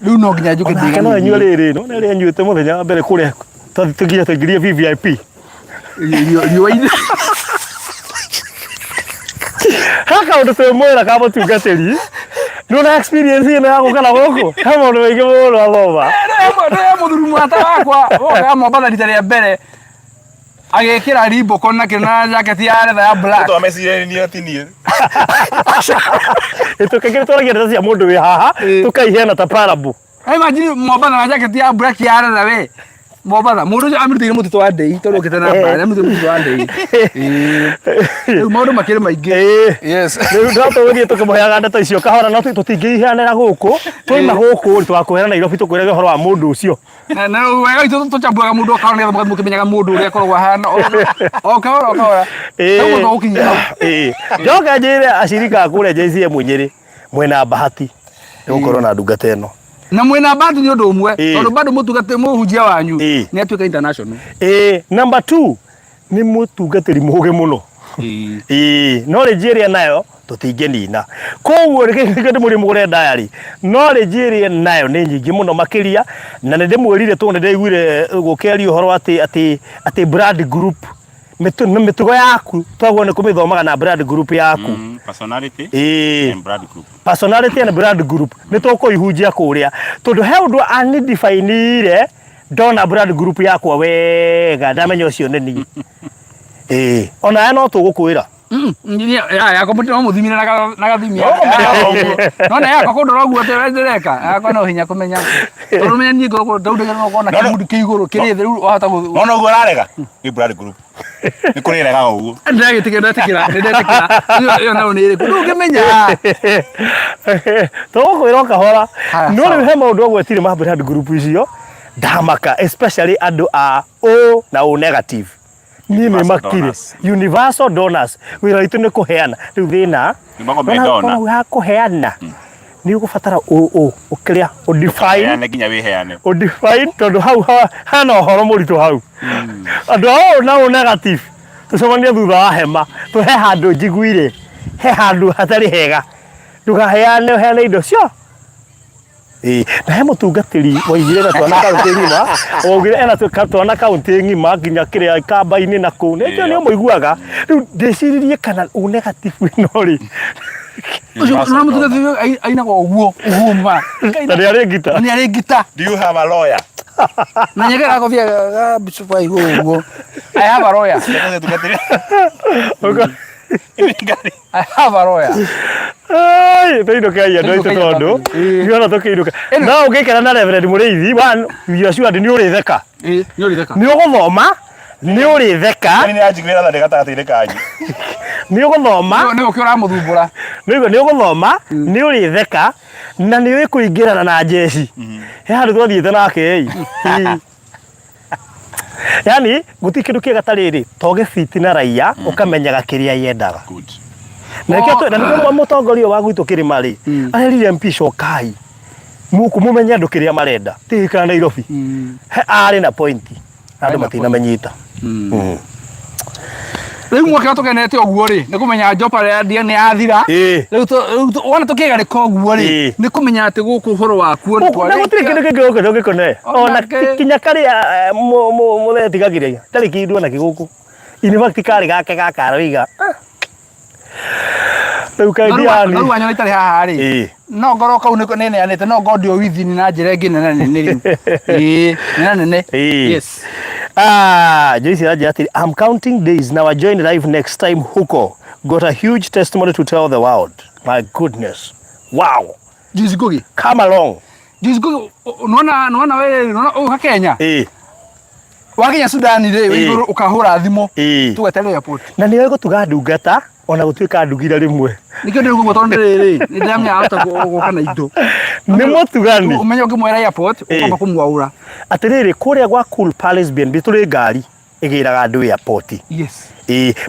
riu no nginya njuke ndiga no nyua riri no na ri nyuite muthenya mbere kuria tugiye tugirie VIP riwa-ini haka undu twimwira ka mutungatiri nuna experience ino ya gukana guku kama undu wingi muno athoma ndo muthuri mwata wakwa oga Mombasa rita ria mbere agekira rimbo kona kina jacket ya leather ya black to amecire ni atinie tukagire twagia ndeto cia mundu wi haha tukaihena ta parabu imagine Mombasa na jacket ya black ya leather we Mombasa mundu amirutire mutito wa ndei tondu kitana mbara amirutire mutito wa ndei mundu makire maingi yes riu ndato uthie tukimuheaga ndeto icio kahora no tutingiihanira guku tuma guku twakuhera Nairobi tukwiraga uhoro wa mundu ucio na wega itu tucambuaga mundu akaona ngetha mukimenyaga mundu uria akoragwo hana okahora ego gukinya njoka njire ashirika kule JCM Munyiri mwena Bahati gukorwo na ndungata ino na mwena Bahati ni undu umwe tondu bado mutungate muhunjia wanyu ni atuika international number 2 ni mutungatiri muge muno knowledge area nayo tutingenina koguo rikende muri mugure diary knowledge area nayo ni nyingi muno makiria na nende mwirire tu nende igwire gukerio horo ati brand group mitugo yaku twagwo ni kumithomaga na brand group yaku personality and brand group personality and brand group nitoko ihunjia kuria tondu he undu ani define ndona brand group yakwa wega ndamenya ucio ni ni ona no tugukwira ya komputa muthimire na gathimia nona ya kokondora oguo tereka akwa no hinya kumenya tondu menya ni ngoro ndaudaga no kona kimundu kiiguru kiri thiru wahota no uguo ararega ni brand group ni kurirega uguo ndagitikira yo na ni iri kundu ngimenya tugukwira kahora no ni he maundu ogwetire ma brand group icio ndamaka especially andu a O na O negative ni makire universal donors wira itu ni kuheana riu thina ni kuheana ni ugubatara ukiria udefine nginya wiheane udefine tondu hau hana horo muritu hau andu O na O negative tucemania thutha wa hema tuhe handu njiguire he handu hatari hega ndugaheane heane indo cio na he mutungatiri waigire na twana kaunti ngima ogire ena twana kaunti ngima nginya kiria kamba-ini na kuu ndio ni muiguaga riu ndeciririe kana U negative no ri ucio no mutungatiri aina kwa uguo uhuma ni ari ngita do you have a lawyer na nyegera ko via bishop wa uguo I have a lawyer I have a lawyer ai teindo kai ando itondo niona tokiruka na ugikera na Reverend Mureithi wan yosua ni uritheka ni uritheka ni uguthoma ni uritheka ni ajigwira na ndegatagatire kanyu ni uguthoma ni ukiora muthumbura ni uguthoma ni uritheka na ni wikuingirana na jeshi he handu twathiete nake Yani guti kindu kiega tariri toge fiti na raia ukamenyaga kiria yendaga. Good. Na nikio mutongoria wa gwitu kirima ri arerire MP Shokai muku mumenya ndu kiria marenda tika Nairobi ari na pointi andu matina menyita. Riu mwaka tukenete oguo ri ni kumenya Jopa ria ni athira riu wona tukiga ri koguo ri ni kumenya ati guku horo waku ni twari na gutiri kindu kingi gikone ona kinya kari muthetigagiria tari kindu na kiguku in fact kari gake gakarawiga riu kaidia ni wanyo itari haha ri no ngoro kau ni neneanite no ngodio withini na njira ingi nene nene yes. Joyce Rajati, I'm counting days now. I join live next time. Huko got a huge testimony to tell the world. My goodness, wow. Joyce Ngugi, come along. Joyce Ngugi, unaona wewe Kenya. Wakenya Sudan ile wewe ukahura thimo. Tugatele airport. Na niwe gutugandungata ona gutuika ndugira rimwe. Nikio ndio gugotonde riri. Ni ndamya auta gukana indo. Ni mutugani. Umenye ukimwera airport ukamba kumwaura. Atiriri kuria gwa Cool Palace BNB turi ngari igiraga andu airport. Yes.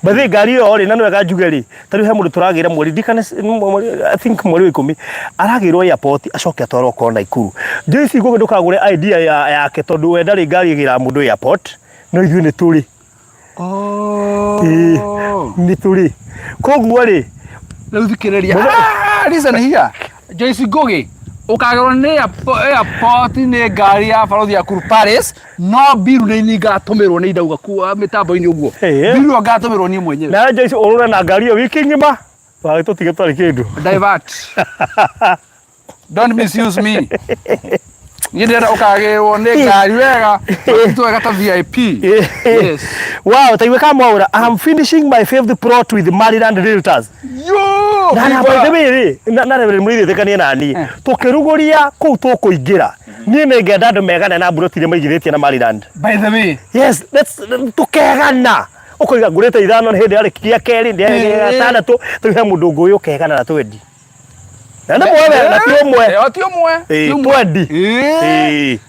Bathe ngari yo ri nanwe gajuge ri tari he mundu turagira mweri dikane I think mweri 10 aragirwo airport acoke atwarwo ko Naikuru. Joyce Ngugi ndukagure idea yake tondu wenda ri ngari igira mundu airport no ithuĩ nĩ tũrĩ. Nĩ tũrĩ koguo rĩ rĩu thikĩrĩria listen here Joyce Ngugi ukagirwo nĩ airport nĩ ngari ya barothi ya Cool Palace no biru nĩ ngatumirwo nĩ indauga kuwa mitambo-inĩ ũguo biru ngatumirwo niĩ mwenyewe na Joyce ũrũra na ngari yo wiki ngima wa tũtige twarĩ kĩndũ divert don't misuse me. Yendera ukagirwo nĩ ngari wega twega ta VIP. Yes. Wow, taiwe kama ora I'm finishing my 5th plot with Maryland Realtors. Yo! Na by the way, na reverend mwiri tekania nani. Tukiruguria kuu tukuingira. Niĩ nĩ ngenda andũ megane na mburoti maigithĩtie na Maryland. By the way. Yes, let's tukegana. Ukoiga ngurĩte ithano hĩndĩ ya kia keri ndĩ gatandatũ tuhe mũndũ ngũĩ ukegana na twendi. Na ndio mwe na tio mwe. Twendi.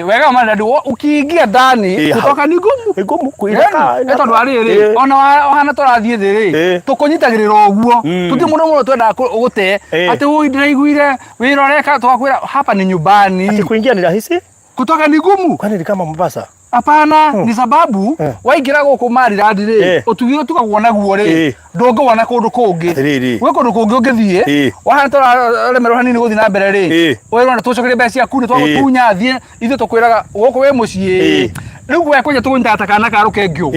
Wega Maryland ukiingia ndani kutoka ni ngumu. Ni ngumu kuingia. Tondu ariri ona hana turathie thi ri tukunyitagirira uguo tuti muno twenda gute ati ui ndiraiguire wira ureka twakwira hapa ni nyumbani ati kuingia ni rahisi kutoka ni ngumu kwani ni kama Mombasa. Hapana, ni sababu waingira guku Maryland ri utugire tukaguona guo ri ndungona kundu kungi we kundu kungi ungithie wahana turaremerwo hanini guthi na mbere ri wira na tucokerie mbeca ciaku ni twagutunya thie ithu tukwiraga guku we mucii riu we kunya tugunyita kana karuke ngio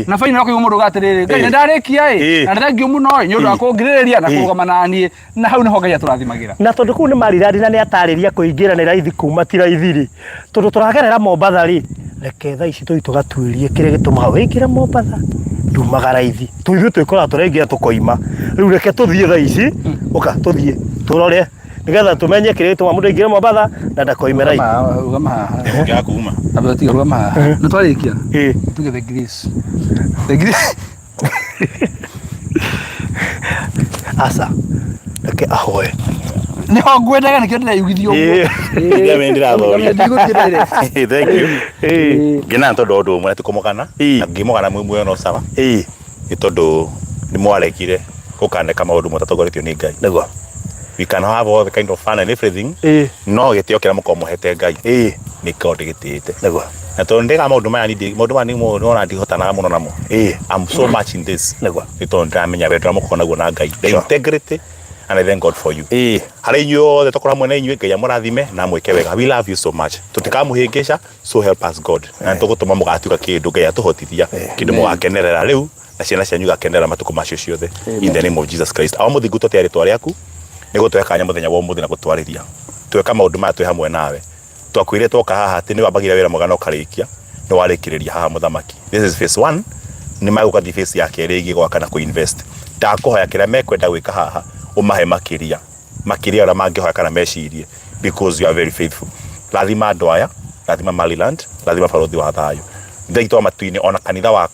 na faina no kuiga mundu gatiriri ngai ndarikia na ndangio muno ni undu wa kungiririria na kurugama nani na hau niho ngai turathimagira na tondu kuu ni Maryland na ni atariria kuingira ni raithi kuma ti raithi ri tondu turagerera Mombasa ri reke tha ici tui tugatuirie kire gitumaga wikire Mombasa ndumaga raithi tuithu twikora turengia tukoima riu reke tuthie tha ici uka tuthie turore nigetha tumenye kire gituma mundu ingire Mombasa na ndakoime raithi rugama ya kuma aba tiga rugama na twarikia tuge the grease asa reke ahoe ni ngwendaga nikio ndiraigithio ndia wendira thori thank you ngina tondu ndu mwe tukomokana na ngimogana mwe no sawa ni tondu ni mwarekire gukandeka maundu mutatongoretio ni Ngai niguo we can have all the kind of fun and everything no gitio kira mukomohete Ngai ni God gitiite niguo na tondu ndega maundu maya ni ona ndihotanaga muno namo I'm so much in this niguo ni tondu ndamenya wendo mukona guo na Ngai the integrity and I thank God for you. Hari inyo the tokora mwene inyo Ngai amurathime na mweke wega. We love you so much. Tutikamuhingisha so help us God. Na tugutuma mugatuka kindu Ngai atuhotithia kindu mugakenerera riu na ciana cianyu gakenerera matuko macio ciothe in the name of Jesus Christ. Awo muthingu tutari twaryaku ni gutwekanya muthenya wa umuthi na gutwariria. Tweka maundu ma twi hamwe nawe. Twakwire toka haha ati ni wabagira wira mwega no karikia. Ni warikiriria haha muthamaki. This is phase 1. Ni maguka di phase ya keri igi gwaka na kuinvest. Ndakuhoya kira mekwenda gwika haha umahe makiria ora mangihoya kana mecirie because you are very faithful. Lathima Ndwaya, lathima Maryland, lathima barothi wa thayo. Ndaitwa matuini ona kanitha wa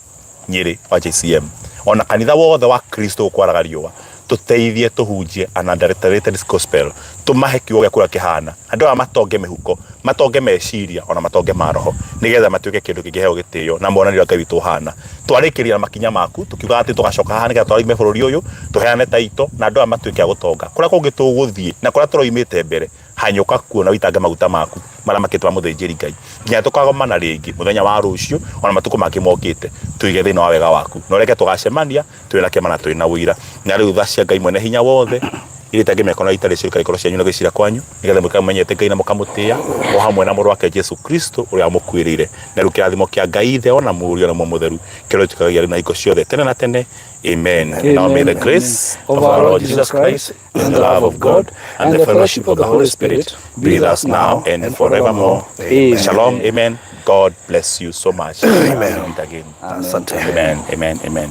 Nyeri wa JCM. Ona kanitha wothe wa Kristo kwaraga riũa. tuteithie tuhunjie unadulterated gospel, tumahe kiugo gĩa kũrĩa kĩhana, andũ aya matonge mĩhuko, matonge meciria ona matonge maroho, nigetha matuĩke kĩndũ kĩngĩheo gĩtĩo na monanio Ngai witũ hana. Twarĩkĩria makinya maku tukiuga atĩ tũgacoka haha nigetha twarime bũrũri ũyũ, tuheane taito na andũ aya matuĩke a gũtonga kũrĩa kũngĩ tũgũthiĩ na kũrĩa tũroimĩte mbere, hanyũka kuo na witange maguta maku marĩa makĩtwa mũthĩnjĩri Ngai, nginya tũkagomana rĩngĩ mũthenya wa rũciũ ona matukũ mangĩ mokĩte, tuige thĩinĩ wa wega waku na ũreke tũgacemania twĩ na kĩama na twĩ na ũira. Na rĩu tha cia Ngai mwene hinya wothe iria itangĩmeka na itarĩ cio ikorwo cianyu na gwĩcira kwanyu, nigetha mũkamenyete Ngai na mũkamũtĩa o hamwe na mũrũ wake Jesu Kristo ũrĩa amũkuĩrĩire. Na rĩu kĩrathimo kĩa Ngai Ithe ona Mũriũ na Muoyo Mũtheru kĩrore tukagagia na iko ciothe tene na tene. Amen. Now may the grace of our Lord Jesus Christ and the love of God and the fellowship of the Holy Spirit be with us now and forevermore. Amen. Shalom. Amen. God bless you so much. Amen. Again. Asante. Amen. Amen. Amen.